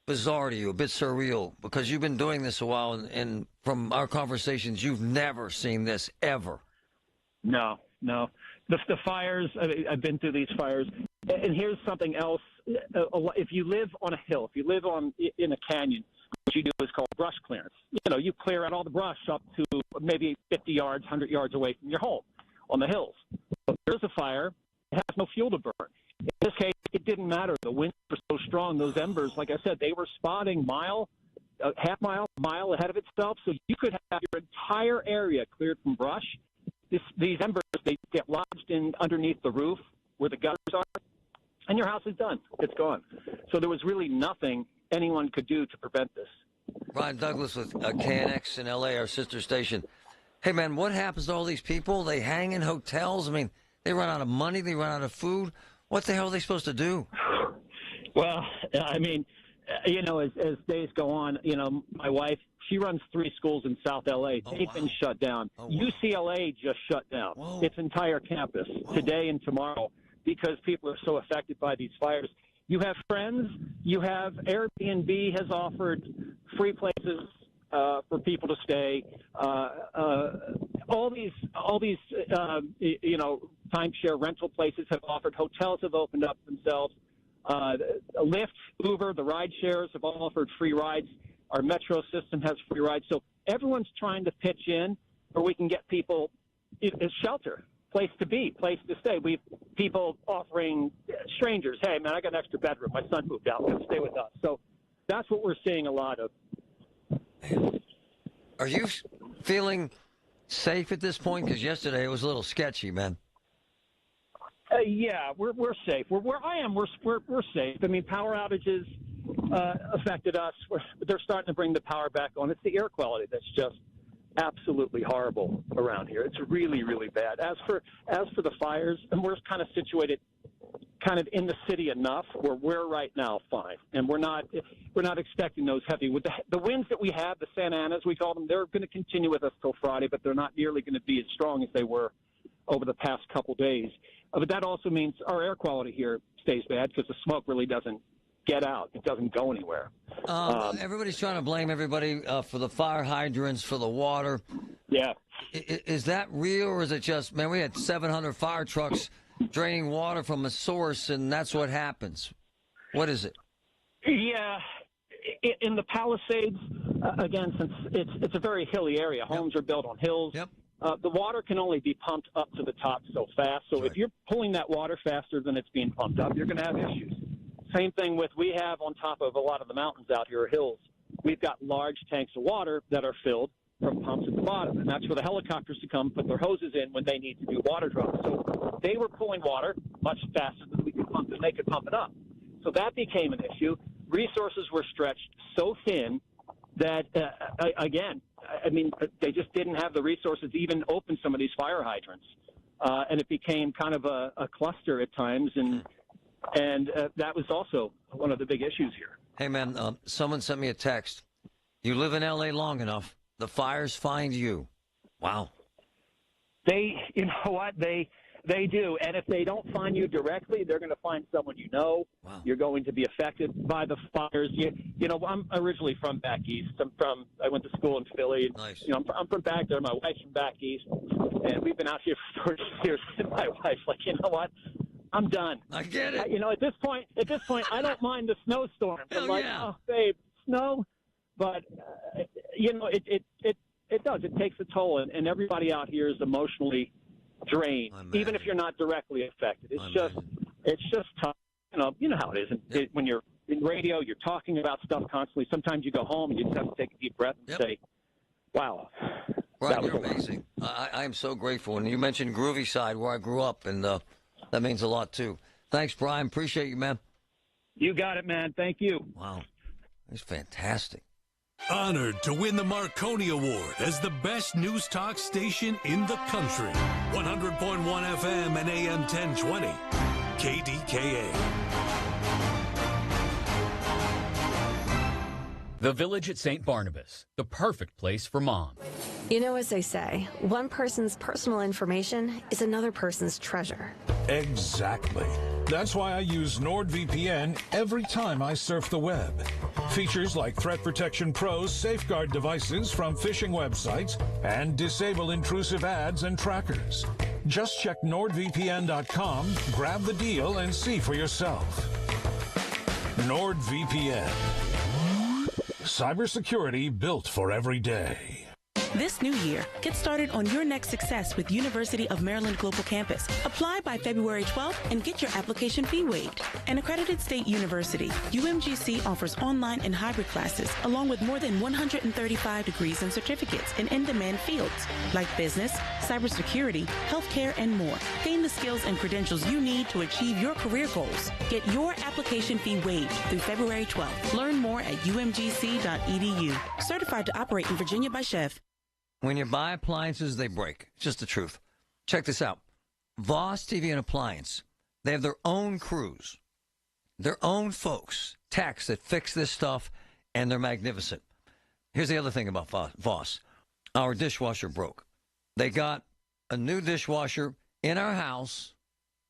bizarre to you, a bit surreal, because you've been doing this a while, and from our conversations, you've never seen this, ever. No. The fires, I've been through these fires. And here's something else. If you live on a hill, if you live in a canyon, what you do is called brush clearance. You clear out all the brush up to maybe 50 yards, 100 yards away from your home on the hills. But there's a fire. It has no fuel to burn. In this case, it didn't matter. The winds were so strong, those embers, like I said, they were spotting half mile ahead of itself. So you could have your entire area cleared from brush. These embers, they get lodged in underneath the roof where the gutters are, and your house is done. It's gone. So there was really nothing anyone could do to prevent this. Brian Douglas with KNX in L.A., our sister station. Hey, man, what happens to all these people? They hang in hotels. They run out of money. They run out of food. What the hell are they supposed to do? Well, as days go on, my wife, she runs 3 schools in South L.A. They've been shut down. UCLA just shut down its entire campus today and tomorrow because people are so affected by these fires. You have friends. You have Airbnb has offered free places for people to stay. All these timeshare rental places have offered. Hotels have opened up themselves. Lyft, Uber, the ride shares have all offered free rides. Our metro system has free rides. So everyone's trying to pitch in where we can get people a shelter, place to be, place to stay. We've people offering strangers, hey, man, I got an extra bedroom. My son moved out. Come stay with us. So that's what we're seeing a lot of. Are you feeling safe at this point? Because yesterday it was a little sketchy, man. Yeah, we're safe. Where I am, we're safe. I mean, power outages affected us. They're starting to bring the power back on. It's the air quality that's just absolutely horrible around here. It's really, really bad. As for the fires, and we're kind of situated kind of in the city enough where we're right now fine, and we're not expecting those heavy. With the winds that we have, the Santa Anas, we call them, they're going to continue with us till Friday, but they're not nearly going to be as strong as they were over the past couple days. But that also means our air quality here stays bad because the smoke really doesn't get out. It doesn't go anywhere. Everybody's trying to blame everybody for the fire hydrants, for the water. Yeah. Is that real, or is it just, man, we had 700 fire trucks draining water from a source, and that's what happens? What is it? Yeah. In the Palisades, again, since it's a very hilly area, homes are built on hills. Yep. The water can only be pumped up to the top so fast. So if you're pulling that water faster than it's being pumped up, you're going to have issues. Same thing with, we have on top of a lot of the mountains out here, hills, we've got large tanks of water that are filled from pumps at the bottom. And that's where the helicopters to come put their hoses in when they need to do water draws. So they were pulling water much faster than we could pump, and they could pump it up. So that became an issue. Resources were stretched so thin that, again, I mean, they just didn't have the resources to even open some of these fire hydrants. And it became kind of a cluster at times, and that was also one of the big issues here. Hey, man, someone sent me a text. You live in L.A. long enough, the fires find you. Wow. You know what? They do. And if they don't find you directly, they're going to find someone you know. Wow. You're going to be affected by the fires. You know, I'm originally from back east. I went to school in Philly. Nice. You know, I'm from back there. My wife's from back east. And we've been out here for 30 years. And my wife's like, you know what? I'm done. I get it. You know, at this point, I don't mind the snowstorm. Hell like, yeah. oh, babe, snow. But, you know, it does. It takes a toll. And everybody out here is emotionally drained, even if you're not directly affected. It's just tough. You know how it is. When you're in radio, you're talking about stuff constantly. Sometimes you go home and you just have to take a deep breath and say, wow. Brian, you're amazing. I am so grateful. And you mentioned Groovy Side, where I grew up, and that means a lot, too. Thanks, Brian. Appreciate you, man. You got it, man. Thank you. Wow. That's fantastic. Honored to win the Marconi Award as the best news talk station in the country. 100.1 FM and AM 1020. KDKA. The Village at St. Barnabas, the perfect place for mom. You know, as they say, one person's personal information is another person's treasure. Exactly. That's why I use NordVPN every time I surf the web. Features like Threat Protection Pro's safeguard devices from phishing websites and disable intrusive ads and trackers. Just check NordVPN.com, grab the deal, and see for yourself. NordVPN. Cybersecurity built for every day. This new year, get started on your next success with University of Maryland Global Campus. Apply by February 12th and get your application fee waived. An accredited state university, UMGC offers online and hybrid classes, along with more than 135 degrees and certificates in in-demand fields like business, cybersecurity, healthcare, and more. Gain the skills and credentials you need to achieve your career goals. Get your application fee waived through February 12th. Learn more at umgc.edu. Certified to operate in Virginia by Chev. When you buy appliances, they break. It's just the truth. Check this out. Voss TV and Appliance, they have their own crews, their own folks, techs that fix this stuff, and they're magnificent. Here's the other thing about Voss. Our dishwasher broke. They got a new dishwasher in our house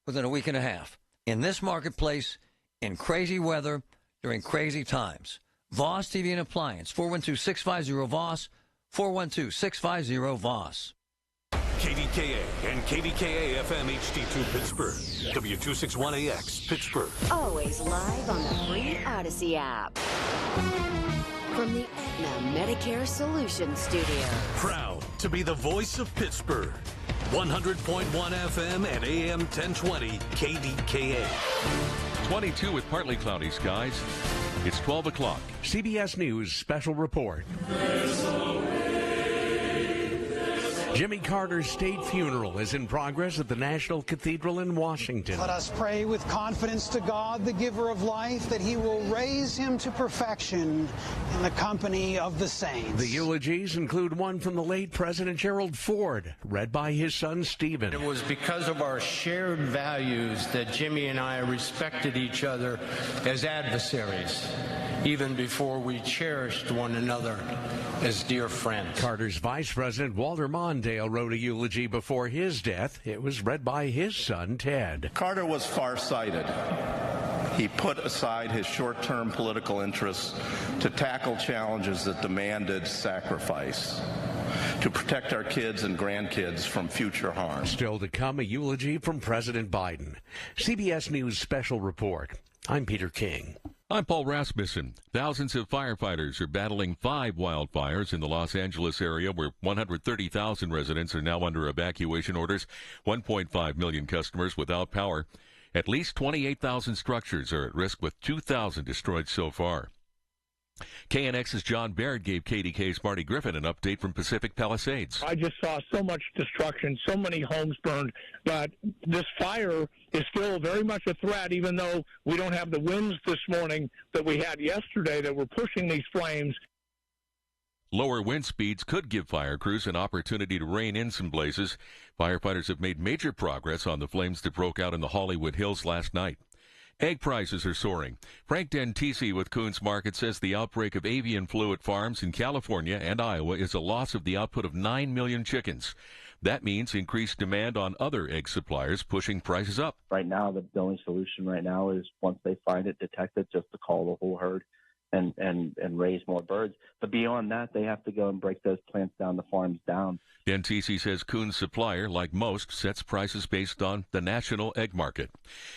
within a week and a half. In this marketplace, in crazy weather, during crazy times. Voss TV and Appliance, 412-650-VOSS, 412-650-VOSS. KDKA and KDKA FM HD2 Pittsburgh. W261AX Pittsburgh. Always live on the free Odyssey app. From the Aetna Medicare Solutions Studio. Proud to be the voice of Pittsburgh. 100.1 FM and AM 1020 KDKA. 22 with partly cloudy skies. It's 12 o'clock. CBS News Special Report. Jimmy Carter's state funeral is in progress at the National Cathedral in Washington. Let us pray with confidence to God, the giver of life, that he will raise him to perfection in the company of the saints. The eulogies include one from the late President Gerald Ford, read by his son Stephen. It was because of our shared values that Jimmy and I respected each other as adversaries, even before we cherished one another as dear friends. Carter's Vice President Walter Mondale wrote a eulogy before his death. It was read by his son Ted. Carter was farsighted. He put aside his short-term political interests to tackle challenges that demanded sacrifice, to protect our kids and grandkids from future harm. Still to come, a eulogy from President Biden. CBS News Special Report. I'm Peter King. I'm Paul Rasmussen. Thousands of firefighters are battling 5 wildfires in the Los Angeles area where 130,000 residents are now under evacuation orders, 1.5 million customers without power. At least 28,000 structures are at risk with 2,000 destroyed so far. KNX's John Baird gave KDKA's Marty Griffin an update from Pacific Palisades. I just saw so much destruction, so many homes burned, but this fire is still very much a threat, even though we don't have the winds this morning that we had yesterday that were pushing these flames. Lower wind speeds could give fire crews an opportunity to rein in some blazes. Firefighters have made major progress on the flames that broke out in the Hollywood Hills last night. Egg prices are soaring. Frank Dentisi with Coons Market says the outbreak of avian flu at farms in California and Iowa is a loss of the output of 9 million chickens. That means increased demand on other egg suppliers, pushing prices up. Right now, the only solution right now is once they find it, detect it, just to call the whole herd and raise more birds. But beyond that, they have to go and break those plants down, the farms down. Dentisi says Coons Supplier, like most, sets prices based on the national egg market.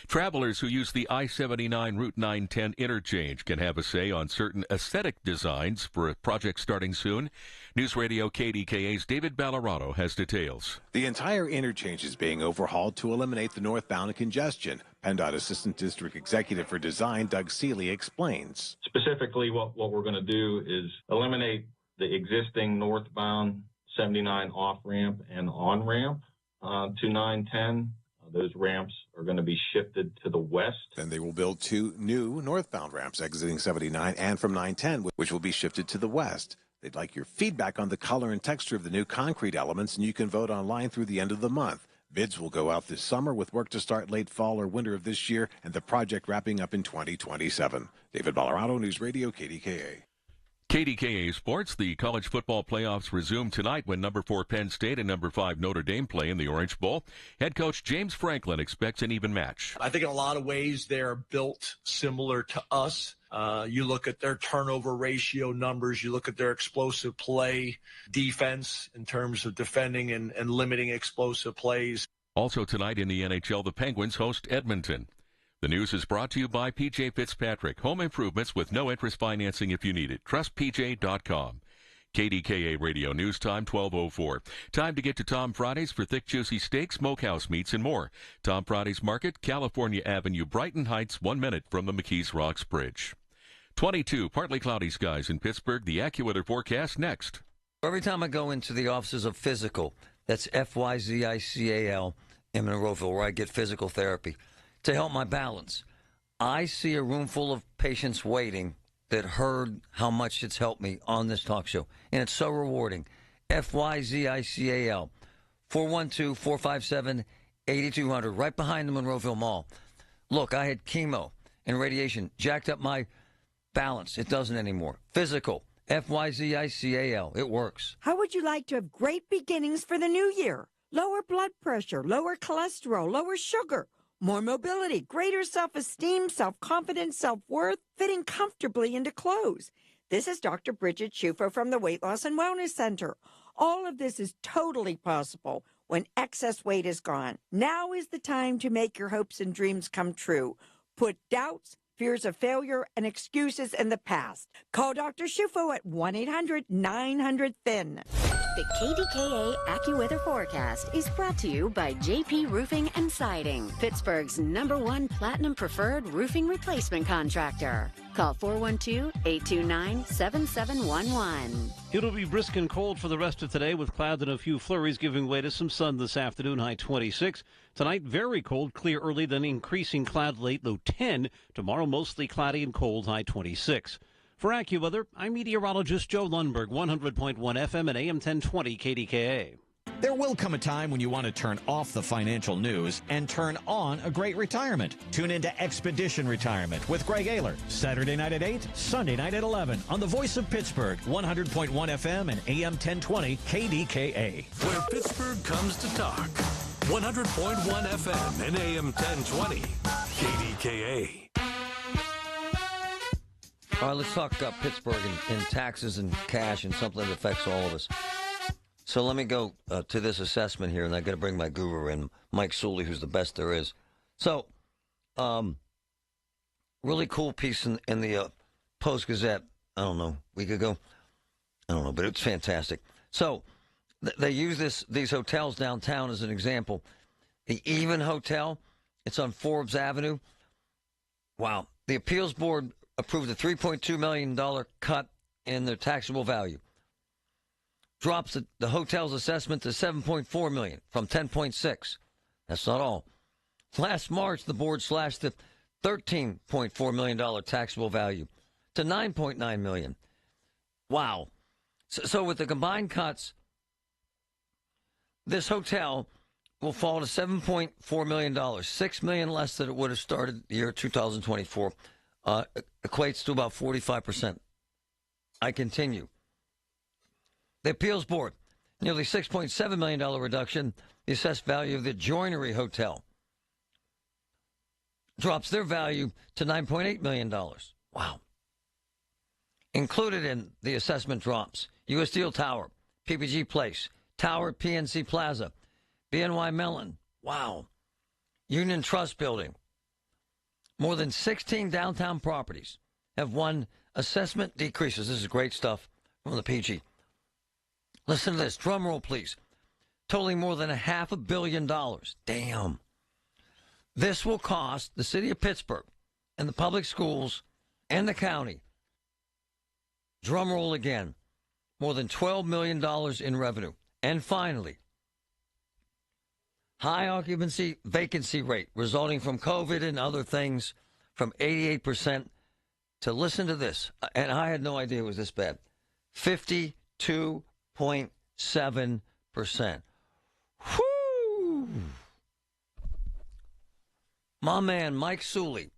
Travelers who use the I-79 Route 910 interchange can have a say on certain aesthetic designs for a project starting soon. News Radio KDKA's David Ballarado has details. The entire interchange is being overhauled to eliminate the northbound congestion. PennDOT Assistant District Executive for Design Doug Seeley explains. Specifically, what we're going to do is eliminate the existing northbound 79 off-ramp and on-ramp to 910. Those ramps are going to be shifted to the west. Then they will build 2 new northbound ramps exiting 79 and from 910, which will be shifted to the west. They'd like your feedback on the color and texture of the new concrete elements, and you can vote online through the end of the month. Bids will go out this summer with work to start late fall or winter of this year and the project wrapping up in 2027. David Ballarado, News Radio, KDKA. KDKA Sports, the college football playoffs resume tonight when number 4 Penn State and number 5 Notre Dame play in the Orange Bowl. Head coach James Franklin expects an even match. I think in a lot of ways they're built similar to us. You look at their turnover ratio numbers, you look at their explosive play defense in terms of defending and limiting explosive plays. Also tonight in the NHL, the Penguins host Edmonton. The news is brought to you by P.J. Fitzpatrick. Home improvements with no interest financing if you need it. TrustPJ.com. KDKA Radio News Time, 12:04. Time to get to Tom Fridays for thick, juicy steaks, smokehouse meats, and more. Tom Fridays Market, California Avenue, Brighton Heights, 1 minute from the McKees Rocks Bridge. 22, partly cloudy skies in Pittsburgh. The AccuWeather forecast next. Every time I go into the offices of Physical, that's Physical in Monroeville, where I get physical therapy, to help my balance, I see a room full of patients waiting that heard how much it's helped me on this talk show. And it's so rewarding. Physical, 412-457-8200, right behind the Monroeville Mall. Look, I had chemo and radiation, jacked up my balance. It doesn't anymore. Physical, Physical, it works. How would you like to have great beginnings for the new year? Lower blood pressure, lower cholesterol, lower sugar, more mobility, greater self-esteem, self-confidence, self-worth, fitting comfortably into clothes. This is Dr. Bridget Schufo from the Weight Loss and Wellness Center. All of this is totally possible when excess weight is gone. Now is the time to make your hopes and dreams come true. Put doubts, fears of failure, and excuses in the past. Call Dr. Schufo at 1-800-900-THIN. The KDKA AccuWeather forecast is brought to you by JP Roofing and Siding, Pittsburgh's #1 Platinum Preferred Roofing Replacement Contractor. Call 412-829-7711. It'll be brisk and cold for the rest of today with clouds and a few flurries giving way to some sun this afternoon, high 26. Tonight, very cold, clear early, then increasing cloud late, low 10. Tomorrow, mostly cloudy and cold, high 26. For AccuWeather, I'm meteorologist Joe Lundberg, 100.1 FM and AM 1020 KDKA. There will come a time when you want to turn off the financial news and turn on a great retirement. Tune into Expedition Retirement with Greg Ayler, Saturday night at 8, Sunday night at 11 on the Voice of Pittsburgh, 100.1 FM and AM 1020 KDKA. Where Pittsburgh comes to talk. 100.1 FM and AM 1020 KDKA. All right, let's talk Pittsburgh and taxes and cash and something that affects all of us. So let me go to this assessment here, and I got to bring my guru in, Mike Sully, who's the best there is. So, really cool piece in the Post-Gazette, I don't know, a week ago. I don't know, but it's fantastic. So they use these hotels downtown as an example. The Even Hotel, it's on Forbes Avenue. Wow. The appeals board approved a $3.2 million cut in their taxable value. Drops the hotel's assessment to $7.4 million from $10.6. That's not all. Last March, the board slashed the $13.4 million taxable value to $9.9 million. Wow. So with the combined cuts, this hotel will fall to $7.4 million, $6 million less than it would have started the year 2024. Equates to about 45%. I continue. The appeals board, nearly $6.7 million reduction, the assessed value of the Joinery Hotel. Drops their value to $9.8 million. Wow. Included in the assessment drops, U.S. Steel Tower, PPG Place, Tower PNC Plaza, BNY Mellon. Wow. Union Trust Building. More than 16 downtown properties have won assessment decreases. This is great stuff from the PG. Listen to this. Drum roll, please. Totaling more than $500 million. Damn. This will cost the city of Pittsburgh and the public schools and the county, drum roll again, more than $12 million in revenue. And finally, high occupancy vacancy rate resulting from COVID and other things from 88% to, listen to this, and I had no idea it was this bad, 52.7%. Whoo! My man, Mike Sully,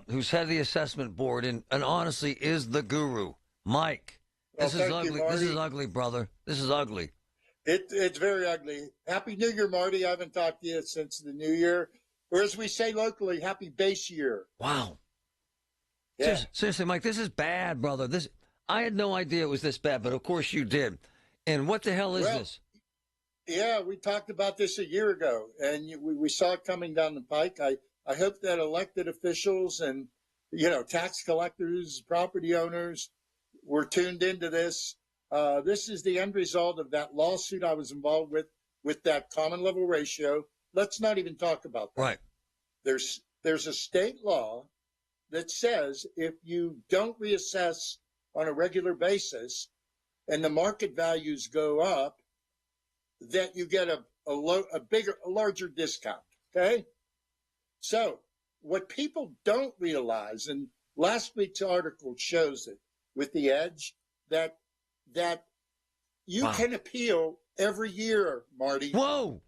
who's head of the assessment board and honestly is the guru. Mike, this is ugly. This is ugly, brother. This is ugly. It's very ugly. Happy New Year, Marty. I haven't talked to you since the New Year. Or as we say locally, happy base year. Wow. Yeah. Seriously, Mike, this is bad, brother. I had no idea it was this bad, but of course you did. And what the hell is this? Yeah, we talked about this a year ago, and we saw it coming down the pike. I hope that elected officials and, tax collectors, property owners were tuned into this. This is the end result of that lawsuit I was involved with that common level ratio. Let's not even talk about that. Right. There's a state law that says if you don't reassess on a regular basis and the market values go up, that you get a larger discount. Okay. So what people don't realize, and last week's article shows it with the Edge, that you can appeal every year, Marty. Whoa!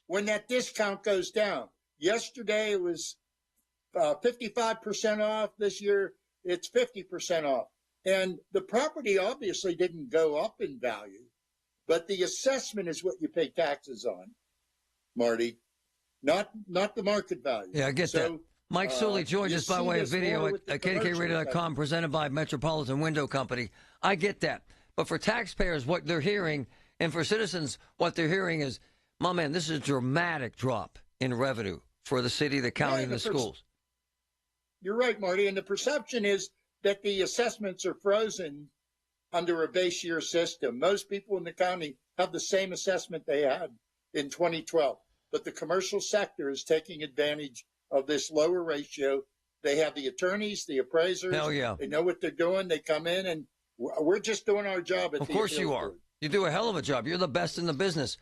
When that discount goes down. Yesterday it was 55% off. This year it's 50% off. And the property obviously didn't go up in value, but the assessment is what you pay taxes on, Marty, not the market value. Yeah, I get that. Mike Sully joins us by way of video at KDKRadio.com, presented by Metropolitan Window Company. I get that. But for taxpayers, what they're hearing, and for citizens, what they're hearing is, my man, this is a dramatic drop in revenue for the city, the county, and the schools. You're right, Marty. And the perception is that the assessments are frozen under a base year system. Most people in the county have the same assessment they had in 2012. But the commercial sector is taking advantage of this lower ratio. They have the attorneys, the appraisers. Hell yeah. They know what they're doing. They come in, and we're just doing our job. Of course you are. You do a hell of a job. You're the best in the business.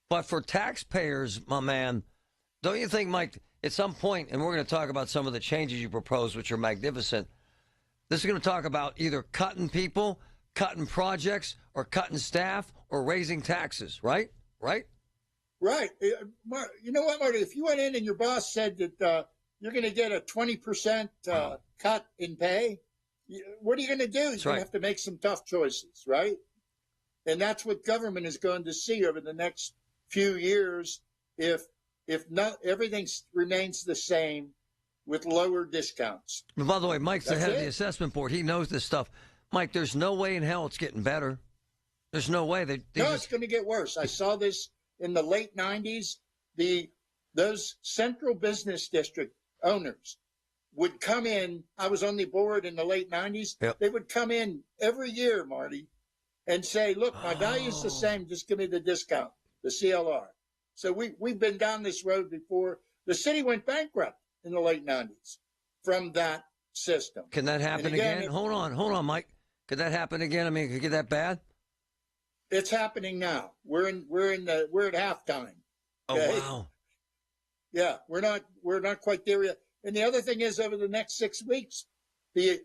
But for taxpayers, my man, don't you think, Mike, at some point, and we're going to talk about some of the changes you propose, which are magnificent, this is going to talk about either cutting people, cutting projects, or cutting staff, or raising taxes, right? Right? Right. You know what, Marty? If you went in and your boss said that you're going to get a 20% cut in pay, what are you going to do? You're going to have to make some tough choices, right? And that's what government is going to see over the next few years if not everything remains the same with lower discounts. And by the way, Mike's the head of the assessment board. He knows this stuff. Mike, there's no way in hell it's getting better. There's no way. It's going to get worse. I saw this in the late 90s. Those central business district owners would come in. I was on the board in the late 90s. Yep. They would come in every year, Marty, and say, look, my value's the same. Just give me the discount, the CLR. So we've been down this road before. The city went bankrupt in the late 90s from that system. Can that happen again? Hold on, Mike. Could that happen again? I mean, could it get that bad? It's happening now. We're at halftime. Okay? Oh wow. Yeah, we're not quite there yet. And the other thing is, over the next 6 weeks, the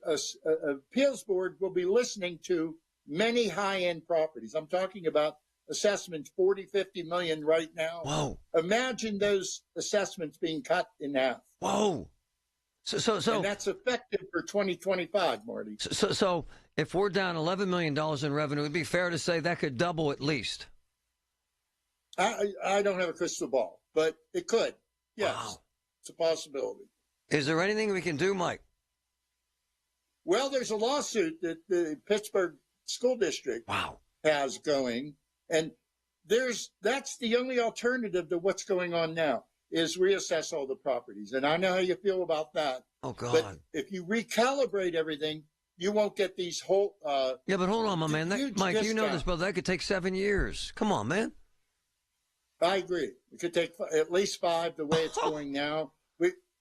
appeals board will be listening to many high-end properties. I'm talking about assessments 40, 50 million right now. Whoa. Imagine those assessments being cut in half. Whoa. So and that's effective for 2025, Marty. So if we're down $11 million in revenue, it'd be fair to say that could double at least. I don't have a crystal ball, but it could. Yes, wow. It's a possibility. Is there anything we can do, Mike? Well, there's a lawsuit that the Pittsburgh School District has going, and that's the only alternative to what's going on now, is reassess all the properties. And I know how you feel about that. Oh, God. But if you recalibrate everything, you won't get these whole... yeah, but hold on, my man. Mike, discount. You know this, brother. That could take 7 years. Come on, man. I agree. It could take at least 5 the way it's going now.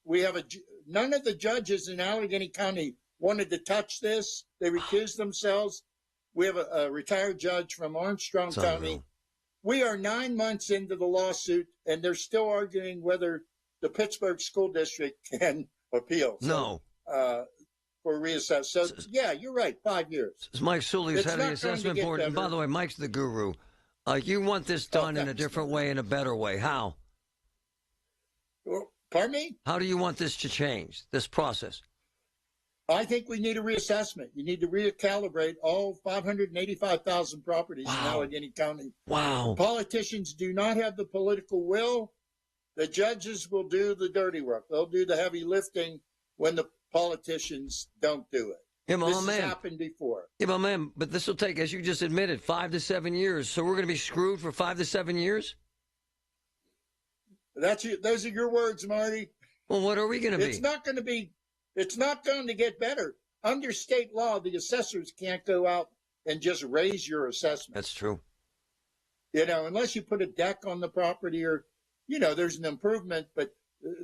We have none of the judges in Allegheny County wanted to touch this. They recused themselves. We have a retired judge from Armstrong County. We are 9 months into the lawsuit, and they're still arguing whether the Pittsburgh School District can appeal. No. For reassess. So, yeah, you're right, 5 years. Mike Sully's head of the assessment board. And by the way, Mike's the guru. You want this done in a different way, in a better way. How? Well, pardon me? How do you want this to change, this process? I think we need a reassessment. You need to recalibrate all 585,000 properties in Allegheny County. Wow. Politicians do not have the political will. The judges will do the dirty work. They'll do the heavy lifting when the politicians don't do it. Yeah, this has happened before. Yeah, my man, but this will take, as you just admitted, 5 to 7 years. So we're going to be screwed for 5 to 7 years? Those are your words, Marty. Well, what are we going to be? It's not going to get better. Under state law, the assessors can't go out and just raise your assessment. That's true. Unless you put a deck on the property or, there's an improvement, but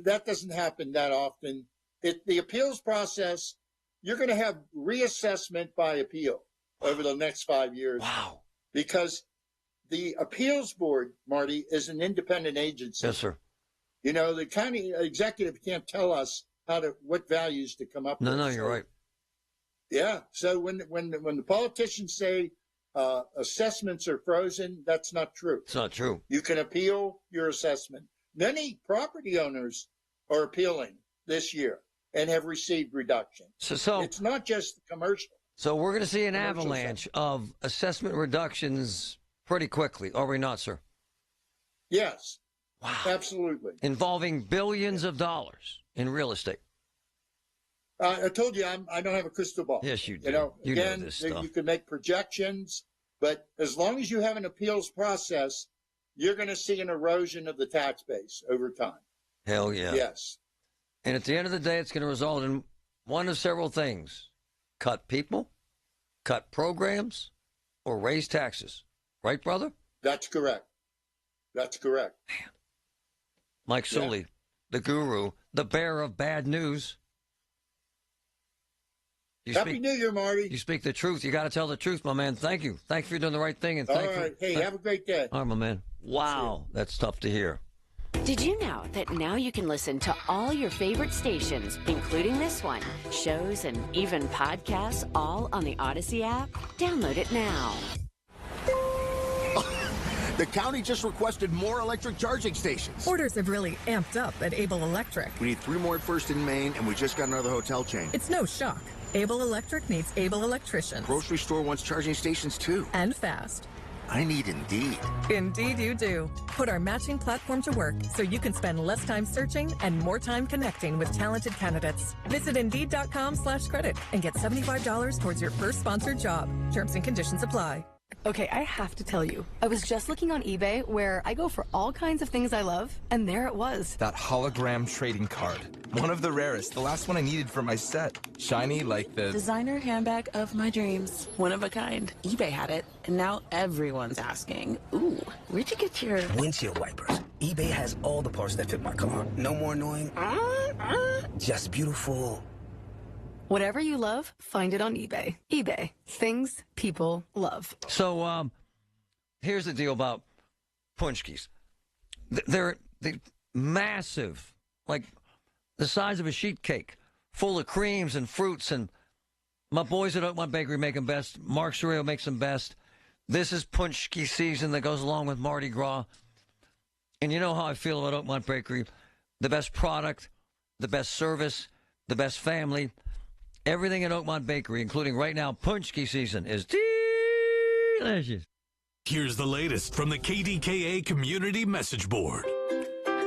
that doesn't happen that often. The appeals process, you're going to have reassessment by appeal over the next 5 years. Wow. Because the appeals board, Marty, is an independent agency. Yes, sir. The county executive can't tell us what values to come up with. No, you're right. Yeah. So when the politicians say assessments are frozen, that's not true. It's not true. You can appeal your assessment. Many property owners are appealing this year and have received reduction. So it's not just commercial. So we're going to see an avalanche of assessment reductions pretty quickly, are we not, sir? Yes. Wow. Absolutely. Involving billions of dollars in real estate. I told you I don't have a crystal ball. Yes, you do. You know this stuff. You can make projections, but as long as you have an appeals process, you're going to see an erosion of the tax base over time. Hell yeah. Yes. And at the end of the day, it's going to result in one of several things. Cut people, cut programs or raise taxes. Right, brother? That's correct. That's correct. Man. Mike Sully, the guru, the bearer of bad news. Happy New Year, Marty. You speak the truth. You got to tell the truth, my man. Thank you. Thank you for doing the right thing. And thank All right. Hey, have a great day. All right, my man. Wow. That's tough to hear. Did you know that now you can listen to all your favorite stations, including this one, shows, and even podcasts, all on the Odyssey app? Download it now. The county just requested more electric charging stations. Orders have really amped up at Able Electric. We need 3 more at First in Maine, and we just got another hotel chain. It's no shock. Able Electric needs able electricians. Grocery store wants charging stations, too. And fast. I need Indeed. Indeed you do. Put our matching platform to work so you can spend less time searching and more time connecting with talented candidates. Visit Indeed.com/credit and get $75 towards your first sponsored job. Terms and conditions apply. Okay, I have to tell you, I was just looking on eBay where I go for all kinds of things I love, and there it was. That hologram trading card. One of the rarest, the last one I needed for my set. Shiny like the designer handbag of my dreams. One of a kind. eBay had it, and now everyone's asking, ooh, where'd you get your windshield wipers? eBay has all the parts that fit my car. No more annoying, just beautiful. Whatever you love, find it on eBay. eBay. Things people love. So, here's the deal about punchkis. They're massive, like the size of a sheet cake, full of creams and fruits. And my boys at Oakmont Bakery make them best. Mark Sorrell makes them best. This is punchki season that goes along with Mardi Gras. And you know how I feel about Oakmont Bakery. The best product, the best service, the best family. Everything at Oakmont Bakery, including right now, punchki season, is delicious. Here's the latest from the KDKA Community Message Board.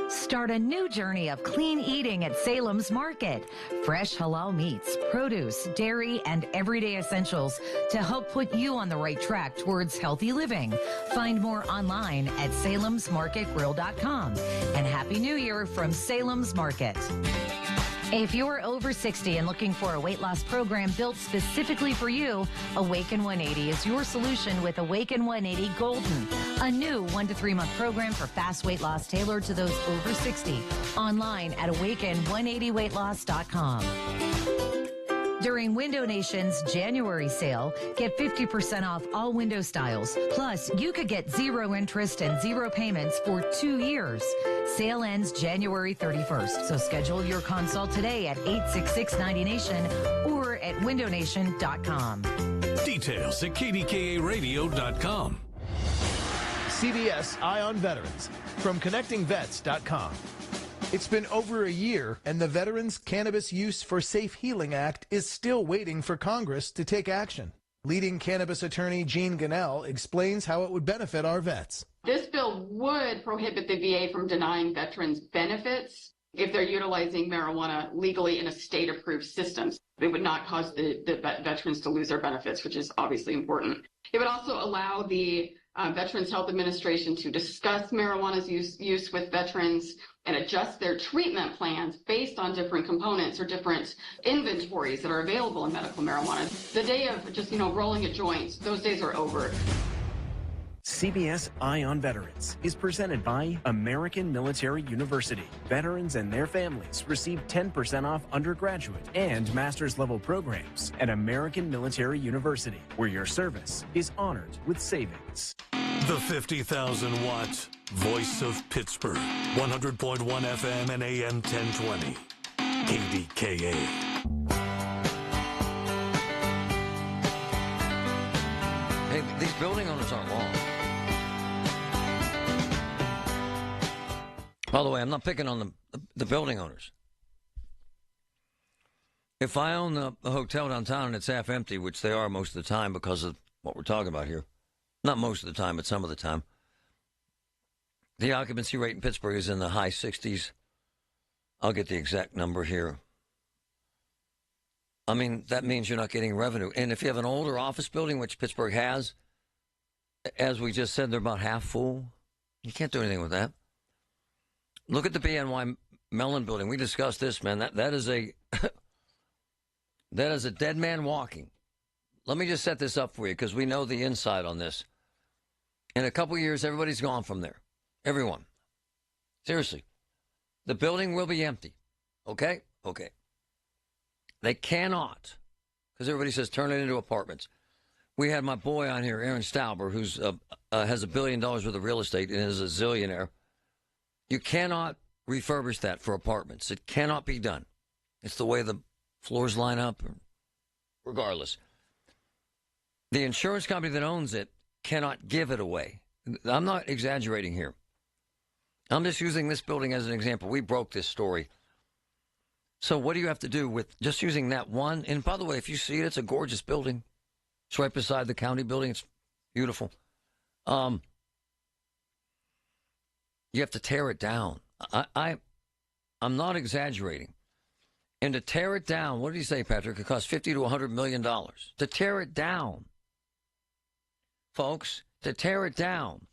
Start a new journey of clean eating at Salem's Market. Fresh halal meats, produce, dairy, and everyday essentials to help put you on the right track towards healthy living. Find more online at salemsmarketgrill.com. And Happy New Year from Salem's Market. If you're over 60 and looking for a weight loss program built specifically for you, Awaken 180 is your solution with Awaken 180 Golden, a new 1 to 3 month program for fast weight loss tailored to those over 60. Online at awaken180weightloss.com. During Window Nation's January sale, get 50% off all window styles. Plus, you could get 0 interest and 0 payments for 2 years. Sale ends January 31st, so schedule your consult today at 866-90Nation or at windownation.com. Details at kdkaradio.com. CBS Eye on Veterans from connectingvets.com. It's been over a year, and the Veterans Cannabis Use for Safe Healing Act is still waiting for Congress to take action. Leading cannabis attorney Jean Gannell explains how it would benefit our vets. This bill would prohibit the VA from denying veterans benefits if they're utilizing marijuana legally in a state-approved system. It would not cause the veterans to lose their benefits, which is obviously important. It would also allow the Veterans Health Administration to discuss marijuana's use with veterans and adjust their treatment plans based on different components or different inventories that are available in medical marijuana. The day of just, rolling a joint, those days are over. CBS Eye on Veterans is presented by American Military University. Veterans and their families receive 10% off undergraduate and master's level programs at American Military University, where your service is honored with savings. The 50,000-watt voice of Pittsburgh, 100.1 FM and AM 1020, KDKA. Hey, these building owners aren't wrong. By the way, I'm not picking on the building owners. If I own a hotel downtown and it's half empty, which they are most of the time because of what we're talking about here, not most of the time, but some of the time, the occupancy rate in Pittsburgh is in the high 60s. I'll get the exact number here. I mean, that means you're not getting revenue. And if you have an older office building, which Pittsburgh has, as we just said, they're about half full. You can't do anything with that. Look at the BNY Mellon building. We discussed this, man. That is a that is a dead man walking. let me just set this up for you because we know the inside on this. In a couple years, everybody's gone from there. Everyone. Seriously. The building will be empty. Okay? Okay. They cannot, because everybody says turn it into apartments. We had my boy on here, Aaron Stauber, who's has $1 billion worth of real estate and is a zillionaire. You cannot refurbish that for apartments. It cannot be done. It's the way the floors line up. Regardless. The insurance company that owns it cannot give it away. I'm not exaggerating here. I'm just using this building as an example. We broke this story. So what do you have to do with just using that one? And by the way, if you see it, it's a gorgeous building. It's right beside the county building. It's beautiful. You have to tear it down. I'm not exaggerating. And to tear it down, what did he say, Patrick? It costs $50 to $100 million. To tear it down, folks, to tear it down.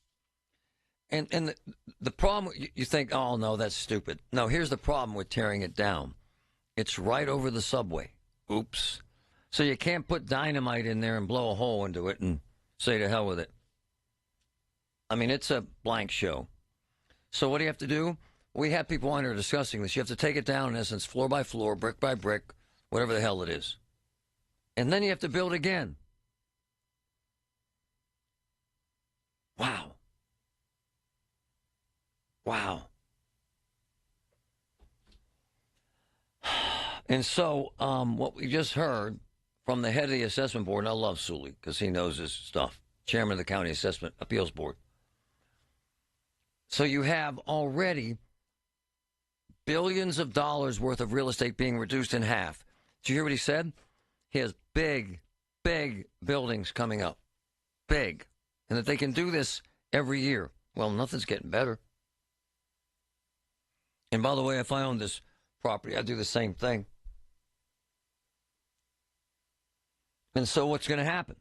And the problem, you think, oh, no, that's stupid. No, here's the problem with tearing it down. It's right over the subway. Oops. So you can't put dynamite in there and blow a hole into it and say to hell with it. I mean, it's a blank show. So what do you have to do? We have people on here discussing this. You have to take it down, in essence, floor by floor, brick by brick, whatever the hell it is. And then you have to build again. Wow. Wow. And so what we just heard from the head of the assessment board, and I love Sully because he knows his stuff, chairman of the county assessment appeals board. So you have already billions of dollars worth of real estate being reduced in half. Did you hear what he said? He has big, big buildings coming up. Big. And that they can do this every year. Well, nothing's getting better. And by the way, if I owned this property, I'd do the same thing. And so what's going to happen?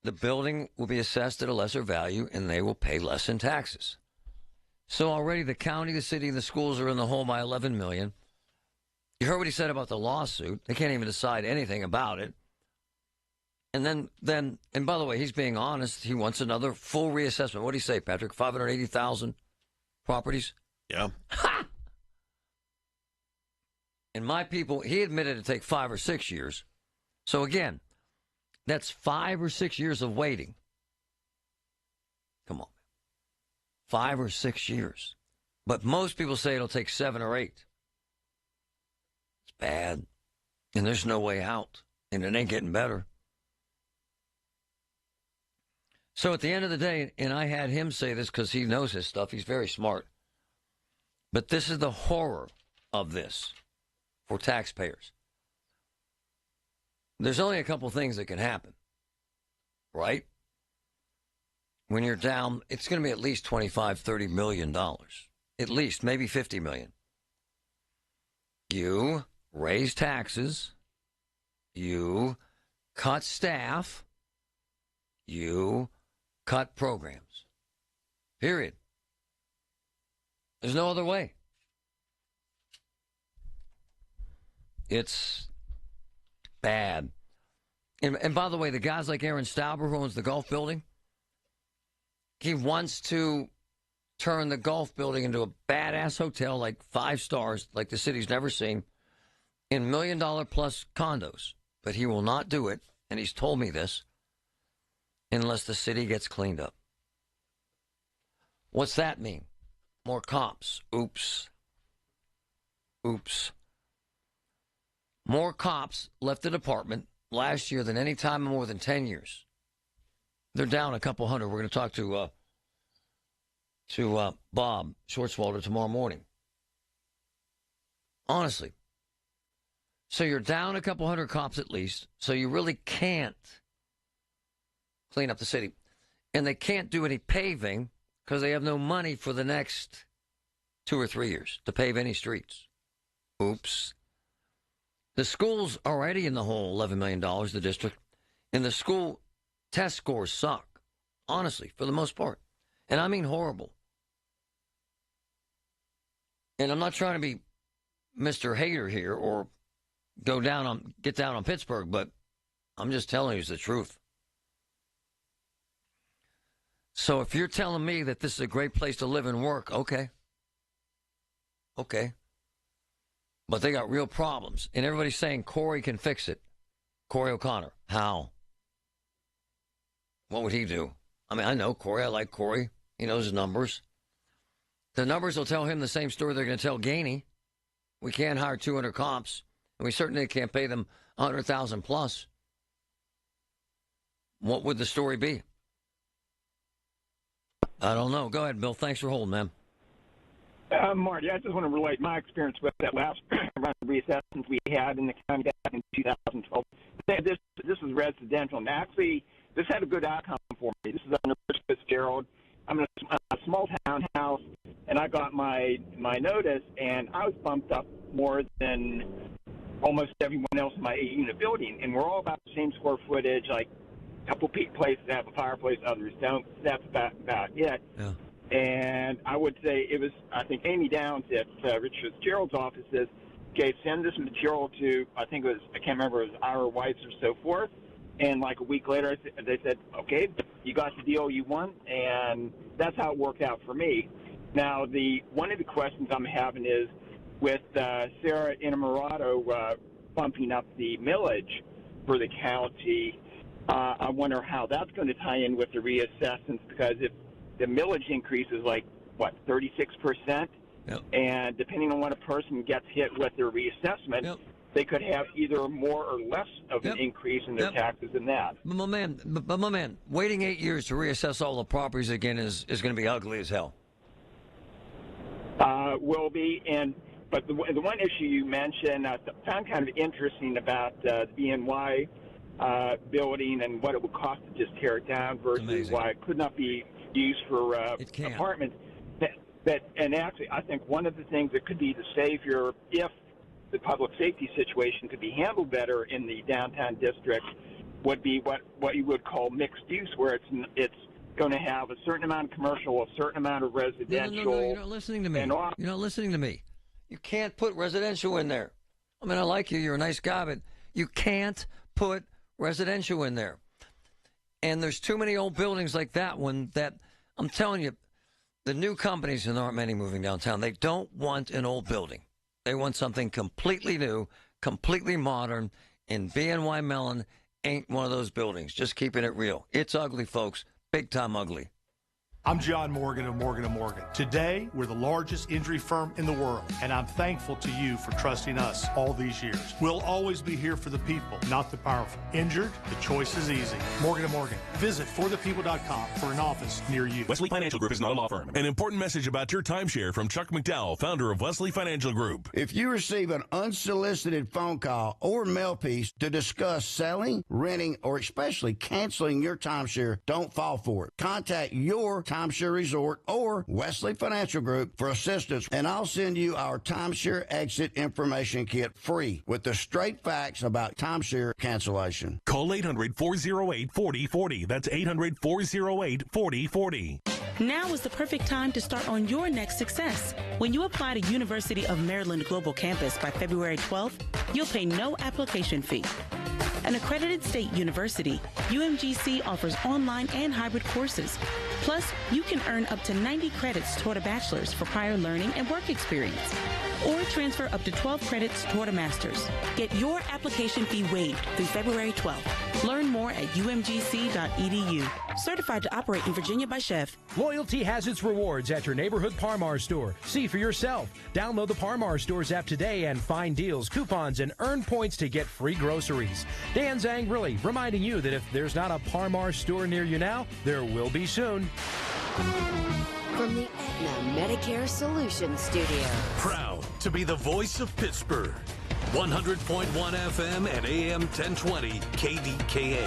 The building will be assessed at a lesser value, and they will pay less in taxes. So already the county, the city, and the schools are in the hole by $11 million. You heard what he said about the lawsuit. They can't even decide anything about it. And then, and by the way, he's being honest. He wants another full reassessment. What did he say, Patrick? 580,000 properties? Yeah. Ha! And my people, he admitted it'd take 5 or 6 years. So again, that's 5 or 6 years of waiting. Come on. 5 or 6 years. But most people say it'll take 7 or 8. It's bad. And there's no way out. And it ain't getting better. So at the end of the day, and I had him say this because he knows his stuff. He's very smart. But this is the horror of this for taxpayers. There's only a couple things that can happen, right? When you're down, it's going to be at least $25-30 million. At least, maybe $50 million. You raise taxes. You cut staff. You cut programs. Period. There's no other way. It's bad. And by the way, the guys like Aaron Stauber, who owns the golf building, he wants to turn the golf building into a badass hotel, like 5 stars, like the city's never seen, in $1 million plus condos. But he will not do it, and he's told me this, unless the city gets cleaned up. What's that mean? More cops. Oops. Oops. More cops left the department last year than any time in more than 10 years. They're down a couple hundred. We're going to talk to Bob Schwartzwalder tomorrow morning. Honestly. So you're down a couple hundred cops at least, so you really can't clean up the city. And they can't do any paving because they have no money for the next 2 or 3 years to pave any streets. Oops. The school's already in the hole, $11 million, the district. And the school test scores suck, honestly, for the most part. And I mean horrible. And I'm not trying to be Mr. Hater here or get down on Pittsburgh, but I'm just telling you it's the truth. So if you're telling me that this is a great place to live and work, okay. Okay. But they got real problems. And everybody's saying Corey can fix it. Corey O'Connor. How? What would he do? I mean, I know Corey. I like Corey. He knows his numbers. The numbers will tell him the same story they're going to tell Gainey. We can't hire 200 cops, and we certainly can't pay them $100,000 plus. What would the story be? I don't know. Go ahead, Bill. Thanks for holding, man. Marty, I just want to relate my experience with that last round of reassessments we had in the county back in 2012. This was residential, and actually, this had a good outcome for me. This is under Fitzgerald. I'm in a small town house, and I got my notice, and I was bumped up more than almost everyone else in my 8-unit building, and we're all about the same square footage. Like a couple places have a fireplace, others don't. That's about it. Yeah. And I would say it was, I think, Amy Downs at Richard Fitzgerald's office says, okay, send this material to, I think it was, I can't remember, it was Ira Weiss or so forth. And like a week later, they said, okay, you got the deal you want, and that's how it worked out for me. Now, one of the questions I'm having is with Sarah Innamorato bumping up the millage for the county, I wonder how that's going to tie in with the reassessments, because if the millage increase is like, 36%? Yep. And depending on what a person gets hit with their reassessment, yep, they could have either more or less of an increase in their taxes than that. But my man, waiting 8 years to reassess all the properties again is going to be ugly as hell. Will be, but the one issue you mentioned I found kind of interesting about the BNY building and what it would cost to just tear it down versus why it could not be used for apartments. And actually, I think one of the things that could be the savior if the public safety situation could be handled better in the downtown district would be what you would call mixed use, where it's going to have a certain amount of commercial, a certain amount of residential. No, you're not listening to me. You're not listening to me. You can't put residential in there. I mean, I like you. You're a nice guy, but you can't put residential in there. And there's too many old buildings like that one that, I'm telling you, the new companies, and there aren't many moving downtown, they don't want an old building. They want something completely new, completely modern, and BNY Mellon ain't one of those buildings. Just keeping it real. It's ugly, folks. Big time ugly. I'm John Morgan of Morgan & Morgan. Today, we're the largest injury firm in the world, and I'm thankful to you for trusting us all these years. We'll always be here for the people, not the powerful. Injured? The choice is easy. Morgan & Morgan. Visit forthepeople.com for an office near you. Wesley Financial Group is not a law firm. An important message about your timeshare from Chuck McDowell, founder of Wesley Financial Group. If you receive an unsolicited phone call or mail piece to discuss selling, renting, or especially canceling your timeshare, don't fall for it. Contact your Timeshare Resort or Wesley Financial Group for assistance, and I'll send you our timeshare exit information kit free with the straight facts about timeshare cancellation. Call 800-408-4040. That's 800-408-4040. Now is the perfect time to start on your next success. When you apply to University of Maryland Global Campus by February 12th, you'll pay no application fee. An accredited state university, UMGC offers online and hybrid courses. Plus, you can earn up to 90 credits toward a bachelor's for prior learning and work experience, or transfer up to 12 credits toward a master's. Get your application fee waived through February 12th. Learn more at umgc.edu. Certified to operate in Virginia by Chev. Loyalty has its rewards at your neighborhood Par-Mar store. See for yourself. Download the Par-Mar Stores app today and find deals, coupons, and earn points to get free groceries. Dan Zangrilli reminding you that if there's not a Par-Mar store near you now, there will be soon. From the Aetna Medicare Solutions Studio. Proud to be the voice of Pittsburgh. 100.1 FM and AM 1020 KDKA.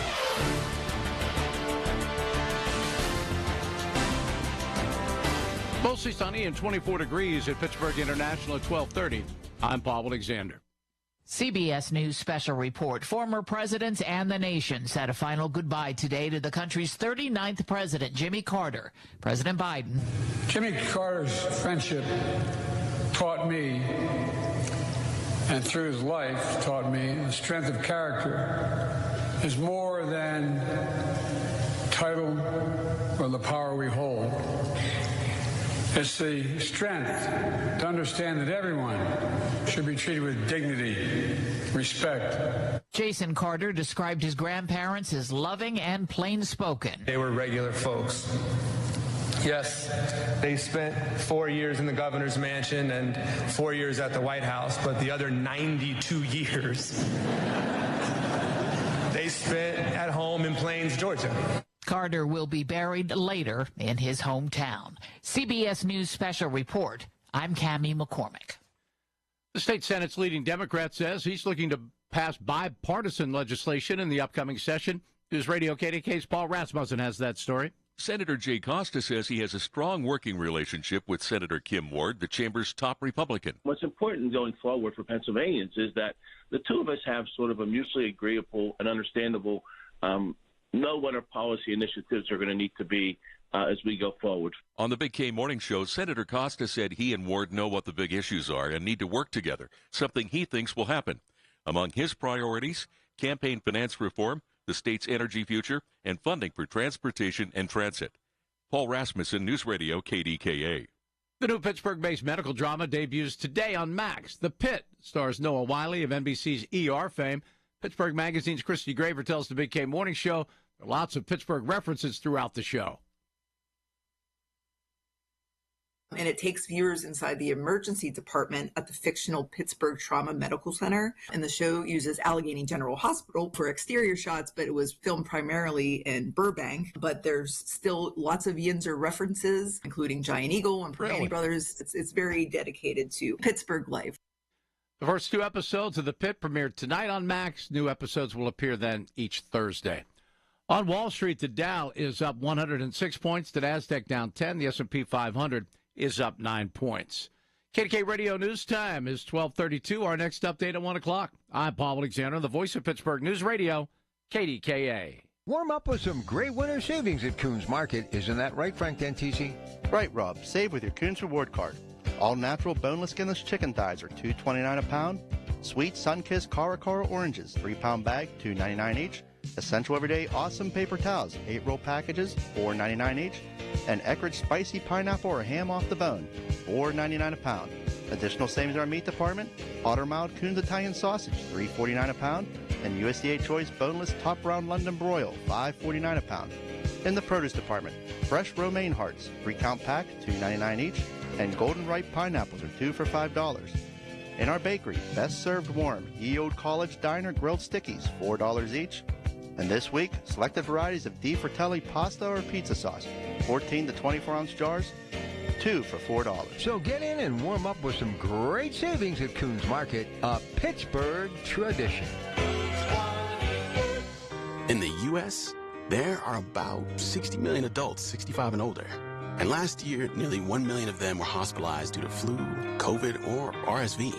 Mostly sunny and 24 degrees at Pittsburgh International at 12:30. I'm Paul Alexander. CBS News special report. Former presidents and the nation said a final goodbye today to the country's 39th president, Jimmy Carter. President Biden. Jimmy Carter's friendship taught me, and through his life taught me, the strength of character is more than title or the power we hold. It's the strength to understand that everyone should be treated with dignity, respect. Jason Carter described his grandparents as loving and plain-spoken. They were regular folks. Yes, they spent 4 years in the governor's mansion and 4 years at the White House, but the other 92 years they spent at home in Plains, Georgia. Carter will be buried later in his hometown. CBS News Special Report. I'm Cammie McCormick. The state Senate's leading Democrat says he's looking to pass bipartisan legislation in the upcoming session. News Radio KDKA's Paul Rasmussen has that story. Senator Jay Costa says he has a strong working relationship with Senator Kim Ward, the chamber's top Republican. What's important going forward for Pennsylvanians is that the two of us have sort of a mutually agreeable and understandable know what our policy initiatives are going to need to be as we go forward. On the Big K Morning Show, Senator Costa said he and Ward know what the big issues are and need to work together, something he thinks will happen. Among his priorities, campaign finance reform, the state's energy future, and funding for transportation and transit. Paul Rasmussen, News Radio KDKA. The new Pittsburgh-based medical drama debuts today on Max. The Pit stars Noah Wiley of NBC's ER fame. Pittsburgh Magazine's Christy Graver tells the Big K Morning Show there are lots of Pittsburgh references throughout the show. And it takes viewers inside the emergency department at the fictional Pittsburgh Trauma Medical Center. And the show uses Allegheny General Hospital for exterior shots, but it was filmed primarily in Burbank. But there's still lots of Yinzer references, including Giant Eagle and Permane Brothers. It's very dedicated to Pittsburgh life. The first two episodes of The Pit premiered tonight on Max. New episodes will appear then each Thursday. On Wall Street, the Dow is up 106 points. The Nasdaq down 10. The S&P 500 is up 9 points. KDK Radio News Time is 12:32. Our next update at 1 o'clock. I'm Paul Alexander, the voice of Pittsburgh News Radio, KDKA. Warm up with some great winter savings at Coons Market. Isn't that right, Frank Dentisi? Right, Rob. Save with your Coons Reward Card. All natural boneless skinless chicken thighs are $2.29 a pound. Sweet Sunkist Cara oranges, 3-pound bag, $2.99 each. Essential Everyday Awesome Paper Towels, 8-roll packages, $4.99 each. And Eckrich Spicy Pineapple or Ham Off the Bone, $4.99 a pound. Additional savings in our meat department, Otter Mild Coons Italian Sausage, $3.49 a pound. And USDA Choice Boneless Top Round London Broil, $5.49 a pound. In the produce department, fresh romaine hearts, 3-count pack, $2.99 each. And golden ripe pineapples are 2 for $5. In our bakery, Best Served Warm, Ye Old College Diner Grilled Stickies, $4 each. And this week, selected varieties of Di Fratelli pasta or pizza sauce, 14 to 24-ounce jars, 2 for $4. So get in and warm up with some great savings at Coons Market, a Pittsburgh tradition. In the U.S., there are about 60 million adults 65 and older. And last year, nearly 1 million of them were hospitalized due to flu, COVID, or RSV.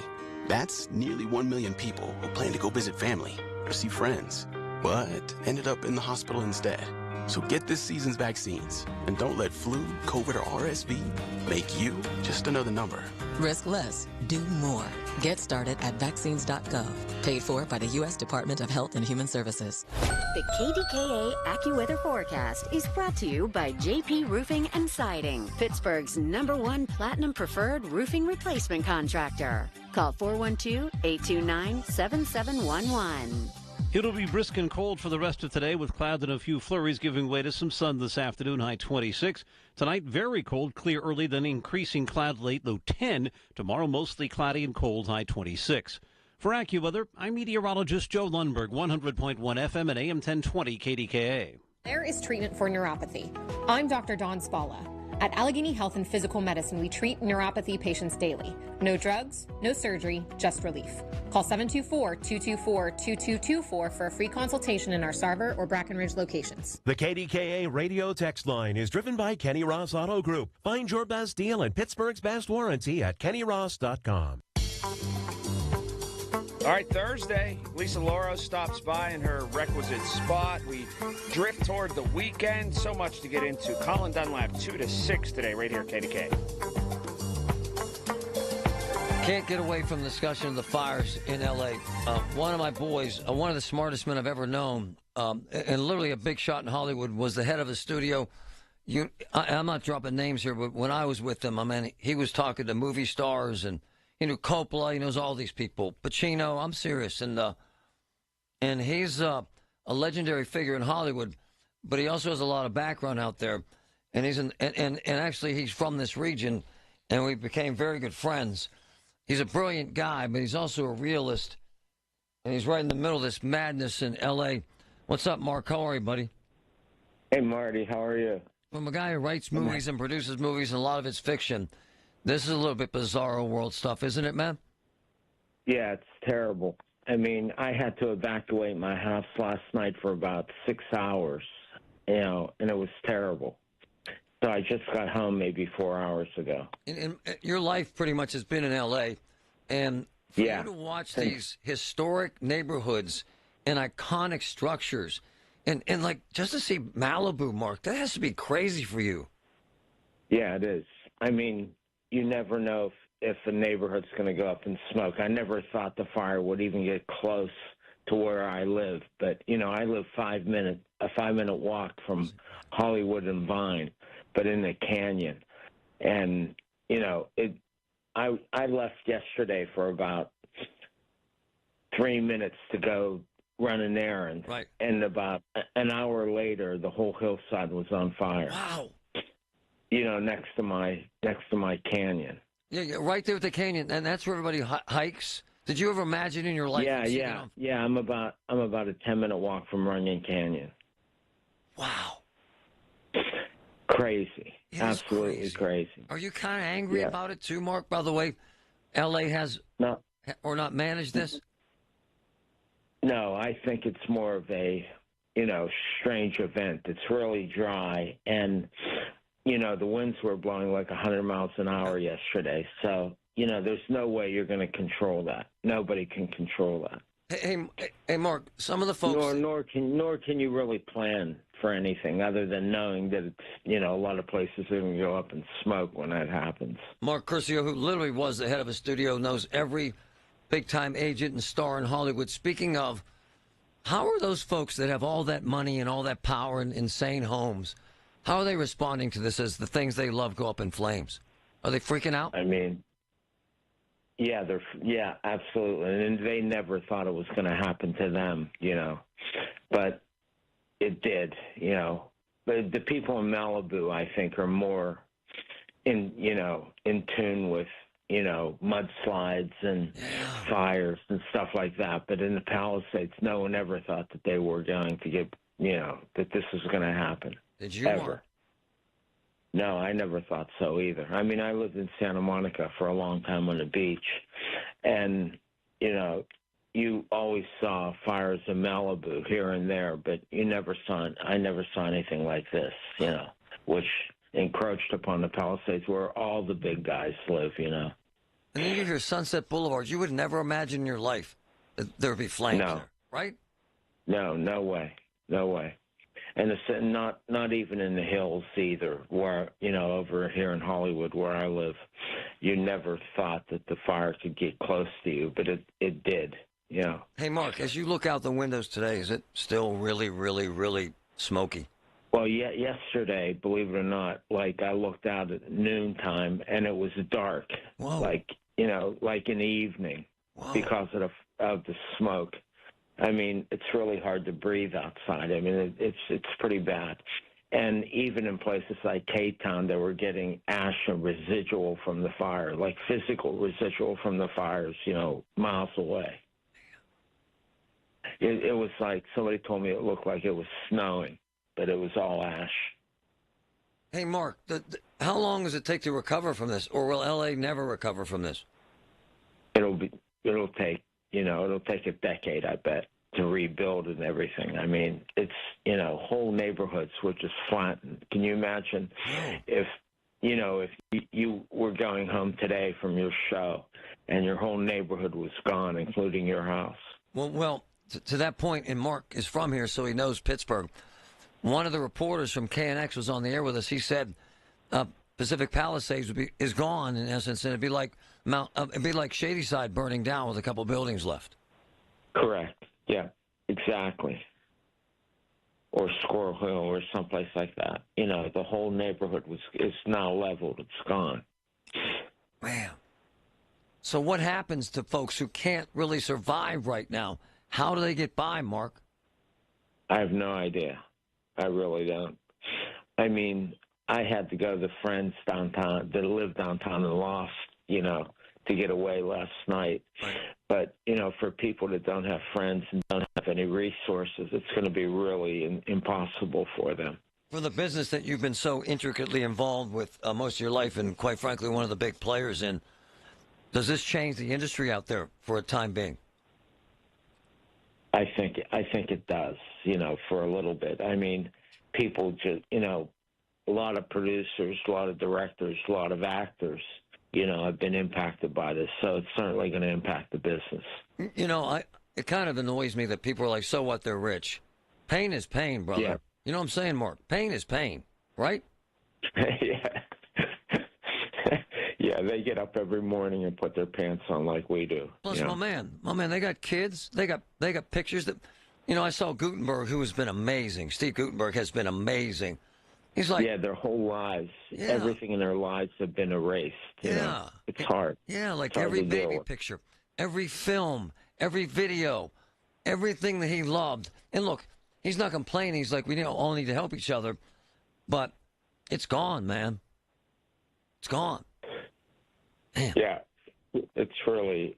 That's nearly 1 million people who plan to go visit family or see friends, but ended up in the hospital instead. So get this season's vaccines, and don't let flu, COVID, or RSV make you just another number. Risk less. Do more. Get started at vaccines.gov. Paid for by the U.S. Department of Health and Human Services. The KDKA AccuWeather forecast is brought to you by JP Roofing and Siding, Pittsburgh's #1 Platinum Preferred Roofing Replacement Contractor. Call 412-829-7711. It'll be brisk and cold for the rest of today with clouds and a few flurries giving way to some sun this afternoon, high 26. Tonight, very cold, clear early, then increasing cloud late, low 10. Tomorrow, mostly cloudy and cold, high 26. For AccuWeather, I'm meteorologist Joe Lundberg, 100.1 FM and AM 1020 KDKA. There is treatment for neuropathy. I'm Dr. Dawn Spalla. At Allegheny Health and Physical Medicine, we treat neuropathy patients daily. No drugs, no surgery, just relief. Call 724-224-2224 for a free consultation in our Sarver or Brackenridge locations. The KDKA radio text line is driven by Kenny Ross Auto Group. Find your best deal and Pittsburgh's best warranty at kennyross.com. All right, Thursday, Lisa Loro stops by in her requisite spot. We drift toward the weekend. So much to get into. Colin Dunlap, 2 to 6 today, right here at KDK. Can't get away from the discussion of the fires in L.A. One of my boys, one of the smartest men I've ever known, and literally a big shot in Hollywood, was the head of a studio. I'm not dropping names here, but when I was with him, I mean, he was talking to movie stars and, Coppola, he knows all these people. Pacino, I'm serious. And he's a legendary figure in Hollywood, but he also has a lot of background out there. And and actually he's from this region, and we became very good friends. He's a brilliant guy, but he's also a realist. And he's right in the middle of this madness in L.A. What's up, Mark? How are you, buddy? Hey, Marty. How are you? From a guy who writes movies and produces movies, and a lot of it's fiction. This is a little bit bizarro world stuff, isn't it, man? Yeah, it's terrible. I mean, I had to evacuate my house last night for about 6 hours, and it was terrible. So I just got home maybe 4 hours ago. And your life pretty much has been in L.A., and for you to watch these historic neighborhoods and iconic structures, and like just to see Malibu, Mark, that has to be crazy for you. Yeah, it is. I mean, you never know if a neighborhood's going to go up in smoke. I never thought the fire would even get close to where I live. But, I live a 5-minute walk from Hollywood and Vine, but in the canyon. And, I left yesterday for about 3 minutes to go run an errand. Right. And about an hour later, the whole hillside was on fire. Wow. Next to my canyon. Yeah, right there with the canyon, and that's where everybody hikes. Did you ever imagine in your life? Yeah. I'm about a 10-minute walk from Runyon Canyon. Wow. Crazy. Absolutely crazy. Are you kind of angry about it too, Mark? By the way, L.A. has not managed this. No, I think it's more of a strange event. It's really dry, and the winds were blowing like 100 miles an hour yesterday. So, there's no way you're going to control that. Nobody can control that. Hey, Mark, some of the folks... Nor can you really plan for anything other than knowing that it's, a lot of places are going to go up in smoke when that happens. Mark Curcio, who literally was the head of a studio, knows every big-time agent and star in Hollywood. Speaking of, how are those folks that have all that money and all that power and insane homes, how are they responding to this as the things they love go up in flames? Are they freaking out? I mean, yeah, absolutely. And they never thought it was going to happen to them, but it did, But the people in Malibu, I think, are more in tune with, mudslides and fires and stuff like that. But in the Palisades, no one ever thought that they were going to get, that this was going to happen. Did you? Ever. No, I never thought so either. I mean, I lived in Santa Monica for a long time on the beach, and, you always saw fires in Malibu here and there, but I never saw anything like this, which encroached upon the Palisades where all the big guys live, And then you hear Sunset Boulevard. You would never imagine in your life that there would be flames there, right? No way. No way. And it's not even in the hills either, where, over here in Hollywood where I live, you never thought that the fire could get close to you, but it did, Hey, Mark, as you look out the windows today, is it still really, really, really smoky? Well, yesterday, believe it or not, like I looked out at noontime and it was dark, like in the evening because of the smoke. I mean, it's really hard to breathe outside. I mean, it's pretty bad. And even in places like K-Town, they were getting ash and residual from the fire, like physical residual from the fires, miles away. It was like somebody told me it looked like it was snowing, but it was all ash. Hey, Mark, how long does it take to recover from this, or will L.A. never recover from this? It'll take a decade, I bet, to rebuild and everything. I mean, it's, whole neighborhoods were just flattened. Can you imagine if you were going home today from your show and your whole neighborhood was gone, including your house? Well, to that point, and Mark is from here, so he knows Pittsburgh. One of the reporters from KNX was on the air with us. He said Pacific Palisades is gone, in essence, and it'd be like Shadyside burning down with a couple buildings left. Correct. Yeah, exactly. or Squirrel Hill or someplace like that. You know, the whole neighborhood is now leveled. It's gone. Man. So what happens to folks who can't really survive right now? How do they get by, Mark? I have no idea. I really don't. I mean, I had to go to friends downtown that live downtown and lost, you know, to get away last night. Right. But, you know, for people that don't have friends and don't have any resources, it's going to be really impossible for them. For the business that you've been so intricately involved with most of your life and, quite frankly, one of the big players in, does this change the industry out there for a time being? I think it does, you know, for a little bit. I mean, people just, you know, a lot of producers, a lot of directors, a lot of actors, you know, have been impacted by this. So it's certainly going to impact the business. You know, it kind of annoys me that people are like, so what, they're rich. Pain is pain, brother. Yeah. You know what I'm saying, Mark? Pain is pain, right? Yeah. Yeah, they get up every morning and put their pants on like we do. Plus, you know? my man, they got kids. They got pictures that, you know, I saw Gutenberg, who has been amazing. Steve Gutenberg has been amazing. He's like, yeah, their whole lives, yeah. Everything in their lives have been erased. You know? It's hard. Yeah, like it's hard every to deal baby with. picture, every film, every video, everything that he loved. And look, he's not complaining. He's like, we all need to help each other. But it's gone, man. It's gone. Damn. Yeah, it's really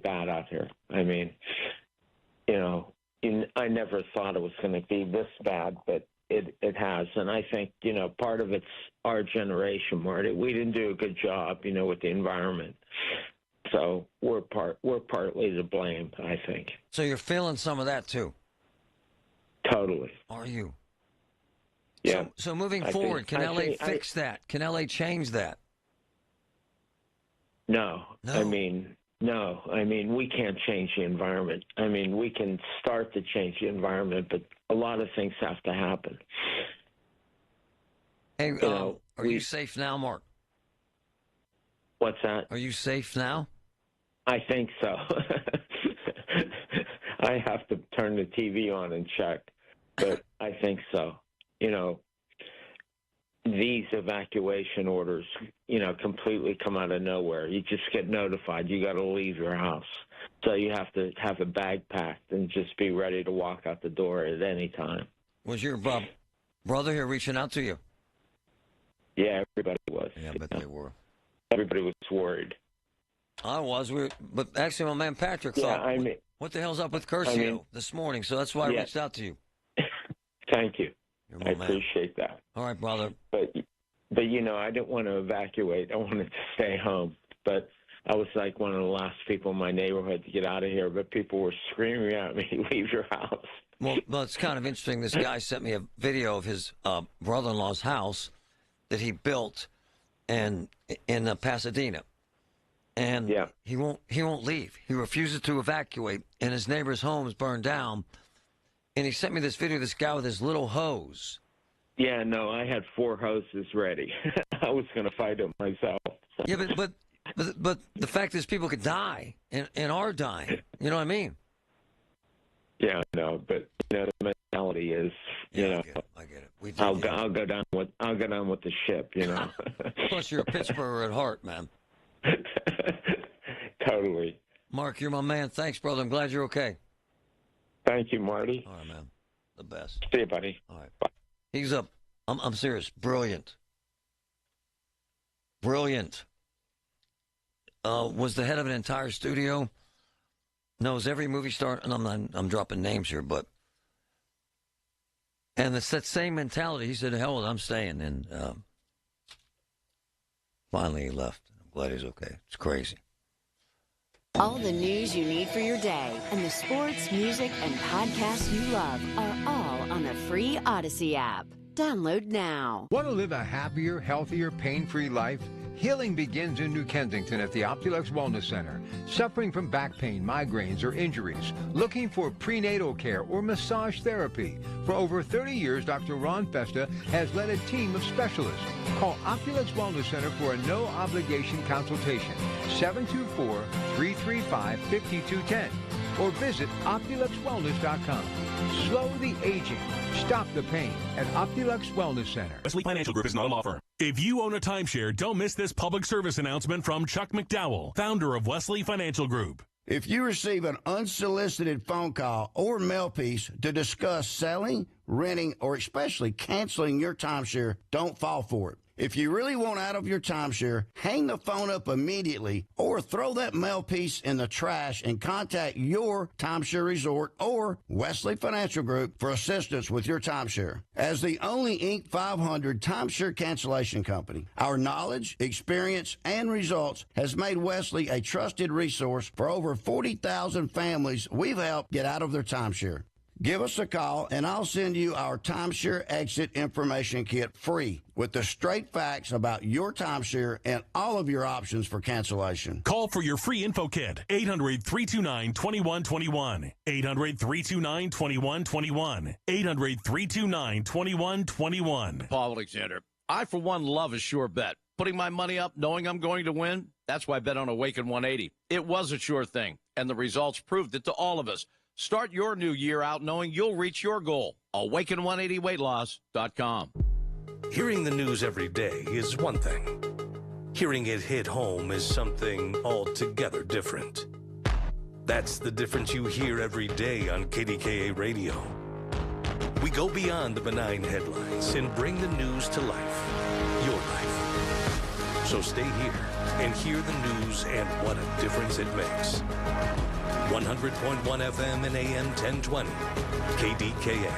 bad out here. I mean, you know, I never thought it was going to be this bad, but it has. And I think, you know, part of it's our generation, Marty. We didn't do a good job, you know, with the environment. So we're partly to blame, I think. So you're feeling some of that too? Totally. Are you? Yeah. So moving forward, can LA fix that? Can LA change that? No. I mean, no. I mean, we can't change the environment. I mean, we can start to change the environment, but a lot of things have to happen. Hey, are you safe now, Mark? What's that? Are you safe now? I think so. I have to turn the TV on and check, but I think so. You know, these evacuation orders, you know, completely come out of nowhere. You just get notified. You got to leave your house. So you have to have a bag packed and just be ready to walk out the door at any time. Was your brother here reaching out to you? Yeah, everybody was. Yeah, I bet they were. Everybody was worried. I was. But actually, my man Patrick thought, what the hell's up with Curcio this morning? So that's why I reached out to you. Thank you. I man. appreciate that. All right, brother. But you know, I didn't want to evacuate. I wanted to stay home. But I was like one of the last people in my neighborhood to get out of here. But people were screaming at me, leave your house. Well, it's kind of interesting. This guy sent me a video of his brother-in-law's house that he built in Pasadena. And he won't leave. He refuses to evacuate, and his neighbor's home is burned down. And he sent me this video of this guy with his little hose. Yeah, no, I had 4 hoses ready. I was going to fight him myself. Yeah, but the fact is people could die and are dying. You know what I mean? Yeah, I know, but you know the mentality is, you know, I get it. I'll go down with the ship, you know. Plus, you're a Pittsburgher at heart, man. Totally. Mark, you're my man. Thanks, brother. I'm glad you're okay. Thank you, Marty. All right, man. The best. See you, buddy. All right. Bye. He's up. I'm serious. Brilliant. Brilliant. Was the head of an entire studio. Knows every movie star. And I'm dropping names here, but. And it's that same mentality. He said, hell, I'm staying. And finally he left. I'm glad he's okay. It's crazy. All the news you need for your day and the sports, music, and podcasts you love are all on the free Odyssey app. Download now. Want to live a happier, healthier, pain-free life? Healing begins in New Kensington at the Optulux Wellness Center. Suffering from back pain, migraines, or injuries? Looking for prenatal care or massage therapy? For over 30 years, Dr. Ron Festa has led a team of specialists. Call Optulux Wellness Center for a no-obligation consultation. 724-335-5210. Or visit OptuluxWellness.com. Slow the aging. Stop the pain at Optilux Wellness Center. Wesley Financial Group is not a law firm. If you own a timeshare, don't miss this public service announcement from Chuck McDowell, founder of Wesley Financial Group. If you receive an unsolicited phone call or mail piece to discuss selling, renting, or especially canceling your timeshare, don't fall for it. If you really want out of your timeshare, hang the phone up immediately or throw that mail piece in the trash and contact your timeshare resort or Wesley Financial Group for assistance with your timeshare. As the only Inc. 500 timeshare cancellation company, our knowledge, experience, and results has made Wesley a trusted resource for over 40,000 families we've helped get out of their timeshare. Give us a call, and I'll send you our timeshare exit information kit free with the straight facts about your timeshare and all of your options for cancellation. Call for your free info kit, 800-329-2121, 800-329-2121, 800-329-2121. Paul Alexander. I, for one, love a sure bet. Putting my money up knowing I'm going to win, that's why I bet on Awaken 180. It was a sure thing, and the results proved it to all of us. Start your new year out knowing you'll reach your goal. Awaken180weightloss.com. Hearing the news every day is one thing. Hearing it hit home is something altogether different. That's the difference you hear every day on KDKA Radio. We go beyond the benign headlines and bring the news to life. Your life. So stay here and hear the news and what a difference it makes. 100.1 FM and AM 1020. KDKA.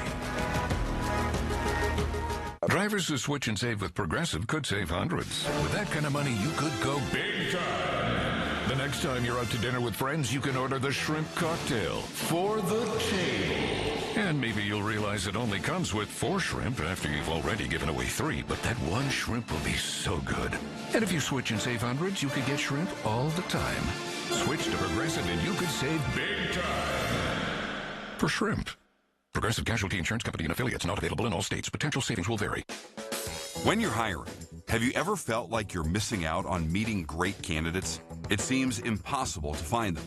Drivers who switch and save with Progressive could save hundreds. With that kind of money, you could go big time. The next time you're out to dinner with friends, you can order the shrimp cocktail for the table. And maybe you'll realize it only comes with 4 shrimp after you've already given away 3, but that one shrimp will be so good. And if you switch and save hundreds, you could get shrimp all the time. Switch to Progressive and you could save big time. For shrimp. Progressive Casualty Insurance Company and affiliates, not available in all states. Potential savings will vary. When you're hiring, have you ever felt like you're missing out on meeting great candidates? It seems impossible to find them.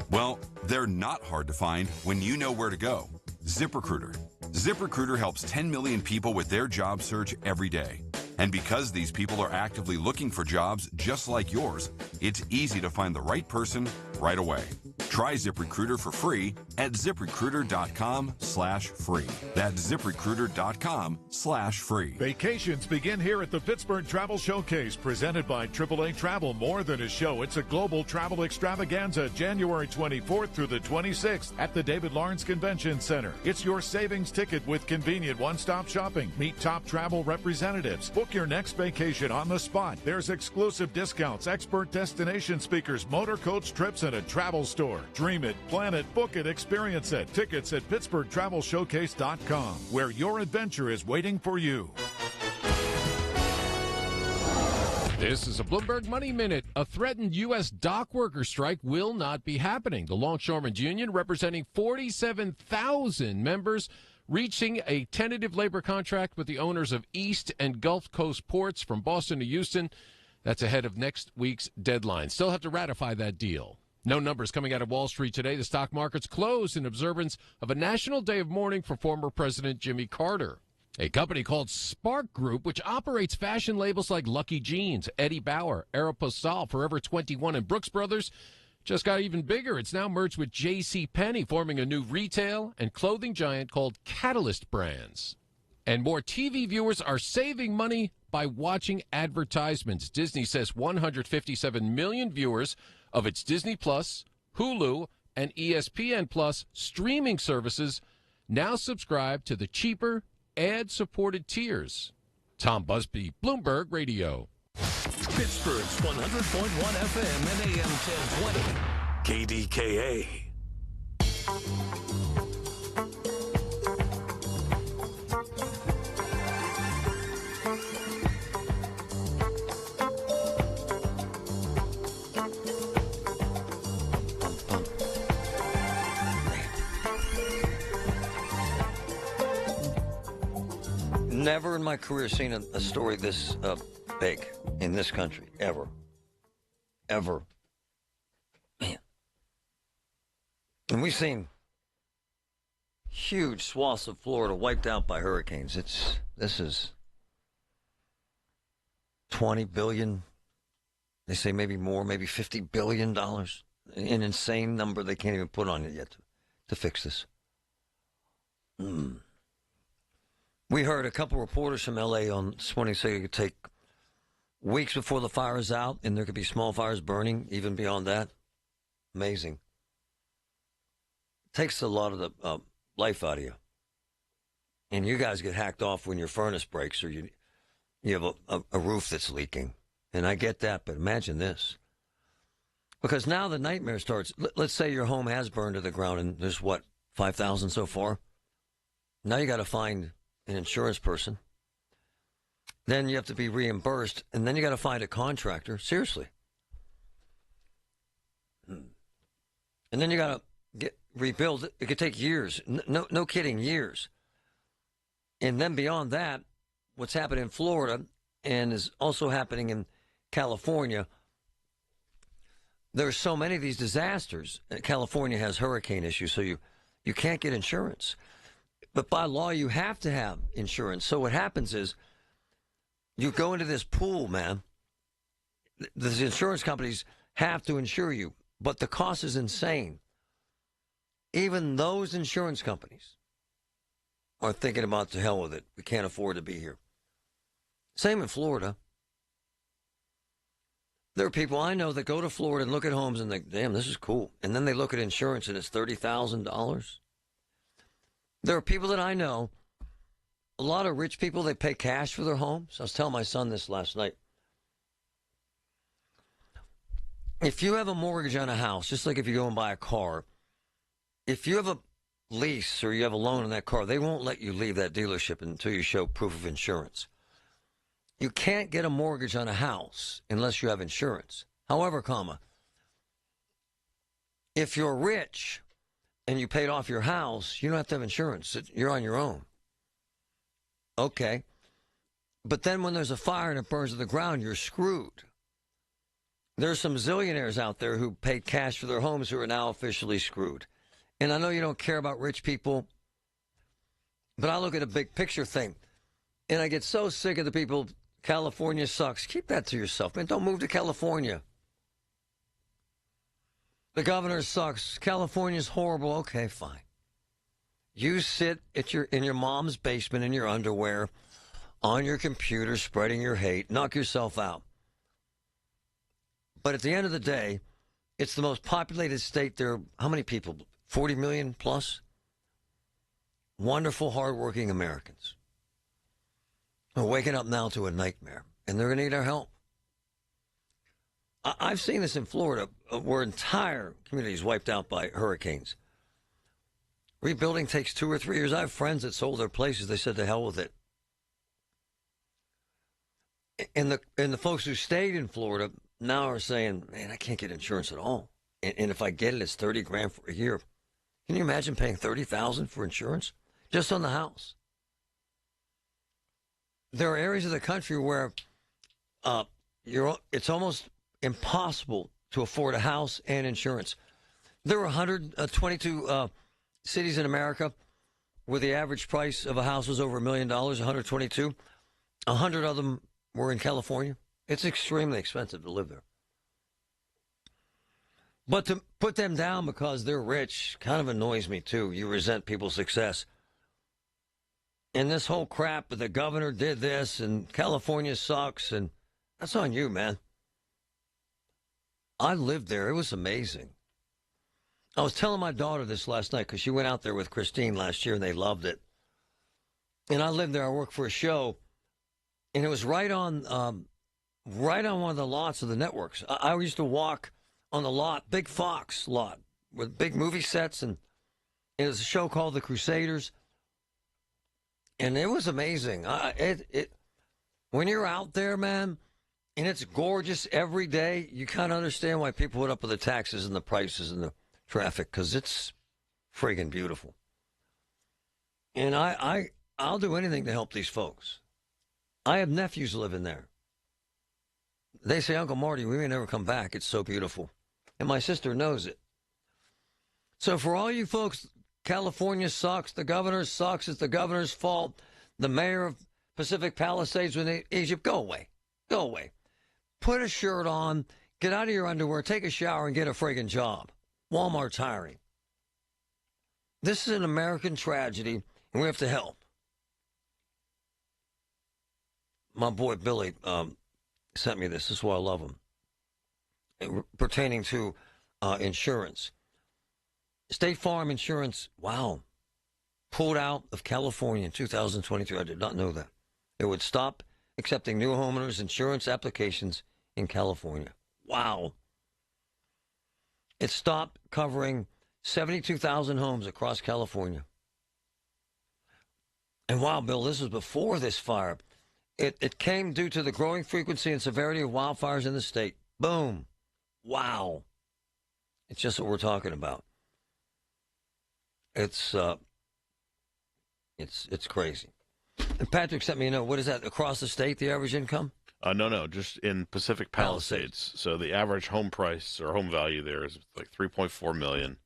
Well, they're not hard to find when you know where to go. ZipRecruiter. ZipRecruiter helps 10 million people with their job search every day. And because these people are actively looking for jobs just like yours, it's easy to find the right person right away. Try ZipRecruiter for free at ZipRecruiter.com/free. That's ZipRecruiter.com/free. Vacations begin here at the Pittsburgh Travel Showcase, presented by AAA Travel. More than a show, it's a global travel extravaganza, January 24th through the 26th at the David Lawrence Convention Center. It's your savings ticket with convenient one-stop shopping. Meet top travel representatives. Book your next vacation on the spot. There's exclusive discounts, expert destination speakers, motor coach trips, and a travel store. Dream it, plan it, book it, experience it. Tickets at PittsburghTravelShowcase.com, where your adventure is waiting for you. This is a Bloomberg Money Minute. A threatened U.S. dock worker strike will not be happening. The Longshoremen's Union, representing 47,000 members, reaching a tentative labor contract with the owners of East and Gulf Coast ports from Boston to Houston. That's ahead of next week's deadline. Still have to ratify that deal. No numbers coming out of Wall Street today. The stock market's closed in observance of a national day of mourning for former President Jimmy Carter. A company called Spark Group, which operates fashion labels like Lucky Jeans, Eddie Bauer, Aeropostale, Forever 21, and Brooks Brothers, just got even bigger. It's now merged with JCPenney, forming a new retail and clothing giant called Catalyst Brands. And more TV viewers are saving money by watching advertisements. Disney says 157 million viewers of its Disney Plus, Hulu, and ESPN Plus streaming services now subscribe to the cheaper, ad-supported tiers. Tom Busby, Bloomberg Radio. Pittsburgh's 100.1 FM and AM 1020. KDKA. Never in my career seen a story this big in this country, ever. Ever. Man. And we've seen huge swaths of Florida wiped out by hurricanes. This is $20 billion. They say maybe more, maybe $50 billion. An insane number they can't even put on it yet to fix this. We heard a couple reporters from L.A. on this morning say it could take weeks before the fire is out, and there could be small fires burning even beyond that. Amazing. Takes a lot of the life out of you. And you guys get hacked off when your furnace breaks or you have a roof that's leaking. And I get that, but imagine this. Because now the nightmare starts. Let's say your home has burned to the ground and there's, 5,000 so far? Now you got to find an insurance person. Then you have to be reimbursed, and then you got to find a contractor. Seriously. And then you got to rebuild. It could take years. No kidding, years. And then beyond that, what's happened in Florida and is also happening in California, there's so many of these disasters. California has hurricane issues, so you can't get insurance. But by law, you have to have insurance. So what happens is you go into this pool, man. The insurance companies have to insure you, but the cost is insane. Even those insurance companies are thinking about the hell with it. We can't afford to be here. Same in Florida. There are people I know that go to Florida and look at homes and think, damn, this is cool. And then they look at insurance and it's $30,000. There are people that I know, a lot of rich people, they pay cash for their homes. I was telling my son this last night. If you have a mortgage on a house, just like if you go and buy a car, if you have a lease or you have a loan on that car, they won't let you leave that dealership until you show proof of insurance. You can't get a mortgage on a house unless you have insurance. However, if you're rich and you paid off your house, you don't have to have insurance. You're on your own. Okay. But then when there's a fire and it burns to the ground, you're screwed. There's some zillionaires out there who paid cash for their homes who are now officially screwed. And I know you don't care about rich people, but I look at a big picture thing. And I get so sick of the people, California sucks. Keep that to yourself, man. Don't move to California. The governor sucks. California's horrible. Okay, fine. You sit in your mom's basement in your underwear, on your computer, spreading your hate. Knock yourself out. But at the end of the day, it's the most populated state. There are how many people? 40 million plus? Wonderful, hardworking Americans. We're waking up now to a nightmare, and they're going to need our help. I've seen this in Florida, where entire communities wiped out by hurricanes. Rebuilding takes 2 or 3 years. I have friends that sold their places. They said, to hell with it. And the folks who stayed in Florida now are saying, man, I can't get insurance at all. And if I get it, it's $30,000 for a year. Can you imagine paying $30,000 for insurance just on the house? There are areas of the country where it's almost impossible to afford a house and insurance. There are 122 cities in America where the average price of a house was over $1 million, 122. 100 of them were in California. It's extremely expensive to live there. But to put them down because they're rich kind of annoys me, too. You resent people's success. And this whole crap, the governor did this, and California sucks, and that's on you, man. I lived there. It was amazing. I was telling my daughter this last night because she went out there with Christine last year, and they loved it. And I lived there. I worked for a show, and it was right on one of the lots of the networks. I used to walk on the lot, Big Fox lot, with big movie sets, and it was a show called The Crusaders. And it was amazing. When you're out there, man, and it's gorgeous every day, you kind of understand why people put up with the taxes and the prices and the traffic, because it's friggin' beautiful. And I'll do anything to help these folks. I have nephews living there. They say, Uncle Marty, we may never come back. It's so beautiful. And my sister knows it. So for all you folks California sucks. The governor sucks. It's the governor's fault. The mayor of Pacific Palisades in Egypt, go away. Go away. Put a shirt on, get out of your underwear, take a shower, and get a friggin' job. Walmart's hiring. This is an American tragedy, and we have to help. My boy Billy sent me this. This is why I love him. Pertaining to insurance. State Farm Insurance, wow, pulled out of California in 2022. I did not know that. It would stop accepting new homeowners insurance applications in California. Wow. It stopped covering 72,000 homes across California. And wow, Bill, this was before this fire. It came due to the growing frequency and severity of wildfires in the state. Boom. Wow. It's just what we're talking about. It's crazy. And Patrick sent me a note. What is that, across the state, the average income? No, just in Pacific Palisades. So the average home price or home value there is like $3.4 million.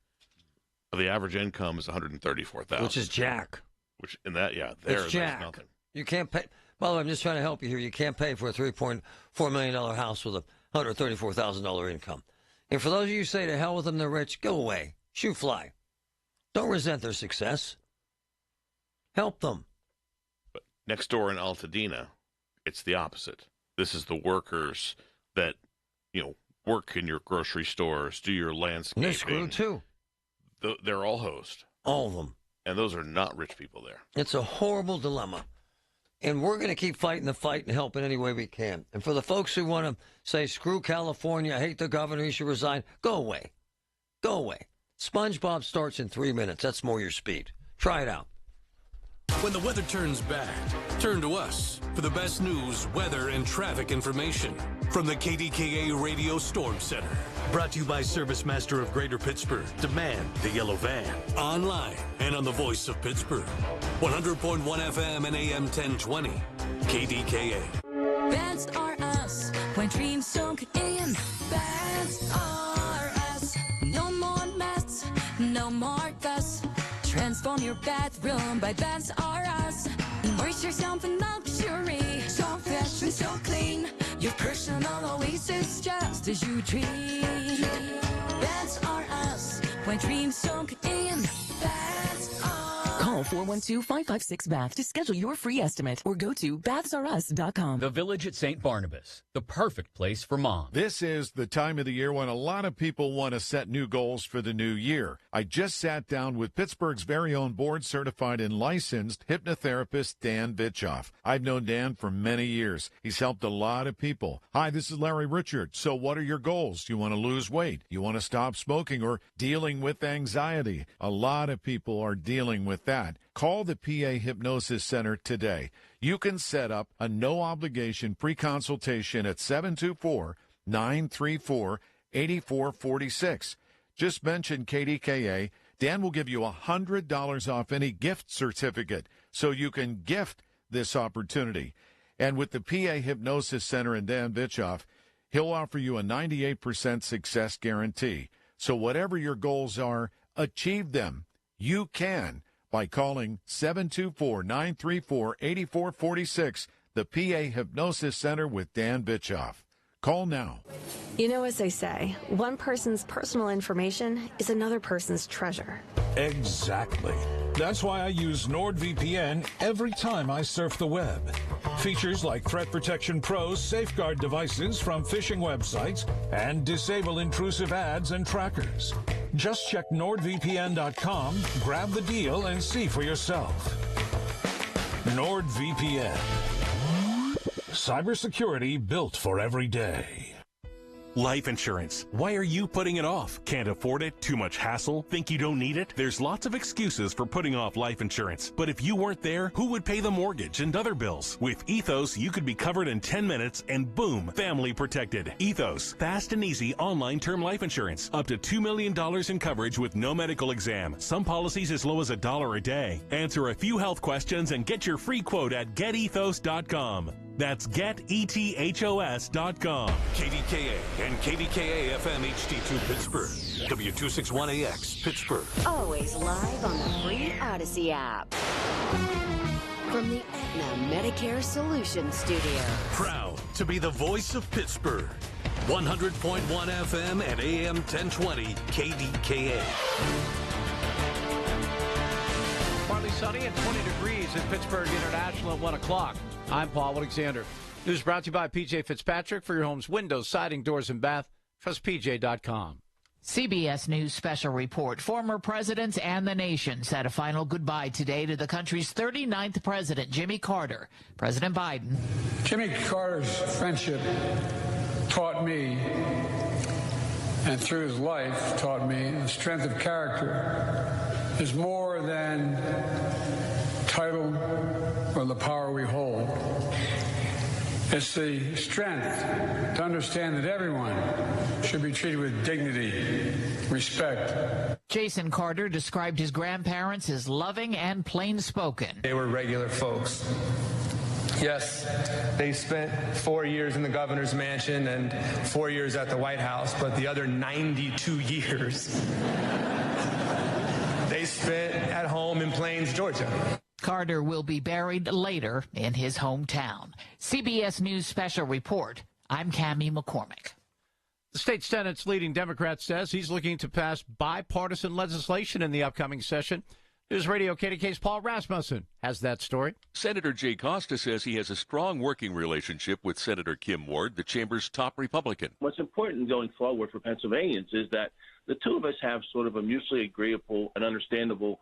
The average income is $134,000. Which is jack. Which in that, yeah, it's jack. Nothing. You can't pay. By the way, I'm just trying to help you here. You can't pay for a $3.4 million house with a $134,000 income. And for those of you who say to hell with them, they're rich, go away. Shoot fly. Don't resent their success. Help them. But next door in Altadena, it's the opposite. This is the workers that, work in your grocery stores, do your landscaping. They're screwed too. They're all host. All of them. And those are not rich people there. It's a horrible dilemma. And we're going to keep fighting the fight and help in any way we can. And for the folks who want to say, screw California, I hate the governor, he should resign, go away. Go away. SpongeBob starts in 3 minutes. That's more your speed. Try it out. When the weather turns bad, turn to us for the best news, weather, and traffic information from the KDKA Radio Storm Center. Brought to you by Service Master of Greater Pittsburgh. Demand the yellow van. Online and on the voice of Pittsburgh. 100.1 FM and AM 1020. KDKA. Beds are us when dreams sunk in. Beds are us. No more mess, no more fuss. Transform your bathroom by Beds R Us. Immerse yourself in luxury. So fresh and so clean. Your personal oasis just as you dream. Beds R Us. When dreams sunk in. Beds are. Call 412-556-BATH to schedule your free estimate or go to bathsrus.com. The Village at St. Barnabas, the perfect place for mom. This is the time of the year when a lot of people want to set new goals for the new year. I just sat down with Pittsburgh's very own board-certified and licensed hypnotherapist Dan Bitchoff. I've known Dan for many years. He's helped a lot of people. Hi, this is Larry Richard. So what are your goals? You want to lose weight? You want to stop smoking or dealing with anxiety? A lot of people are dealing with that. Call the PA Hypnosis Center today. You can set up a no-obligation pre-consultation at 724-934-8446. Just mention KDKA. Dan will give you $100 off any gift certificate so you can gift this opportunity. And with the PA Hypnosis Center and Dan Bitchoff, he'll offer you a 98% success guarantee. So whatever your goals are, achieve them. You can by calling 724-934-8446, the PA Hypnosis Center with Dan Bitchoff. Call now. You know, as they say, one person's personal information is another person's treasure. Exactly. That's why I use NordVPN every time I surf the web. Features like Threat Protection Pro's safeguard devices from phishing websites and disable intrusive ads and trackers. Just check NordVPN.com, grab the deal, and see for yourself. NordVPN. Cybersecurity built for every day. Life insurance. Why are you putting it off? Can't afford it? Too much hassle? Think you don't need it? There's lots of excuses for putting off life insurance. But if you weren't there, who would pay the mortgage and other bills? With Ethos, you could be covered in 10 minutes and boom, family protected. Ethos, fast and easy online term life insurance. Up to $2 million in coverage with no medical exam. Some policies as low as $1 a day. Answer a few health questions and get your free quote at getethos.com. That's getethos.com. KDKA and KDKA FM HD2 Pittsburgh. W261AX Pittsburgh. Always live on the free Odyssey app. From the Aetna Medicare Solutions Studio. Proud to be the voice of Pittsburgh. 100.1 FM and AM 1020 KDKA. Partly sunny and 20 degrees at Pittsburgh International at 1 o'clock. I'm Paul Alexander. News brought to you by P.J. Fitzpatrick. For your home's windows, siding, doors, and bath. Trust PJ.com. CBS News special report. Former presidents and the nation said a final goodbye today to the country's 39th president, Jimmy Carter. President Biden. Jimmy Carter's friendship taught me, and through his life taught me, the strength of character is more than title or the power we hold. It's the strength to understand that everyone should be treated with dignity, respect. Jason Carter described his grandparents as loving and plain-spoken. They were regular folks. Yes, they spent 4 years in the governor's mansion and 4 years at the White House, but the other 92 years they spent at home in Plains, Georgia. Carter will be buried later in his hometown. CBS News special report. I'm Cammie McCormick. The state Senate's leading Democrat says he's looking to pass bipartisan legislation in the upcoming session. News Radio KDK's Paul Rasmussen has that story. Senator Jay Costa says he has a strong working relationship with Senator Kim Ward, the chamber's top Republican. What's important going forward for Pennsylvanians is that the two of us have sort of a mutually agreeable and understandable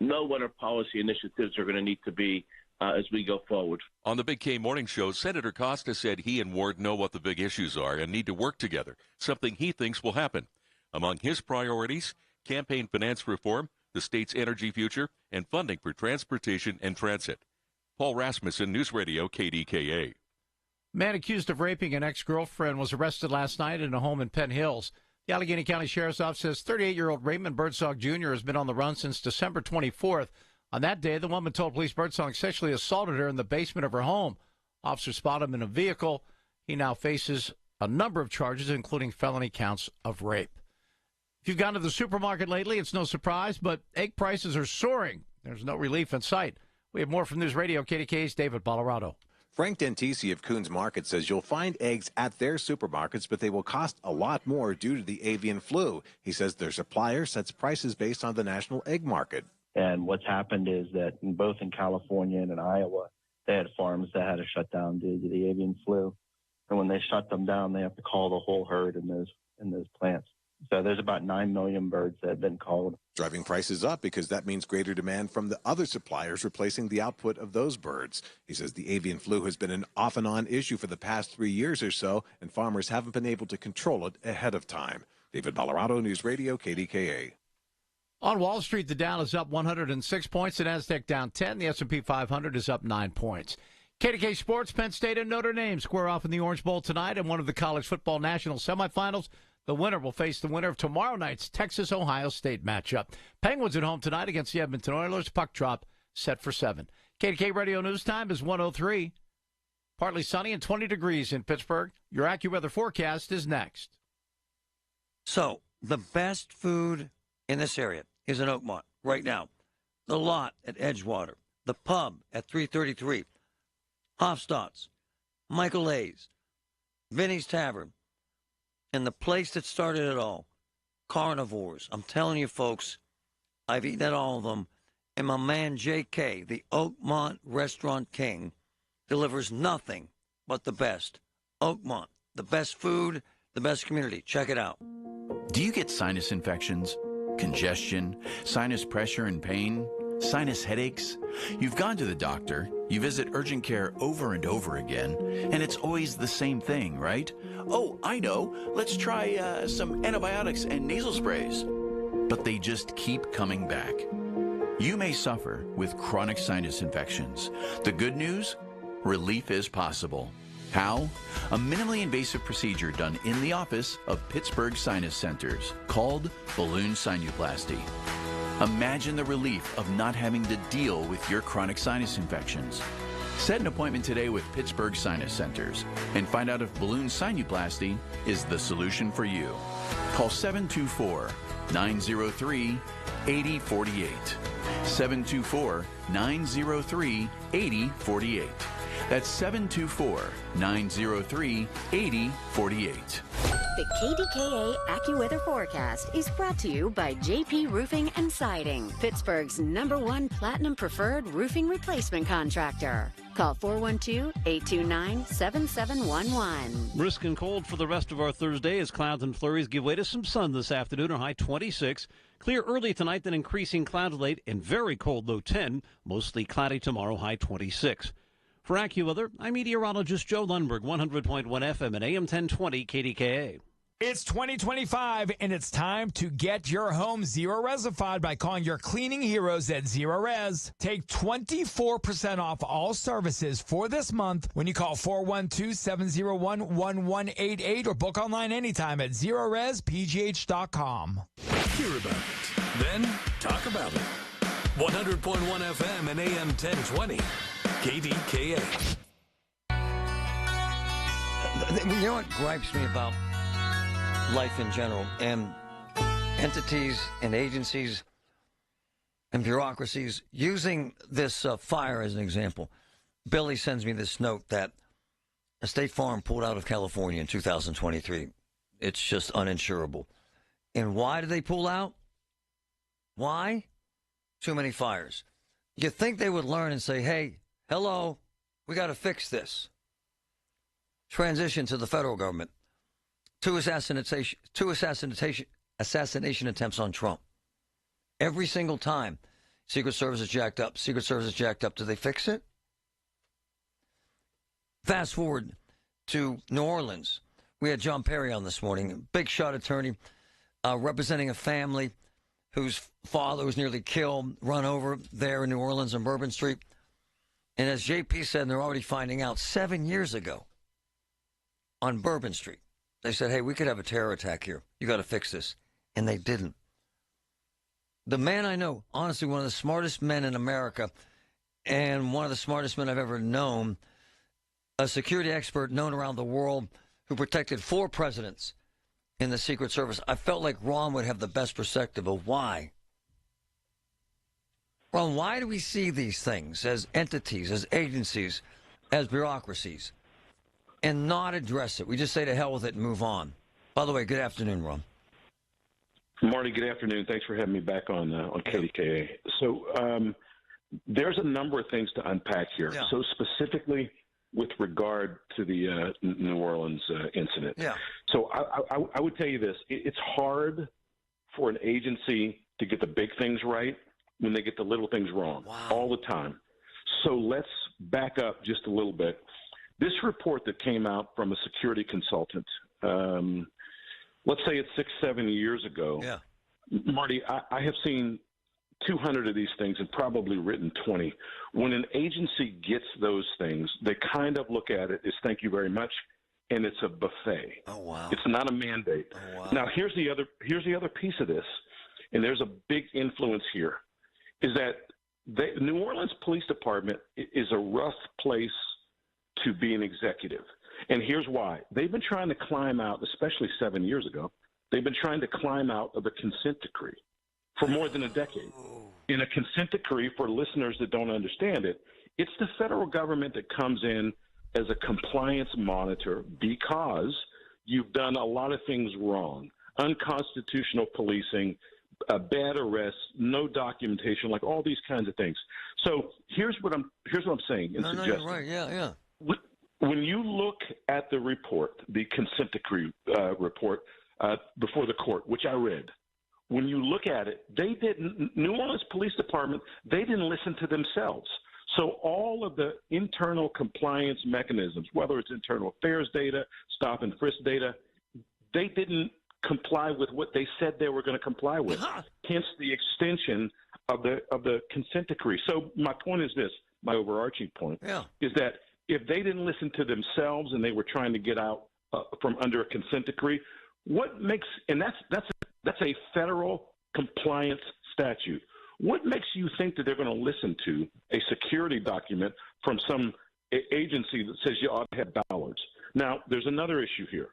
know what our policy initiatives are going to need to be as we go forward. On the Big K Morning Show, Senator Costa said he and Ward know what the big issues are and need to work together, something he thinks will happen. Among his priorities, campaign finance reform, the state's energy future, and funding for transportation and transit. Paul Rasmussen, News Radio KDKA. Man accused of raping an ex-girlfriend was arrested last night in a home in Penn Hills. The Allegheny County Sheriff's Office says 38-year-old Raymond Birdsong Jr. has been on the run since December 24th. On that day, the woman told police Birdsong sexually assaulted her in the basement of her home. Officers spotted him in a vehicle. He now faces a number of charges, including felony counts of rape. If you've gone to the supermarket lately, it's no surprise, but egg prices are soaring. There's no relief in sight. We have more from News Radio KDK's David Bolorado. Frank Dentisi of Coons Market says you'll find eggs at their supermarkets, but they will cost a lot more due to the avian flu. He says their supplier sets prices based on the national egg market. And what's happened is that both in California and in Iowa, they had farms that had to shut down due to the avian flu. And when they shut them down, they have to call the whole herd in those plants. So there's about 9 million birds that have been culled. Driving prices up because that means greater demand from the other suppliers replacing the output of those birds. He says the avian flu has been an off-and-on issue for the past 3 years or so, and farmers haven't been able to control it ahead of time. David Bolorado, News Radio, KDKA. On Wall Street, the Dow is up 106 points, the Nasdaq down 10, the S&P 500 is up 9 points. KDK Sports, Penn State and Notre Dame square off in the Orange Bowl tonight in one of the college football national semifinals. The winner will face the winner of tomorrow night's Texas-Ohio State matchup. Penguins at home tonight against the Edmonton Oilers. Puck drop set for 7. KDK Radio News Time is 1:03. Partly sunny and 20 degrees in Pittsburgh. Your AccuWeather forecast is next. So, the best food in this area is in Oakmont right now. The Lot at Edgewater. The Pub at 333. Hofstadt's. Michael A's. Vinny's Tavern. And the place that started it all, Carnivores. I'm telling you, folks, I've eaten at all of them. And my man, J.K., the Oakmont Restaurant King, delivers nothing but the best. Oakmont, the best food, the best community. Check it out. Do you get sinus infections, congestion, sinus pressure and pain, sinus headaches? You've gone to the doctor, you visit urgent care over and over again, and it's always the same thing, right? Oh, I know, let's try some antibiotics and nasal sprays. But they just keep coming back. You may suffer with chronic sinus infections. The good news? Relief is possible. How? A minimally invasive procedure done in the office of Pittsburgh Sinus Centers called balloon sinuplasty. Imagine the relief of not having to deal with your chronic sinus infections. Set an appointment today with Pittsburgh Sinus Centers and find out if balloon sinuplasty is the solution for you. Call 724-903-8048. 724-903-8048. That's 724-903-8048. The KDKA AccuWeather forecast is brought to you by JP Roofing and Siding, Pittsburgh's #1 Platinum Preferred Roofing Replacement Contractor. Call 412-829-7711. Brisk and cold for the rest of our Thursday as clouds and flurries give way to some sun this afternoon, a high 26. Clear early tonight, then increasing clouds late and very cold, low 10. Mostly cloudy tomorrow, high 26. For AccuWeather, I'm meteorologist Joe Lundberg, 100.1 FM and AM 1020 KDKA. It's 2025, and it's time to get your home zero-resified by calling your cleaning heroes at Zero Res. Take 24% off all services for this month when you call 412-701-1188 or book online anytime at ZeroResPGH.com. Hear about it, then talk about it. 100.1 FM and AM 1020 KDKA. You know what gripes me about life in general and entities and agencies and bureaucracies using this fire as an example? Billy sends me this note that a State Farm pulled out of California in 2023. It's just uninsurable. And why did they pull out? Why? Too many fires. You think they would learn and say, hey, hello, we got to fix this. Transition to the federal government. Two assassination attempts on Trump. Every single time, Secret Service is jacked up. Secret Service is jacked up. Do they fix it? Fast forward to New Orleans. We had John Perry on this morning, big shot attorney, representing a family whose father was nearly killed, run over there in New Orleans on Bourbon Street. And as JP said, they're already finding out 7 years ago on Bourbon Street. They said, hey, we could have a terror attack here. You got to fix this. And they didn't. The man I know, honestly, one of the smartest men in America and one of the smartest men I've ever known, a security expert known around the world who protected 4 presidents in the Secret Service. I felt like Ron would have the best perspective of why. Ron, why do we see these things as entities, as agencies, as bureaucracies, and not address it? We just say to hell with it and move on. By the way, good afternoon, Ron. Marty, good afternoon. Thanks for having me back on KDKA. So there's a number of things to unpack here. Yeah. So specifically with regard to the New Orleans incident. Yeah. So I would tell you this. It's hard for an agency to get the big things right when they get the little things wrong all the time. So let's back up just a little bit. This report that came out from a security consultant, let's say it's 6-7 years ago. Yeah. Marty, I have seen 200 of these things and probably written 20. When an agency gets those things, they kind of look at it as thank you very much, and it's a buffet. Oh, wow. It's not a mandate. Oh, wow. Now, here's the other piece of this, and there's a big influence here, is that New Orleans Police Department is a rough place to be an executive. And here's why. They've been trying to climb out, especially 7 years ago, they've been trying to climb out of a consent decree for more than a decade. In a consent decree, for listeners that don't understand it, it's the federal government that comes in as a compliance monitor because you've done a lot of things wrong. Unconstitutional policing, bad arrests, no documentation, like all these kinds of things. So here's what I'm saying and suggesting. No, you're right. Yeah. When you look at the report, the consent decree report before the court, which I read, when you look at it, New Orleans Police Department, they didn't listen to themselves. So all of the internal compliance mechanisms, whether it's internal affairs data, stop and frisk data, they didn't comply with what they said they were going to comply with. Hence the extension of the consent decree. So my point is this, my overarching point, is that if they didn't listen to themselves and they were trying to get out from under a consent decree, what makes, and that's a federal compliance statute. What makes you think that they're going to listen to a security document from some agency that says you ought to have bollards. Now, there's another issue here.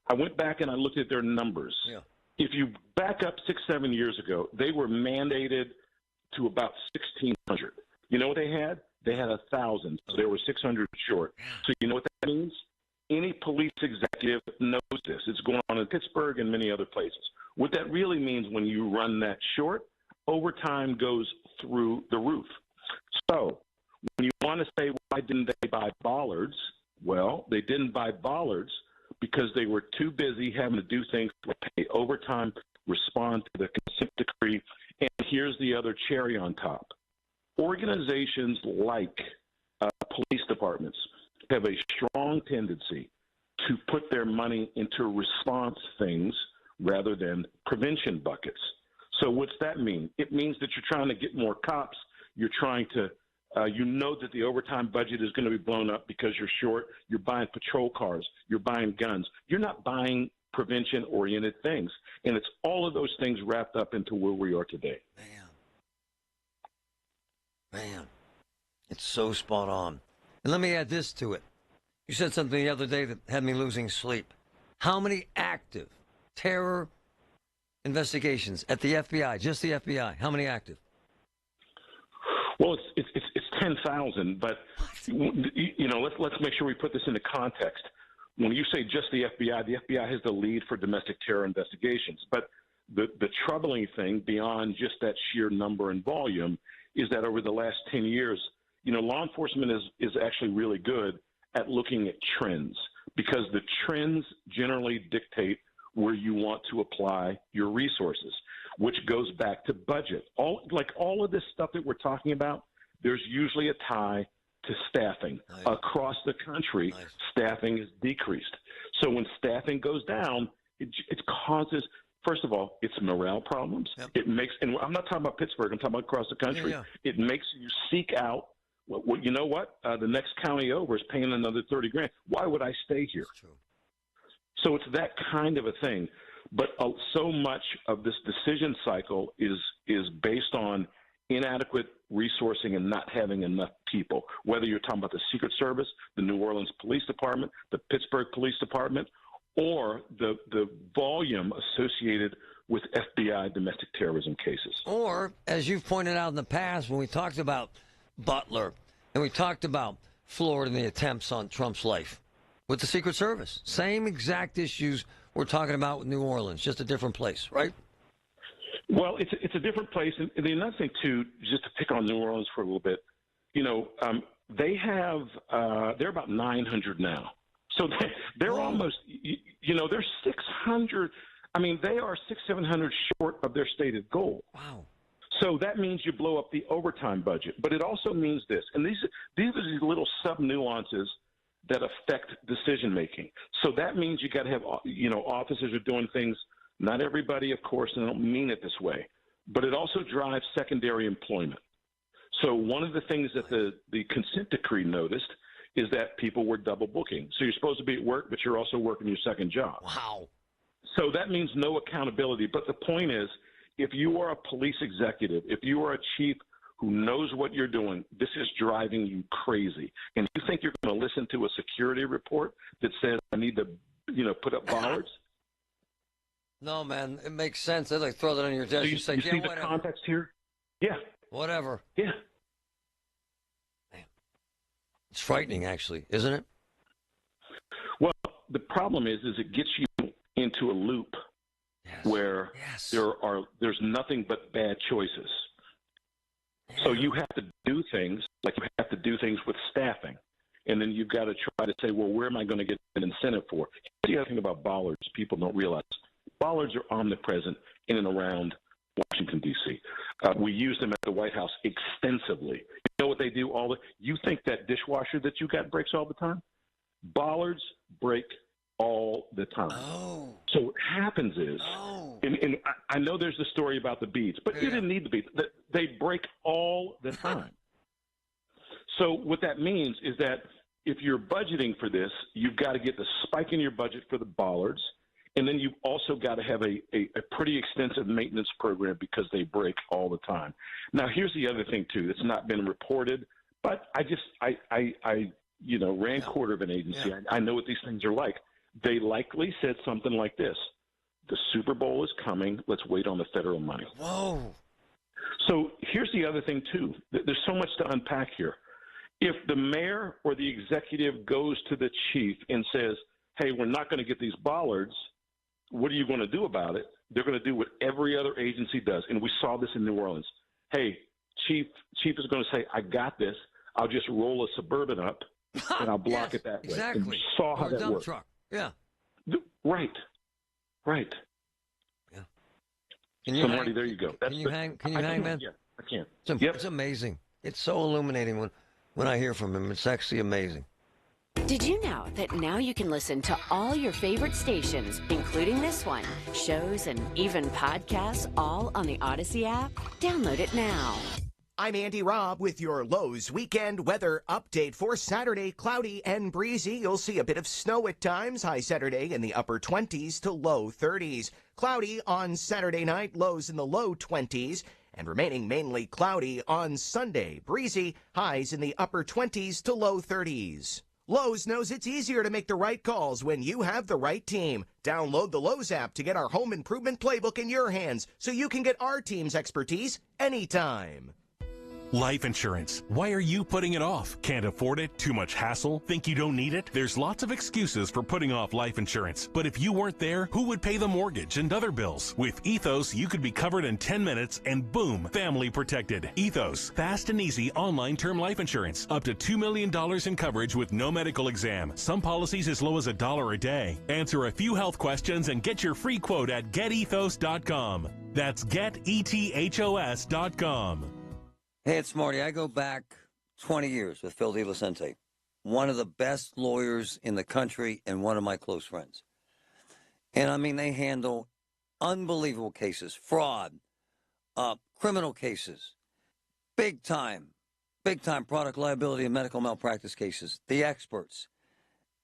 I went back and I looked at their numbers. Yeah. If you back up 6-7 years ago, they were mandated to about 1,600. You know what they had? They had 1,000. So they were 600 short. So you know what that means? Any police executive knows this. It's going on in Pittsburgh and many other places. What that really means when you run that short, overtime goes through the roof. So when you want to say, why didn't they buy bollards? Well, they didn't buy bollards because they were too busy having to do things like pay overtime, respond to the consent decree. And here's the other cherry on top. Organizations like police departments have a strong tendency to put their money into response things rather than prevention buckets. So what's that mean? It means that you're trying to get more cops. You're trying to, you know that the overtime budget is going to be blown up because you're short. You're buying patrol cars. You're buying guns. You're not buying prevention-oriented things. And it's all of those things wrapped up into where we are today. Man, it's so spot on. And let me add this to it. You said something the other day that had me losing sleep. How many active terror investigations at the FBI, just the FBI? How many active? Well, it's 10,000, but you know, let's make sure we put this into context. When you say just the FBI has the lead for domestic terror investigations. But the troubling thing beyond just that sheer number and volume is that over the last 10 years, you know, law enforcement is actually really good at looking at trends because the trends generally dictate where you want to apply your resources, which goes back to budget. All of this stuff that we're talking about, there's usually a tie to staffing. Nice. Across the country, nice. Staffing is decreased. So when staffing goes down, it causes, first of all, it's morale problems. Yep. It makes, and I'm not talking about Pittsburgh, I'm talking about across the country. Yeah. It makes you seek out, well, you know what? The next county over is paying another $30,000. Why would I stay here? That's true. So it's that kind of a thing. But so much of this decision cycle is based on inadequate resourcing and not having enough people, whether you're talking about the Secret Service, the New Orleans Police Department, the Pittsburgh Police Department, or the volume associated with FBI domestic terrorism cases. Or, as you've pointed out in the past, when we talked about Butler and we talked about Florida and the attempts on Trump's life, with the Secret Service, same exact issues we're talking about with New Orleans, just a different place, right? Well, it's a different place. And the another thing, too, just to pick on New Orleans for a little bit, you know, they have, they're about 900 now. So they're almost, you know, they're 600. I mean, they are 600-700 short of their stated goal. Wow. So that means you blow up the overtime budget. But it also means this, and these are these little sub-nuances that affect decision-making. So that means you got to have, you know, officers are doing things. Not everybody, of course, and I don't mean it this way, but it also drives secondary employment. So one of the things that the consent decree noticed is that people were double booking. So you're supposed to be at work, but you're also working your second job. Wow. So that means no accountability. But the point is, if you are a police executive, if you are a chief who knows what you're doing, this is driving you crazy. And you think you're going to listen to a security report that says I need to, you know, put up bollards? No, man, it makes sense. They like throw that on your desk. So you say, see the context here? Yeah. Whatever. Yeah. Man. It's frightening, actually, isn't it? Well, the problem is it gets you into a loop where there's nothing but bad choices. Yeah. So you have to do things like you have to do things with staffing. And then you've got to try to say, well, where am I going to get an incentive for? Here's the other thing about bollards people don't realize. Bollards are omnipresent in and around Washington, D.C. We use them at the White House extensively. You know what they do? You think that dishwasher that you got breaks all the time? Bollards break all the time. Oh. So what happens is, and I know there's the story about the beads, but you didn't need the beads. They break all the time. So what that means is that if you're budgeting for this, you've got to get the spike in your budget for the bollards. And then you've also got to have a pretty extensive maintenance program because they break all the time. Now, here's the other thing, too, that's not been reported, but I ran quarter of an agency. I know what these things are like. They likely said something like this: the Super Bowl is coming. Let's wait on the federal money. Whoa. So here's the other thing, too. There's so much to unpack here. If the mayor or the executive goes to the chief and says, hey, we're not going to get these bollards, what are you going to do about it? They're going to do what every other agency does. And we saw this in New Orleans. Hey, chief is going to say, I got this. I'll just roll a Suburban up and I'll block it that way. Exactly. And we saw how that worked. Truck. Yeah. Right. Yeah. So, Marty, there you go. Can you hang, man? Yeah, I can. It's amazing. It's so illuminating when I hear from him. It's actually amazing. Did you know that now you can listen to all your favorite stations, including this one, shows, and even podcasts, all on the Odyssey app? Download it now. I'm Andy Robb with your Lowe's weekend weather update for Saturday. Cloudy and breezy. You'll see a bit of snow at times. High Saturday in the upper 20s to low 30s. Cloudy on Saturday night, lows in the low 20s. And remaining mainly cloudy on Sunday. Breezy, highs in the upper 20s to low 30s. Lowe's knows it's easier to make the right calls when you have the right team. Download the Lowe's app to get our home improvement playbook in your hands so you can get our team's expertise anytime. Life insurance. Why are you putting it off? Can't afford it? Too much hassle? Think you don't need it? There's lots of excuses for putting off life insurance. But if you weren't there, who would pay the mortgage and other bills? With Ethos, you could be covered in 10 minutes and boom, family protected. Ethos, fast and easy online term life insurance. Up to $2 million in coverage with no medical exam. Some policies as low as $1 a day. Answer a few health questions and get your free quote at getethos.com. That's getethos.com. Hey, it's Marty. I go back 20 years with Phil DeVicente, one of the best lawyers in the country and one of my close friends. And, I mean, they handle unbelievable cases, fraud, criminal cases, big-time product liability and medical malpractice cases, the experts.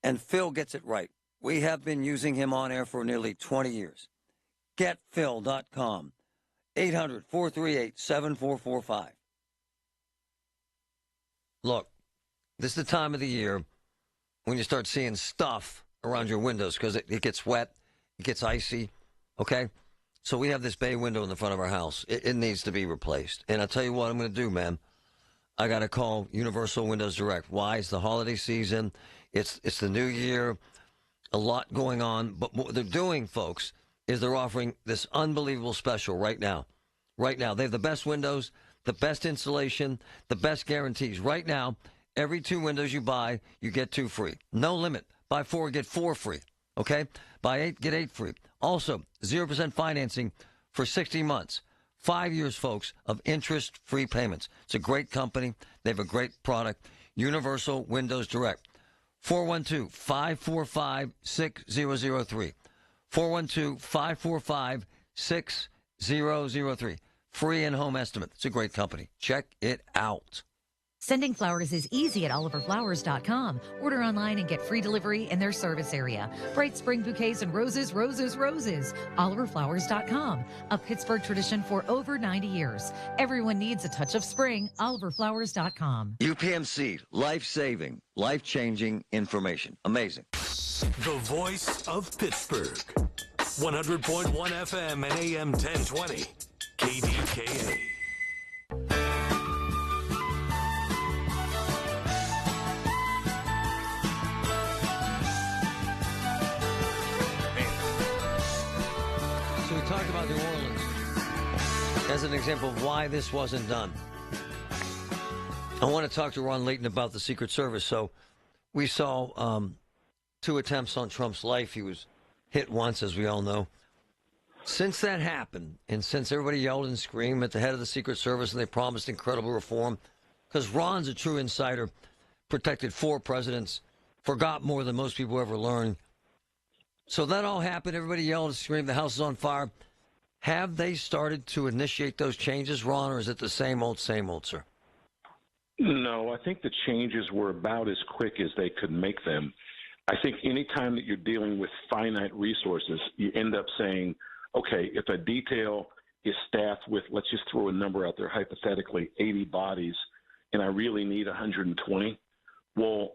And Phil gets it right. We have been using him on air for nearly 20 years. GetPhil.com, 800-438-7445. Look, this is the time of the year when you start seeing stuff around your windows because it gets wet, it gets icy, okay? So we have this bay window in the front of our house. It needs to be replaced. And I'll tell you what I'm going to do, man. I got to call Universal Windows Direct. Why? It's the holiday season. It's the new year. A lot going on. But what they're doing, folks, is they're offering this unbelievable special right now. Right now. They have the best windows, the best installation, the best guarantees. Right now, every 2 windows you buy, you get 2 free. No limit. Buy 4, get 4 free. Okay? Buy 8, get 8 free. Also, 0% financing for 60 months. 5 years, folks, of interest-free payments. It's a great company. They have a great product. Universal Windows Direct. 412-545-6003. 412-545-6003. Free in-home estimate. It's a great company. Check it out. Sending flowers is easy at oliverflowers.com. Order online and get free delivery in their service area. Bright spring bouquets and roses, roses, roses. oliverflowers.com. A Pittsburgh tradition for over 90 years. Everyone needs a touch of spring. oliverflowers.com. UPMC. Life-saving, life-changing information. Amazing. The voice of Pittsburgh. 100.1 FM and AM 1020. KDKA. So we talked about New Orleans as an example of why this wasn't done. I want to talk to Ron Layton about the Secret Service. So we saw 2 attempts on Trump's life. He was hit once, as we all know. Since that happened, and since everybody yelled and screamed at the head of the Secret Service and they promised incredible reform, because Ron's a true insider, protected 4 presidents, forgot more than most people ever learned. So that all happened. Everybody yelled and screamed. The house is on fire. Have they started to initiate those changes, Ron, or is it the same old, sir? No, I think the changes were about as quick as they could make them. I think any time that you're dealing with finite resources, you end up saying, okay, if a detail is staffed with, let's just throw a number out there, hypothetically, 80 bodies, and I really need 120, well,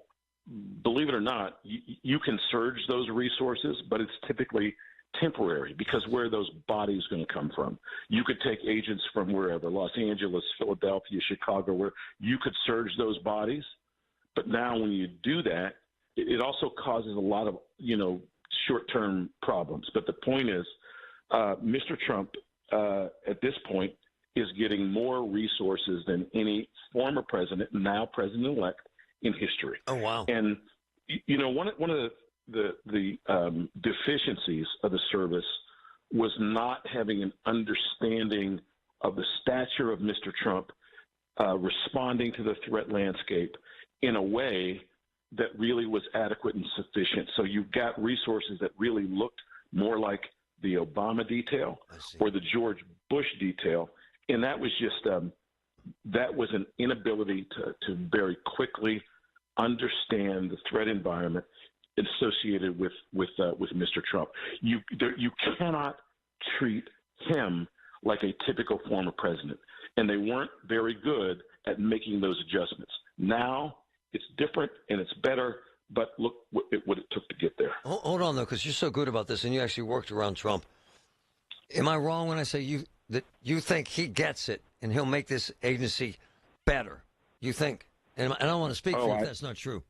believe it or not, you can surge those resources, but it's typically temporary because where are those bodies going to come from? You could take agents from wherever, Los Angeles, Philadelphia, Chicago, where you could surge those bodies. But now when you do that, it also causes a lot of, short-term problems. But the point is, Mr. Trump, at this point, is getting more resources than any former president, now president-elect, in history. Oh, wow. And, one of the deficiencies of the service was not having an understanding of the stature of Mr. Trump responding to the threat landscape in a way that really was adequate and sufficient. So you got resources that really looked more like the Obama detail or the George Bush detail. And that was just that was an inability to very quickly understand the threat environment associated with Mr. Trump. You cannot treat him like a typical former president, and they weren't very good at making those adjustments. Now it's different and it's better, but look what it took to get there. Hold on, though, because you're so good about this, and you actually worked around Trump. Am I wrong when I say that you think he gets it and he'll make this agency better? You think? And I don't want to speak for you if that's not true.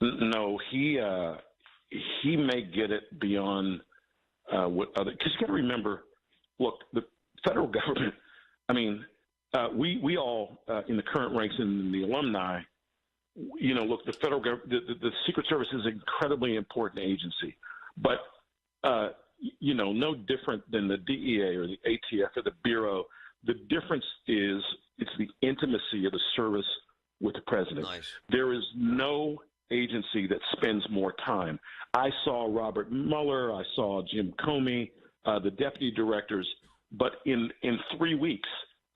No, he may get it beyond what other. Because you got to remember, look, the federal government. I mean, we all in the current ranks and the alumni. Look, the federal government, the Secret Service is an incredibly important agency, but no different than the DEA or the ATF or the Bureau. The difference is it's the intimacy of the service with the president. Nice. There is no agency that spends more time. I saw Robert Mueller, I saw Jim Comey, the deputy directors, but in 3 weeks,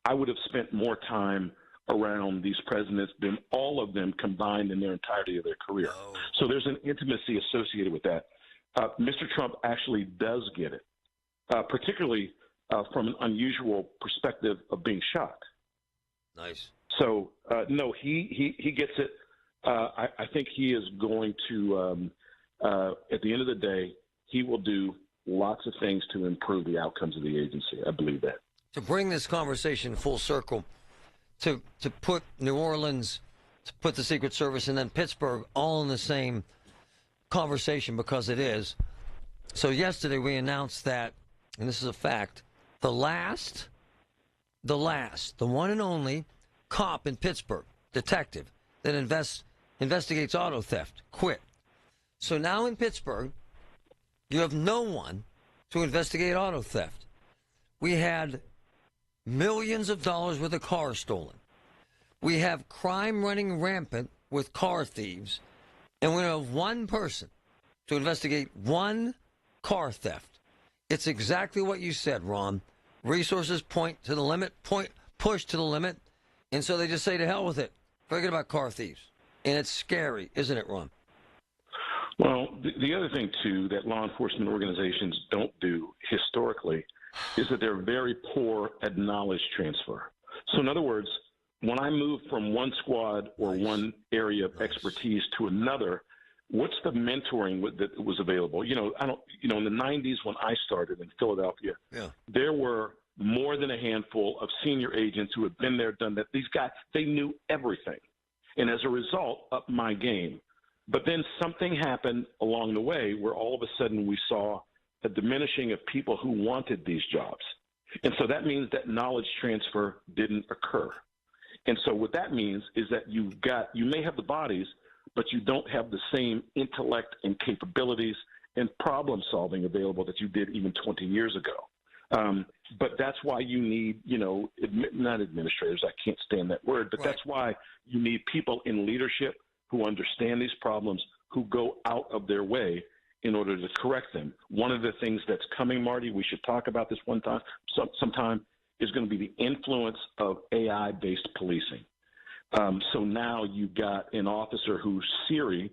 I would have spent more time around these presidents than all of them combined in their entirety of their career. Oh. So there's an intimacy associated with that. Mr. Trump actually does get it, particularly from an unusual perspective of being shot. Nice. So, no, he gets it. I think he is going to, at the end of the day, he will do lots of things to improve the outcomes of the agency. I believe that. To bring this conversation full circle, to put New Orleans, to put the Secret Service, and then Pittsburgh all in the same conversation, because it is. So yesterday we announced that, and this is a fact, the one and only cop in Pittsburgh, detective, that investigates auto theft, quit. So now in Pittsburgh, you have no one to investigate auto theft. We had millions of dollars worth of cars stolen. We have crime running rampant with car thieves. And we have one person to investigate one car theft. It's exactly what you said, Ron. Resources point to the limit, push to the limit. And so they just say to hell with it. Forget about car thieves. And it's scary, isn't it, Ron? Well, the other thing, too, that law enforcement organizations don't do historically is that they're very poor at knowledge transfer. So, in other words, when I move from one squad or one area of expertise to another, what's the mentoring that was available? In the 90s when I started in Philadelphia, there were more than a handful of senior agents who had been there, done that. These guys, they knew everything. And as a result, upped my game. But then something happened along the way where all of a sudden we saw a diminishing of people who wanted these jobs. And so that means that knowledge transfer didn't occur. And so what that means is that you may have the bodies, but you don't have the same intellect and capabilities and problem solving available that you did even 20 years ago. But that's why you need, not administrators, I can't stand that word, but that's why you need people in leadership who understand these problems, who go out of their way in order to correct them. One of the things that's coming, Marty, we should talk about this sometime, is going to be the influence of AI-based policing. So now you've got an officer who Siri,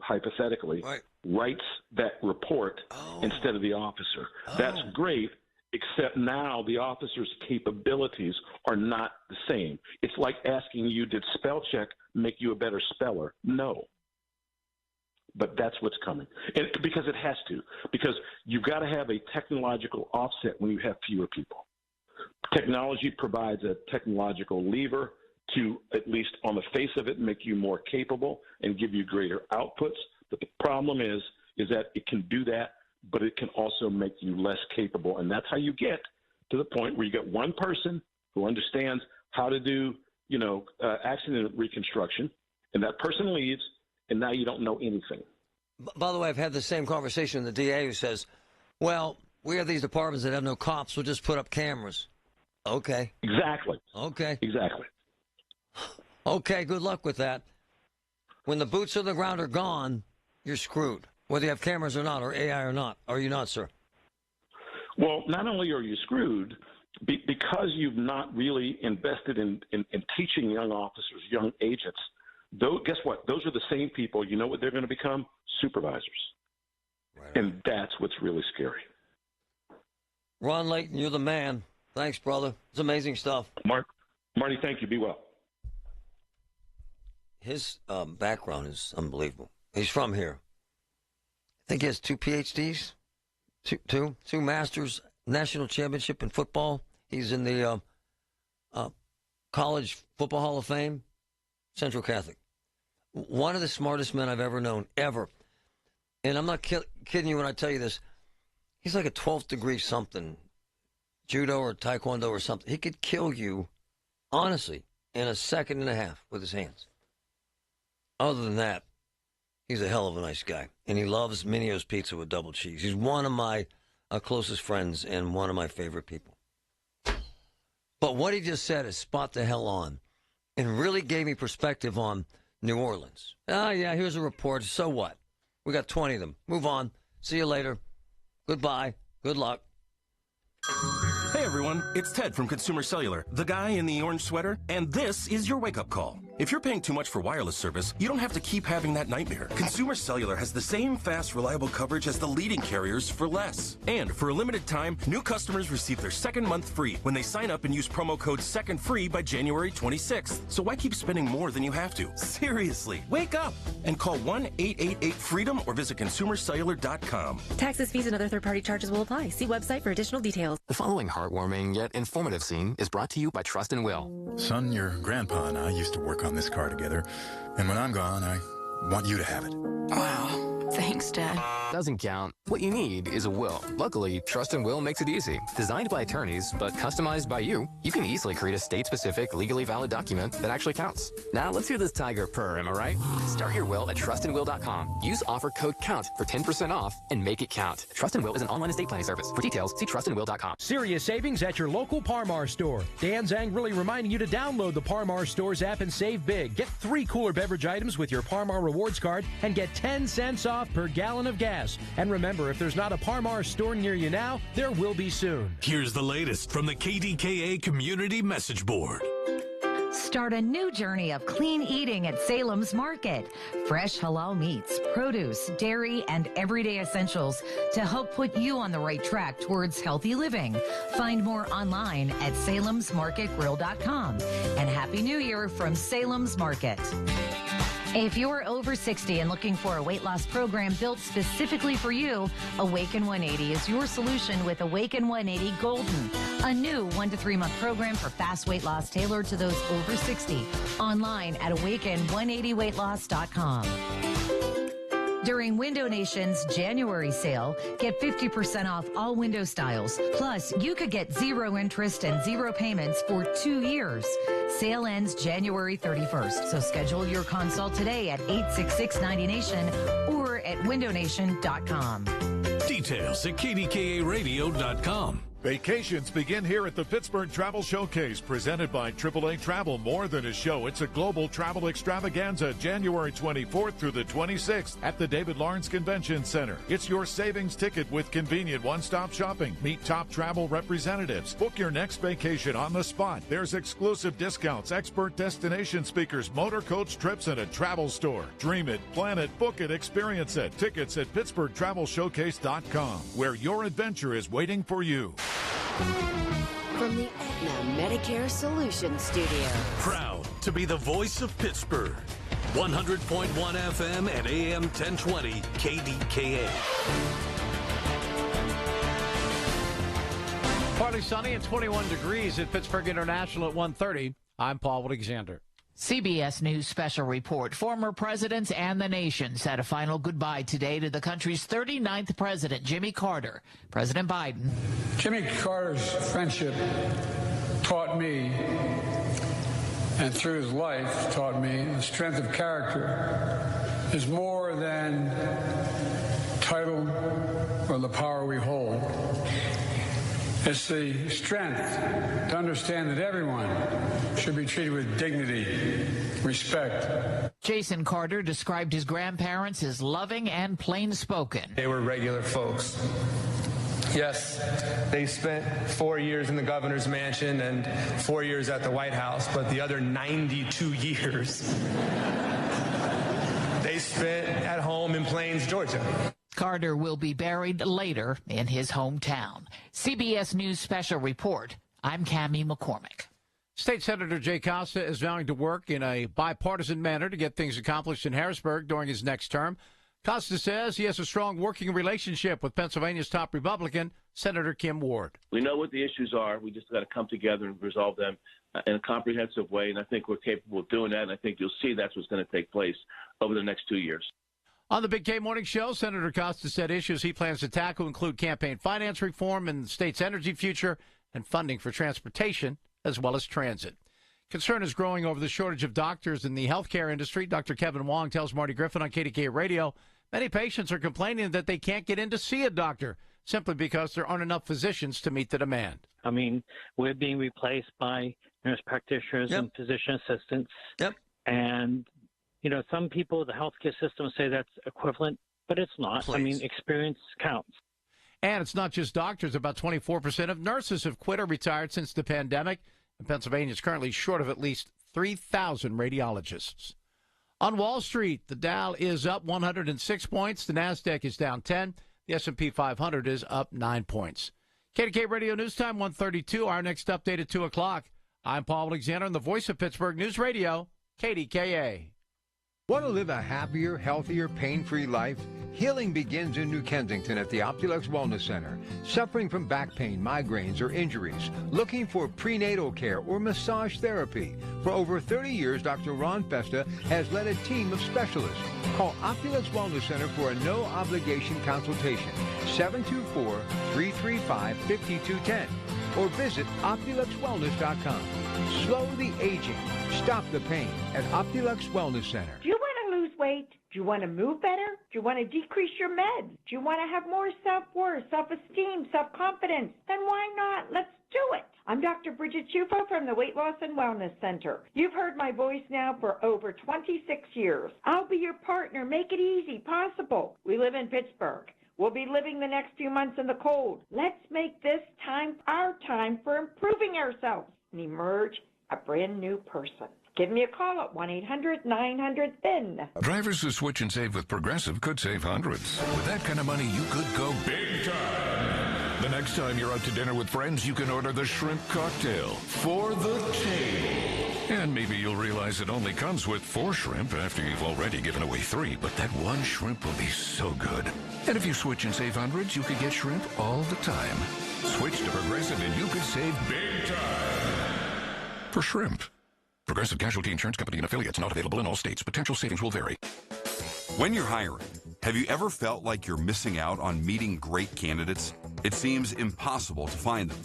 hypothetically, writes that report instead of the officer. That's great, except now the officer's capabilities are not the same. It's like asking you, did spell check make you a better speller? No. but that's what's coming. Because it has to. Because you've got to have a technological offset when you have fewer people. Technology provides a technological lever to, at least on the face of it, make you more capable and give you greater outputs. But the problem is that it can do that, but it can also make you less capable. And that's how you get to the point where you get one person who understands how to do, accident reconstruction, and that person leaves, and now you don't know anything. By the way, I've had the same conversation with the DA who says, well, we have these departments that have no cops. We'll just put up cameras. Okay. Exactly. Okay. Exactly. Okay, good luck with that. When the boots on the ground are gone, you're screwed, whether you have cameras or not, or AI or not. Are you not, sir? Well, not only are you screwed, because you've not really invested in teaching young officers, young agents, guess what? Those are the same people, you know what they're going to become? Supervisors. Right. And that's what's really scary. Ron Layton, you're the man. Thanks, brother. It's amazing stuff. Marty, thank you. Be well. His background is unbelievable. He's from here. I think he has 2 PhDs, two masters, national championship in football. He's in the College Football Hall of Fame, Central Catholic. One of the smartest men I've ever known, ever. And I'm not kidding you when I tell you this. He's like a 12th degree something, judo or taekwondo or something. He could kill you, honestly, in a second and a half with his hands. Other than that, he's a hell of a nice guy. And he loves Minio's Pizza with double cheese. He's one of my closest friends and one of my favorite people. But what he just said is spot the hell on and really gave me perspective on New Orleans. Oh, yeah, here's a report. So what? We got 20 of them. Move on. See you later. Goodbye. Good luck. Hey everyone, it's Ted from Consumer Cellular, the guy in the orange sweater, and this is your wake-up call. If you're paying too much for wireless service, you don't have to keep having that nightmare. Consumer Cellular has the same fast, reliable coverage as the leading carriers for less. And for a limited time, new customers receive their second month free when they sign up and use promo code SECONDFREE by January 26th. So why keep spending more than you have to? Seriously, wake up and call 1-888-FREEDOM or visit consumercellular.com. Taxes, fees, and other third-party charges will apply. See website for additional details. The following heartwarming yet informative scene is brought to you by Trust and Will. Son, your grandpa and I used to work on this car together, and when I'm gone, I want you to have it. Wow. Thanks, Dad. Doesn't count. What you need is a will. Luckily, Trust and Will makes it easy. Designed by attorneys, but customized by you, you can easily create a state-specific, legally valid document that actually counts. Now, let's hear this tiger purr, am I right? Start your will at trustandwill.com. Use offer code COUNT for 10% off and make it count. Trust and Will is an online estate planning service. For details, see trustandwill.com. Serious savings at your local Par-Mar store. Dan's angrily reminding you to download the Par-Mar Stores app and save big. Get 3 cooler beverage items with your Par-Mar Rewards card and get 10 cents off per gallon of gas. And remember, if there's not a Par-Mar store near you now, there will be soon. Here's the latest from the KDKA Community Message Board. Start a new journey of clean eating at Salem's Market. Fresh halal meats, produce, dairy, and everyday essentials to help put you on the right track towards healthy living. Find more online at salemsmarketgrill.com. And Happy New Year from Salem's Market. If you're over 60 and looking for a weight loss program built specifically for you, Awaken 180 is your solution with Awaken 180 Golden, a new 1 to 3 month program for fast weight loss tailored to those over 60. Online at awaken180weightloss.com. During Window Nation's January sale, get 50% off all window styles. Plus, you could get 0 interest and 0 payments for 2 years. Sale ends January 31st, so schedule your consult today at 866-90Nation or at windownation.com. Details at kdkaradio.com. Vacations begin here at the Pittsburgh Travel Showcase, presented by AAA Travel. More than a show, it's a global travel extravaganza, January 24th through the 26th at the David Lawrence Convention Center. It's your savings ticket with convenient one-stop shopping. Meet top travel representatives. Book your next vacation on the spot. There's exclusive discounts, expert destination speakers, motor coach trips, and a travel store. Dream it, plan it, book it, experience it. Tickets at PittsburghTravelShowcase.com, where your adventure is waiting for you. From the Aetna Medicare Solutions Studio. Proud to be the voice of Pittsburgh. 100.1 FM and AM 1020 KDKA. Partly sunny and 21 degrees at Pittsburgh International at 1:30. I'm Paul Alexander. CBS News special report. Former presidents and the nation said a final goodbye today to the country's 39th president, Jimmy Carter. President Biden. Jimmy Carter's friendship taught me, and through his life taught me, the strength of character is more than title or the power we hold. It's the strength to understand that everyone should be treated with dignity, respect. Jason Carter described his grandparents as loving and plain-spoken. They were regular folks. Yes, they spent 4 years in the governor's mansion and 4 years at the White House, but the other 92 years they spent at home in Plains, Georgia. Carter will be buried later in his hometown. CBS News special report. I'm Cammie McCormick. State Senator Jay Costa is vowing to work in a bipartisan manner to get things accomplished in Harrisburg during his next term. Costa says he has a strong working relationship with Pennsylvania's top Republican, Senator Kim Ward. We know what the issues are. We just got to come together and resolve them in a comprehensive way, and I think we're capable of doing that, and I think you'll see that's what's going to take place over the next 2 years. On the Big K Morning Show, Senator Costa said issues he plans to tackle include campaign finance reform and the state's energy future and funding for transportation as well as transit. Concern is growing over the shortage of doctors in the healthcare industry. Dr. Kevin Wong tells Marty Griffin on KDKA Radio many patients are complaining that they can't get in to see a doctor simply because there aren't enough physicians to meet the demand. I mean, we're being replaced by nurse practitioners and physician assistants. And you know, some people, the healthcare system say that's equivalent, but it's not. Please. I mean, experience counts. And it's not just doctors. About 24% of nurses have quit or retired since the pandemic. And Pennsylvania is currently short of at least 3,000 radiologists. On Wall Street, the Dow is up 106 points. The NASDAQ is down 10. The S&P 500 is up 9 points. KDK Radio News Time, 1:32. Our next update at 2 o'clock. I'm Paul Alexander, and the voice of Pittsburgh News Radio, KDKA. Want to live a happier, healthier, pain-free life? Healing begins in New Kensington at the Optulux Wellness Center. Suffering from back pain, migraines, or injuries? Looking for prenatal care or massage therapy? For over 30 years, Dr. Ron Festa has led a team of specialists. Call Optulux Wellness Center for a no-obligation consultation. 724-335-5210. Or visit OptuluxWellness.com. Slow the aging. Stop the pain at Optulux Wellness Center. Do you want to lose weight? Do you want to move better? Do you want to decrease your meds? Do you want to have more self-worth, self-esteem, self-confidence? Then why not? Let's do it. I'm Dr. Bridget Chufo from the Weight Loss and Wellness Center. You've heard my voice now for over 26 years. I'll be your partner. Make it easy, possible. We live in Pittsburgh. We'll be living the next few months in the cold. Let's make this time our time for improving ourselves and emerge a brand new person. Give me a call at 1-800-900-THIN. Drivers who switch and save with Progressive could save hundreds. With that kind of money, you could go big time. The next time you're out to dinner with friends, you can order the shrimp cocktail for the table. And maybe you'll realize it only comes with 4 shrimp after you've already given away 3, but that one shrimp will be so good. And if you switch and save hundreds, you could get shrimp all the time. Switch to Progressive and you could save big time. For shrimp. Progressive Casualty Insurance Company and affiliates, not available in all states. Potential savings will vary. When you're hiring, have you ever felt like you're missing out on meeting great candidates? It seems impossible to find them.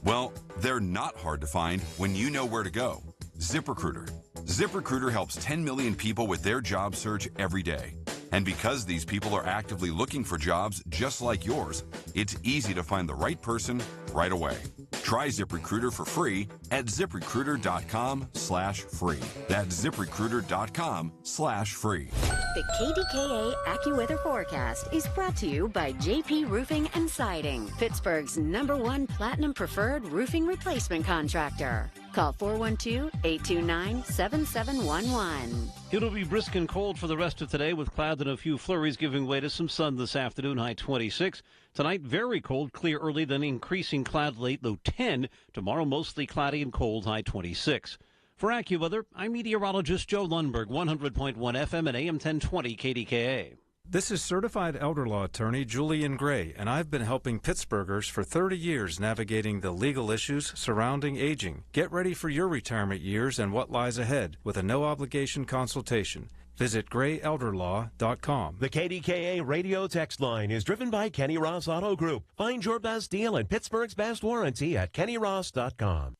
Well, they're not hard to find when you know where to go. ZipRecruiter. ZipRecruiter helps 10 million people with their job search every day. And because these people are actively looking for jobs just like yours, it's easy to find the right person right away. Try ZipRecruiter for free at ZipRecruiter.com/free. That's ZipRecruiter.com/free. The KDKA AccuWeather forecast is brought to you by JP Roofing and Siding, Pittsburgh's #1 Platinum Preferred Roofing Replacement Contractor. Call 412-829-7711. It'll be brisk and cold for the rest of today with clouds and a few flurries giving way to some sun this afternoon, high 26. Tonight, very cold, clear early, then increasing cloud late, low 10. Tomorrow, mostly cloudy and cold, high 26. For AccuWeather, I'm meteorologist Joe Lundberg, 100.1 FM and AM 1020 KDKA. This is certified elder law attorney Julian Gray, and I've been helping Pittsburghers for 30 years navigating the legal issues surrounding aging. Get ready for your retirement years and what lies ahead with a no-obligation consultation. Visit grayelderlaw.com. The KDKA radio text line is driven by Kenny Ross Auto Group. Find your best deal and Pittsburgh's best warranty at kennyross.com.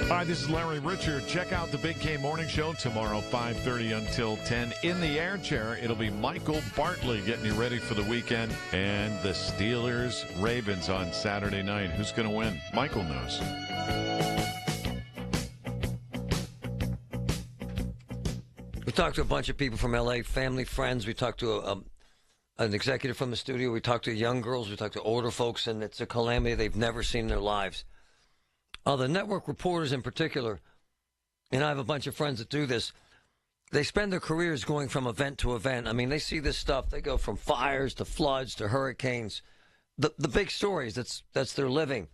Hi, this is Larry Richard. Check out the Big K Morning Show tomorrow, 5:30 until 10. In the air chair, it'll be Michael Bartley getting you ready for the weekend. And the Steelers-Ravens on Saturday night. Who's going to win? Michael knows. We talked to a bunch of people from L.A., family, friends. We talked to an executive from the studio. We talked to young girls. We talked to older folks, and it's a calamity they've never seen in their lives. The network reporters in particular, and I have a bunch of friends that do this, they spend their careers going from event to event. I mean, they see this stuff. They go from fires to floods to hurricanes, the big stories. That's their living.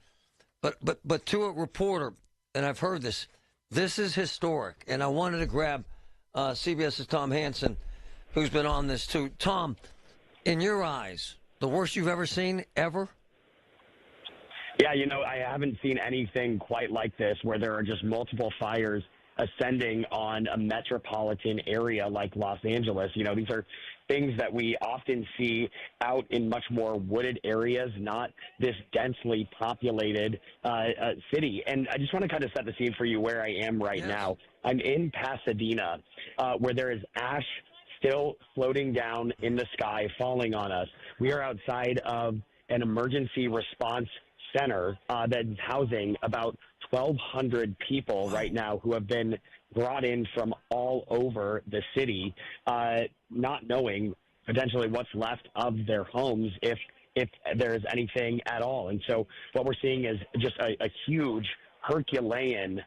But to a reporter, and I've heard this is historic. And I wanted to grab CBS's Tom Hansen, who's been on this too. Tom, in your eyes, the worst you've ever seen, ever? Yeah, I haven't seen anything quite like this where there are just multiple fires ascending on a metropolitan area like Los Angeles. These are things that we often see out in much more wooded areas, not this densely populated city. And I just want to kind of set the scene for you where I am right now. I'm in Pasadena, where there is ash still floating down in the sky, falling on us. We are outside of an emergency response center that's housing about 1,200 people right now who have been brought in from all over the city, not knowing potentially what's left of their homes if there's anything at all. And so what we're seeing is just a huge Herculean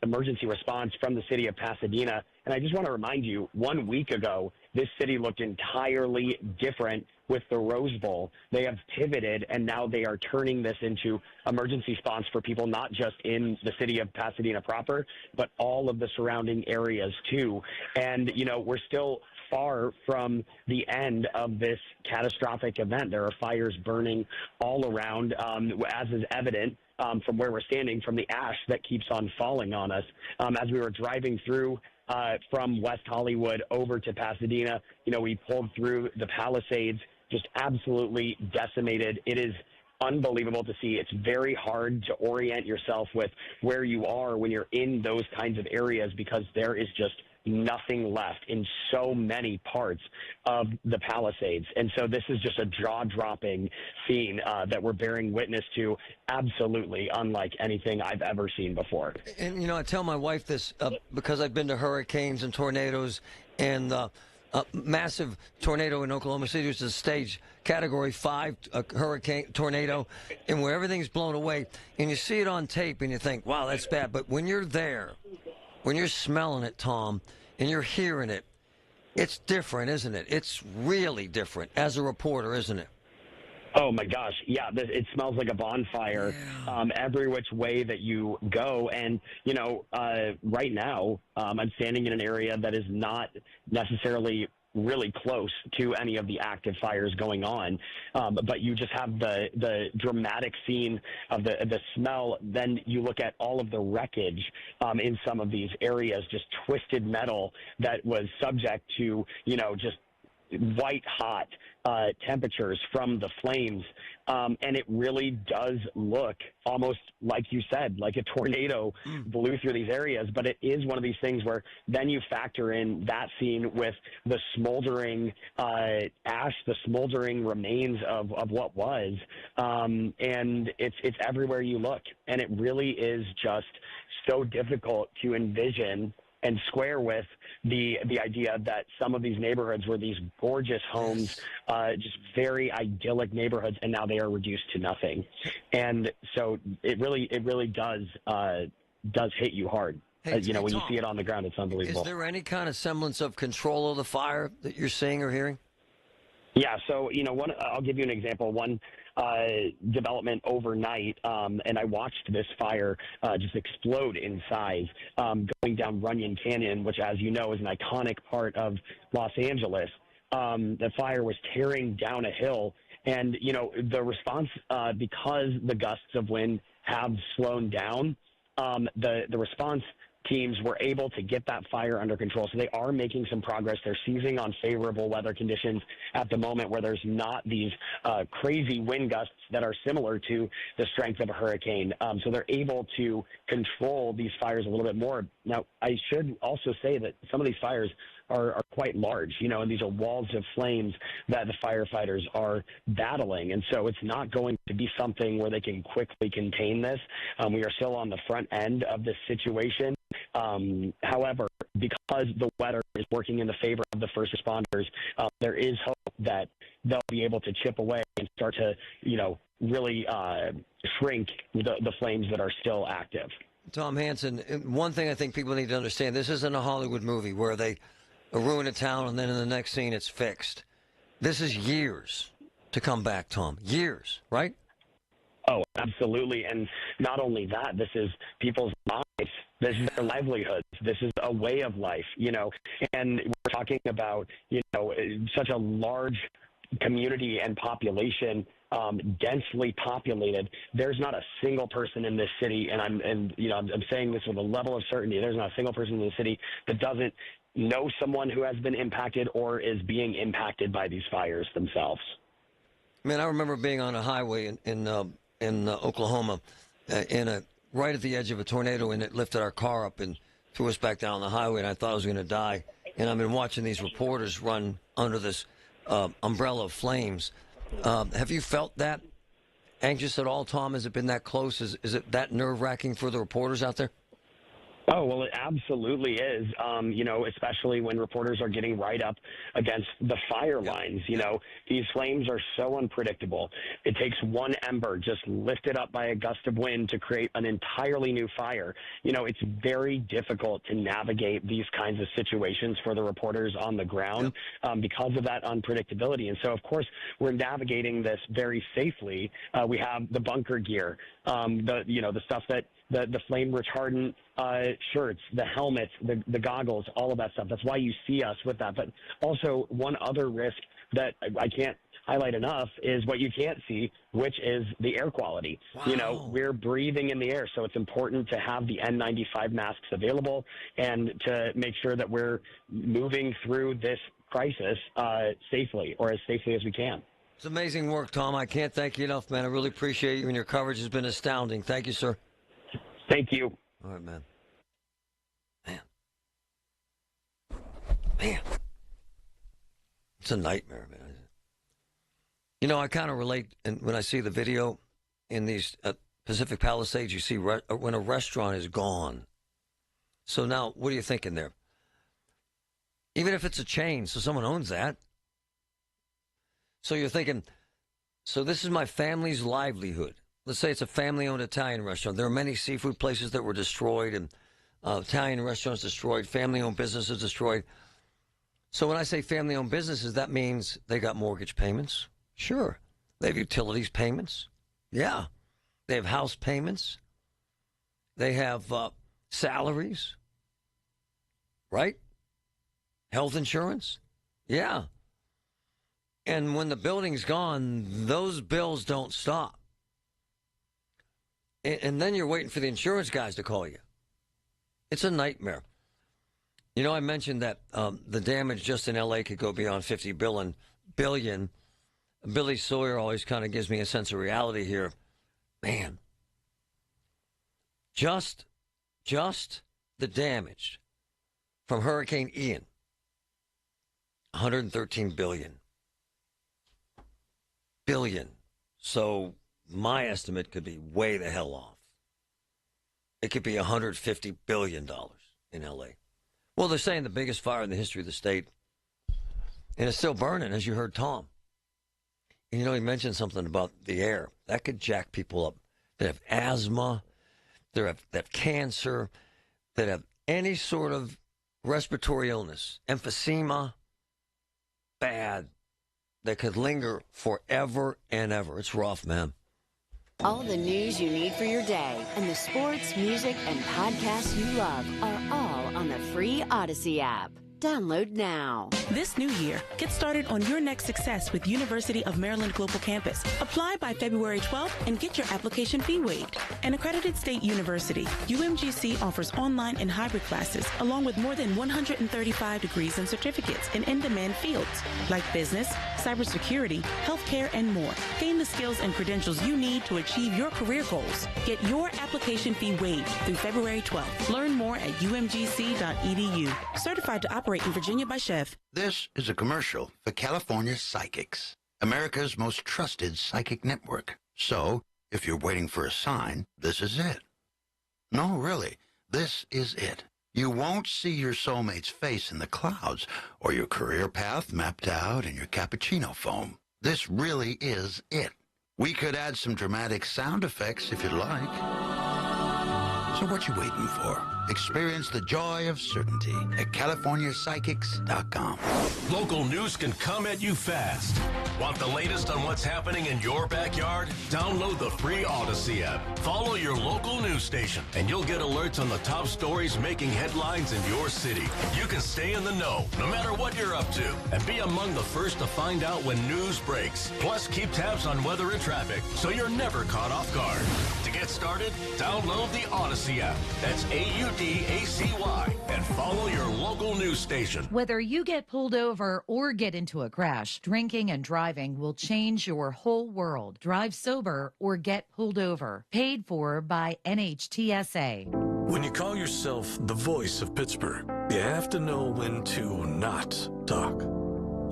emergency response from the city of Pasadena. And I just want to remind you, 1 week ago, this city looked entirely different with the Rose Bowl. They have pivoted, and now they are turning this into emergency response for people not just in the city of Pasadena proper, but all of the surrounding areas too. And, we're still far from the end of this catastrophic event. There are fires burning all around, as is evident from where we're standing, from the ash that keeps on falling on us. As we were driving through from West Hollywood over to Pasadena, we pulled through the Palisades, just absolutely decimated. It is unbelievable to see. It's very hard to orient yourself with where you are when you're in those kinds of areas because there is just nothing left in so many parts of the Palisades. And so this is just a jaw-dropping scene that we're bearing witness to, absolutely unlike anything I've ever seen before. And, I tell my wife this because I've been to hurricanes and tornadoes, and massive tornado in Oklahoma City, which is a stage Category 5 hurricane tornado, and where everything's blown away, and you see it on tape and you think, wow, that's bad. But when you're there, when you're smelling it, Tom, and you're hearing it, it's different, isn't it? It's really different as a reporter, isn't it? Oh, my gosh. Yeah, it smells like a bonfire every which way that you go. And, right now, I'm standing in an area that is not necessarily really close to any of the active fires going on. But you just have the dramatic scene of the smell. Then you look at all of the wreckage in some of these areas, just twisted metal that was subject to, just white hot temperatures from the flames. And it really does look almost like you said, like a tornado blew through these areas. But it is one of these things where then you factor in that scene with the smoldering ash, the smoldering remains of what was. And it's everywhere you look. And it really is just so difficult to envision and square with the idea that some of these neighborhoods were these gorgeous homes, just very idyllic neighborhoods, and now they are reduced to nothing. And so it really does hit you hard. Hey, when Tom, you see it on the ground, it's unbelievable. Is there any kind of semblance of control of the fire that you're seeing or hearing? Yeah, so, I'll give you an example. One development overnight, and I watched this fire just explode in size going down Runyon Canyon, which, as you know, is an iconic part of Los Angeles. The fire was tearing down a hill, and, the response, because the gusts of wind have slowed down, the response teams were able to get that fire under control. So they are making some progress. They're seizing on favorable weather conditions at the moment where there's not these crazy wind gusts that are similar to the strength of a hurricane. So they're able to control these fires a little bit more. Now, I should also say that some of these fires are quite large, and these are walls of flames that the firefighters are battling. And so it's not going to be something where they can quickly contain this. We are still on the front end of this situation. However, because the weather is working in the favor of the first responders, there is hope that they'll be able to chip away and start to, really shrink the flames that are still active. Tom Hansen, one thing I think people need to understand, this isn't a Hollywood movie where they ruin a town and then in the next scene it's fixed. This is years to come back, Tom. Years, right? Oh, absolutely. And not only that, this is people's lives. This is their livelihoods. This is a way of life, and we're talking about, such a large community and population, densely populated. There's not a single person in this city, and I'm saying this with a level of certainty. There's not a single person in the city that doesn't know someone who has been impacted or is being impacted by these fires themselves. Man, I remember being on a highway in Oklahoma, right at the edge of a tornado, and it lifted our car up and threw us back down the highway, and I thought I was going to die. And I've been watching these reporters run under this umbrella of flames. Have you felt that anxious at all, Tom? Has it been that close? Is it that nerve-wracking for the reporters out there? Oh, well, it absolutely is, especially when reporters are getting right up against the fire lines. These flames are so unpredictable. It takes one ember just lifted up by a gust of wind to create an entirely new fire. It's very difficult to navigate these kinds of situations for the reporters on the ground because of that unpredictability. And so, of course, we're navigating this very safely. We have the bunker gear, the stuff that the flame retardant shirts, the helmets, the goggles, all of that stuff. That's why you see us with that. But also one other risk that I can't highlight enough is what you can't see, which is the air quality. Wow. We're breathing in the air, so it's important to have the N95 masks available and to make sure that we're moving through this crisis safely, or as safely as we can. It's amazing work, Tom. I can't thank you enough, man. I really appreciate you, and your coverage has been astounding. Thank you, sir. Thank you. All right, man. Man. It's a nightmare, man. I kind of relate, and when I see the video in these Pacific Palisades, you see when a restaurant is gone. So now, what are you thinking there? Even if it's a chain, so someone owns that. So you're thinking, so this is my family's livelihood. Let's say it's a family-owned Italian restaurant. There are many seafood places that were destroyed, and Italian restaurants destroyed, family-owned businesses destroyed. So when I say family-owned businesses, that means they got mortgage payments. Sure. They have utilities payments. Yeah. They have house payments. They have salaries. Right? Health insurance. Yeah. And when the building's gone, those bills don't stop. And then you're waiting for the insurance guys to call you. It's a nightmare. I mentioned that the damage just in L.A. could go beyond $50 billion. Billy Sawyer always kind of gives me a sense of reality here. Man, just the damage from Hurricane Ian, $113 billion. So my estimate could be way the hell off. It could be $150 billion in L.A. Well, they're saying the biggest fire in the history of the state, and it's still burning, as you heard Tom. And, he mentioned something about the air. That could jack people up that have asthma, that have cancer, that have any sort of respiratory illness, emphysema, bad. that could linger forever and ever. It's rough, man. All the news you need for your day and the sports, music, and podcasts you love are all on the free Odyssey app. Download now. This new year, get started on your next success with University of Maryland Global Campus. Apply by February 12th and get your application fee waived. An accredited state university, UMGC offers online and hybrid classes along with more than 135 degrees and certificates in in-demand fields like business, cybersecurity, healthcare, and more. Gain the skills and credentials you need to achieve your career goals. Get your application fee waived through February 12th. Learn more at umgc.edu. Certified to operate in Virginia by Chef. This is a commercial for California Psychics, America's most trusted psychic network. So, if you're waiting for a sign, this is it. No, really, this is it. You won't see your soulmate's face in the clouds or your career path mapped out in your cappuccino foam. This really is it. We could add some dramatic sound effects if you'd like. So what you waiting for? Experience the joy of certainty at CaliforniaPsychics.com. Local news can come at you fast. Want the latest on what's happening in your backyard? Download the free Odyssey app. Follow your local news station, and you'll get alerts on the top stories making headlines in your city. You can stay in the know, no matter what you're up to, and be among the first to find out when news breaks. Plus, keep tabs on weather and traffic, so you're never caught off guard. To get started, download the Odyssey app. That's AUDACY, and follow your local news station. Whether you get pulled over or get into a crash, drinking and driving will change your whole world. Drive sober or get pulled over. Paid for by NHTSA. When you call yourself the voice of Pittsburgh, you have to know when to not talk.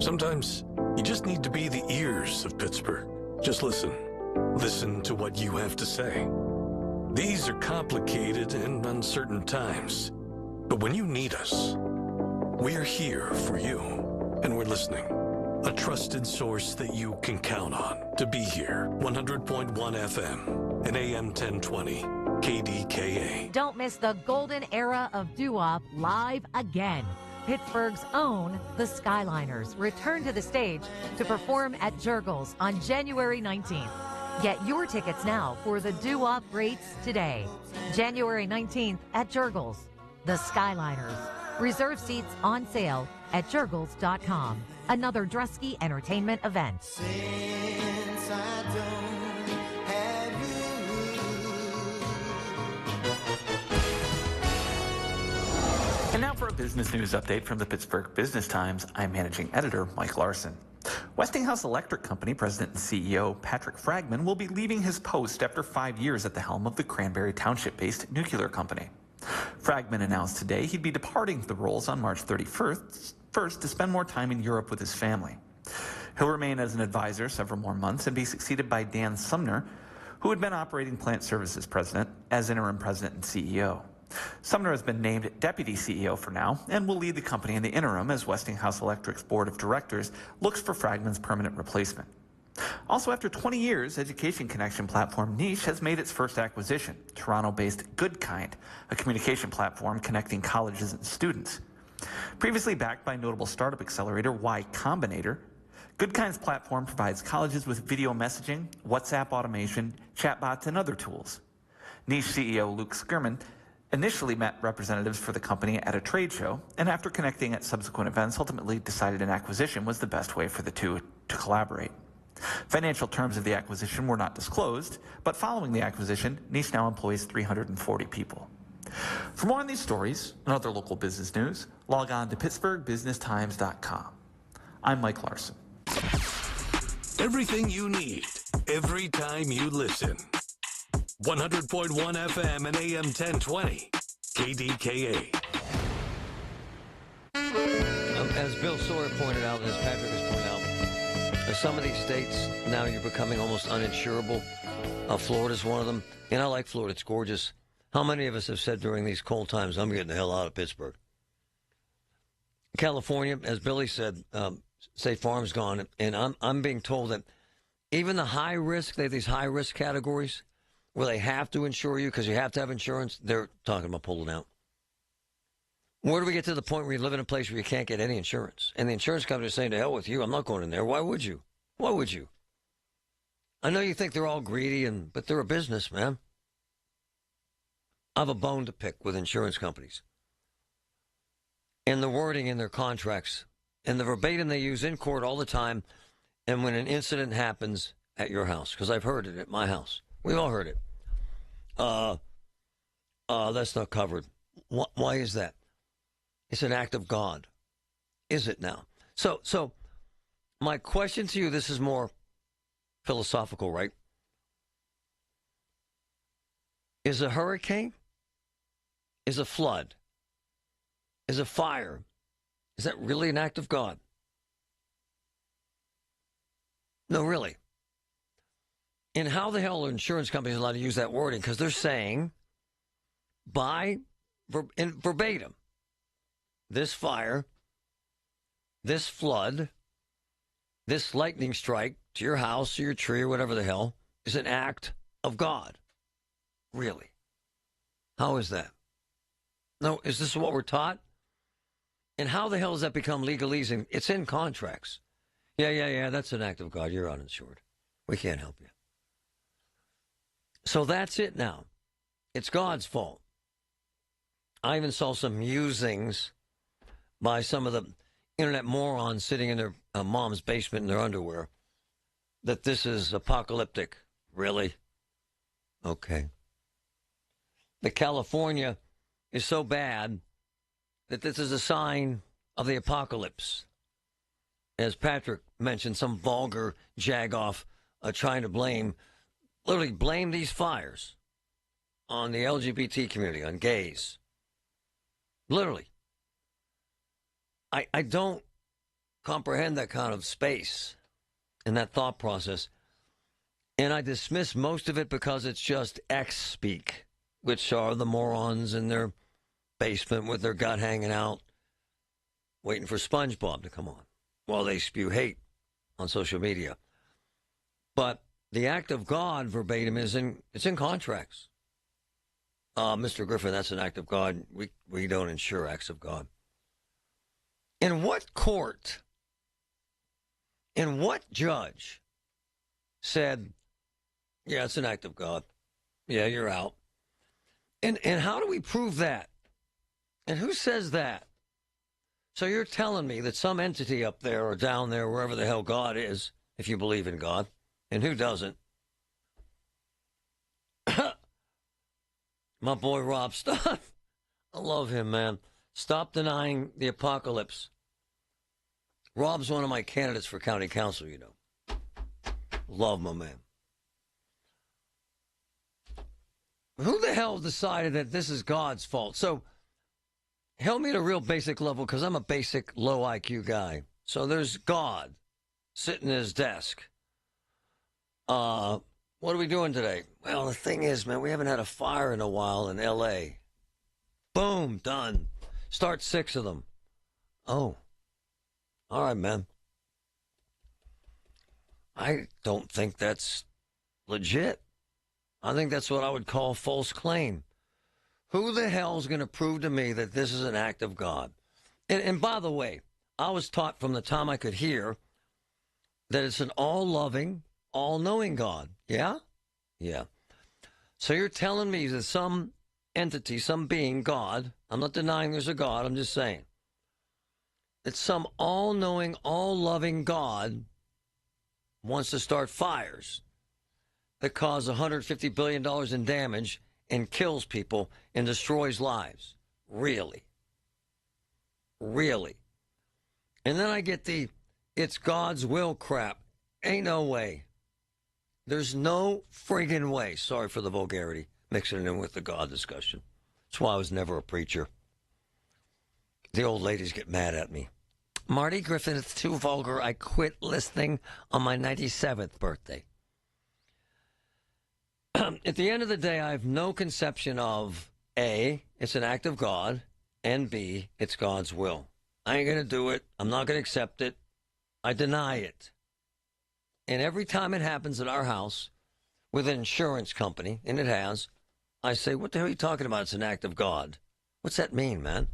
Sometimes you just need to be the ears of Pittsburgh. Just listen. Listen to what you have to say. These are complicated and uncertain times. But when you need us, we're here for you, and we're listening. A trusted source that you can count on to be here. 100.1 FM and AM 1020 KDKA. Don't miss the golden era of doo-wop live again. Pittsburgh's own The Skyliners return to the stage to perform at Jurgles on January 19th. Get your tickets now for the doo-wop greats today. January 19th at Jurgles. The Skyliners. Reserve seats on sale at Jurgles.com. Another Drusky Entertainment event. Since I don't have you. And now for a business news update from the Pittsburgh Business Times. I'm managing editor Mike Larson. Westinghouse Electric Company President and CEO Patrick Fragman will be leaving his post after 5 years at the helm of the Cranberry Township-based nuclear company. Fragman announced today he'd be departing the roles on March 31st to spend more time in Europe with his family. He'll remain as an advisor several more months and be succeeded by Dan Sumner, who had been operating plant services president as interim president and CEO. Sumner has been named deputy CEO for now and will lead the company in the interim as Westinghouse Electric's board of directors looks for Fragman's permanent replacement. Also, after 20 years, education connection platform Niche has made its first acquisition, Toronto-based GoodKind, a communication platform connecting colleges and students. Previously backed by notable startup accelerator Y Combinator, GoodKind's platform provides colleges with video messaging, WhatsApp automation, chatbots, and other tools. Niche CEO Luke Skirman initially met representatives for the company at a trade show, and after connecting at subsequent events, ultimately decided an acquisition was the best way for the two to collaborate. Financial terms of the acquisition were not disclosed, but following the acquisition, Niche now employs 340 people. For more on these stories and other local business news, log on to PittsburghBusinessTimes.com. I'm Mike Larson. Everything you need, every time you listen. 100.1 FM and AM 1020, KDKA. As Bill Sawyer pointed out, and as Patrick has pointed out, in some of these states, now you're becoming almost uninsurable. Florida's one of them. And I like Florida. It's gorgeous. How many of us have said during these cold times, I'm getting the hell out of Pittsburgh? California, as Billy said, State Farm's gone. And I'm being told that even the high risk, they have these high risk categories where they have to insure you because you have to have insurance, they're talking about pulling out. Where do we get to the point where you live in a place where you can't get any insurance? And the insurance company is saying, to hell with you, I'm not going in there. Why would you? Why would you? I know you think they're all greedy, but they're a business, man. I have a bone to pick with insurance companies. And the wording in their contracts, and the verbatim they use in court all the time, and when an incident happens at your house, because I've heard it at my house. We've all heard it. That's not covered. Why is that? It's an act of God. Is it now? So my question to you, this is more philosophical, right? Is a hurricane, is a flood, is a fire, is that really an act of God? No, really. And how the hell are insurance companies allowed to use that wording? Because they're saying, verbatim, this fire, this flood, this lightning strike to your house or your tree or whatever the hell is an act of God. Really? How is that? No, is this what we're taught? And how the hell does that become legalese? It's in contracts. Yeah, that's an act of God. You're uninsured. We can't help you. So that's it now. It's God's fault. I even saw some musings by some of the internet morons sitting in their mom's basement in their underwear that this is apocalyptic. Really? Okay. The California is so bad that this is a sign of the apocalypse. As Patrick mentioned, some vulgar jagoff trying to literally blame these fires on the LGBT community, on gays. Literally. I don't comprehend that kind of space and that thought process. And I dismiss most of it because it's just X-speak, which are the morons in their basement with their gut hanging out, waiting for SpongeBob to come on while they spew hate on social media. But the act of God, verbatim, it's in contracts. Mr. Griffin, that's an act of God. We don't insure acts of God. In what court, in what judge said, yeah, it's an act of God. Yeah, you're out. And how do we prove that? And who says that? So you're telling me that some entity up there or down there, wherever the hell God is, if you believe in God, and who doesn't? My boy Rob, stop. I love him, man. Stop denying the apocalypse. Rob's one of my candidates for county council, you know. Love my man. Who the hell decided that this is God's fault? So, help me at a real basic level, because I'm a basic, low IQ guy. So there's God sitting at his desk. What are we doing today? Well, the thing is, man, we haven't had a fire in a while in L.A. Boom, done. Start 6 of them. Oh. All right, man. I don't think that's legit. I think that's what I would call false claim. Who the hell is going to prove to me that this is an act of God? And by the way, I was taught from the time I could hear that it's an all-loving, all-knowing God. Yeah? Yeah. So you're telling me that some entity, some being, God, I'm not denying there's a God, I'm just saying, that some all-knowing, all-loving God wants to start fires that cause $150 billion in damage and kills people and destroys lives. Really? Really? And then I get the, it's God's will crap. Ain't no way. There's no friggin' way. Sorry for the vulgarity, mixing it in with the God discussion. That's why I was never a preacher. The old ladies get mad at me. Marty Griffin, it's too vulgar. I quit listening on my 97th birthday. At the end of the day, I have no conception of A, it's an act of God, and B, it's God's will. I ain't going to do it. I'm not going to accept it. I deny it. And every time it happens at our house with an insurance company, and it has, I say, what the hell are you talking about? It's an act of God. What's that mean, man?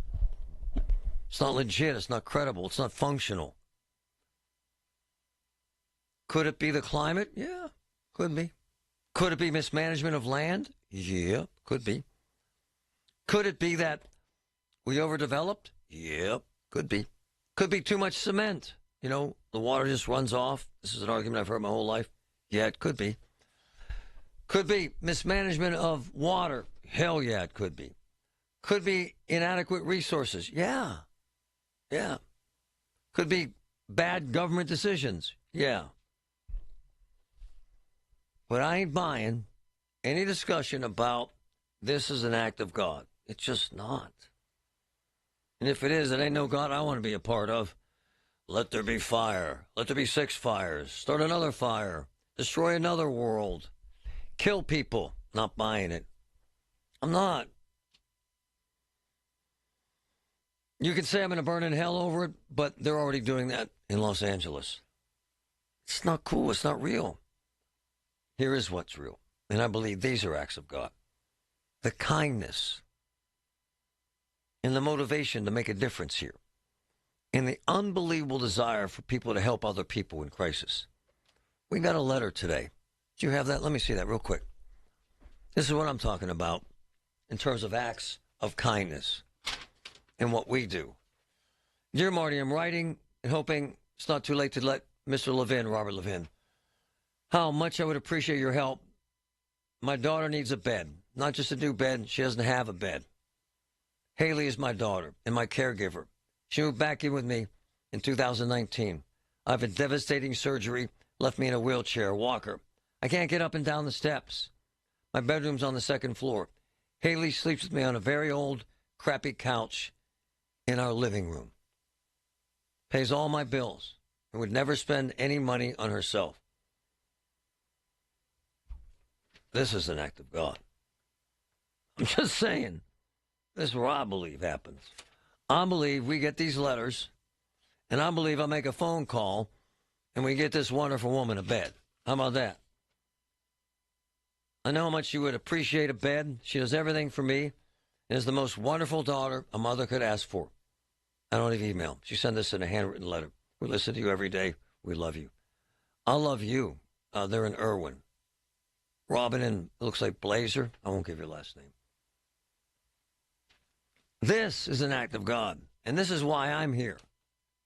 It's not legit. It's not credible. It's not functional. Could it be the climate? Yeah, could be. Could it be mismanagement of land? Yeah, could be. Could it be that we overdeveloped? Yep, could be. Could be too much cement. You know, the water just runs off. This is an argument I've heard my whole life. Yeah, it could be. Could be mismanagement of water. Hell yeah, it could be. Could be inadequate resources. Yeah. Yeah. Could be bad government decisions. Yeah. But I ain't buying any discussion about this is an act of God. It's just not. And if it is, it ain't no God I want to be a part of. Let there be fire. Let there be 6 fires. Start another fire. Destroy another world. Kill people. Not buying it. I'm not. You can say I'm going to burn in hell over it, but they're already doing that in Los Angeles. It's not cool. It's not real. Here is what's real. And I believe these are acts of God. The kindness and the motivation to make a difference here. And the unbelievable desire for people to help other people in crisis. We got a letter today. Do you have that? Let me see that real quick. This is what I'm talking about in terms of acts of kindness and what we do. Dear Marty, I'm writing and hoping it's not too late to let Mr. Levin, Robert Levin, how much I would appreciate your help. My daughter needs a bed. Not just a new bed. She doesn't have a bed. Haley is my daughter and my caregiver. She moved back in with me in 2019. I have a devastating surgery, left me in a wheelchair, walker. I can't get up and down the steps. My bedroom's on the 2nd floor. Haley sleeps with me on a very old, crappy couch in our living room. Pays all my bills and would never spend any money on herself. This is an act of God. I'm just saying. This is what I believe happens. I believe we get these letters, and I believe I make a phone call, and we get this wonderful woman a bed. How about that? I know how much she would appreciate a bed. She does everything for me, and is the most wonderful daughter a mother could ask for. I don't have email. She sent this in a handwritten letter. We listen to you every day. We love you. I love you. They're in Irwin. Robin and it looks like Blazer. I won't give your last name. This is an act of God, and this is why I'm here,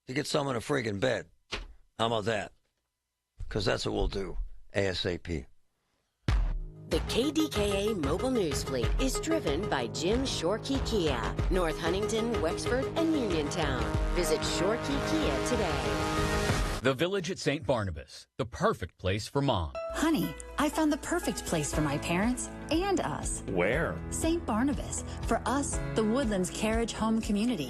to get someone a friggin' bed. How about that? Because that's what we'll do, ASAP. The KDKA mobile news fleet is driven by Jim Shorkey Kia, North Huntington, Wexford, and Uniontown. Visit Shorkey Kia today. The Village at St. Barnabas, the perfect place for mom. Honey, I found the perfect place for my parents and us. Where? St. Barnabas. For us, the Woodlands Carriage Home Community.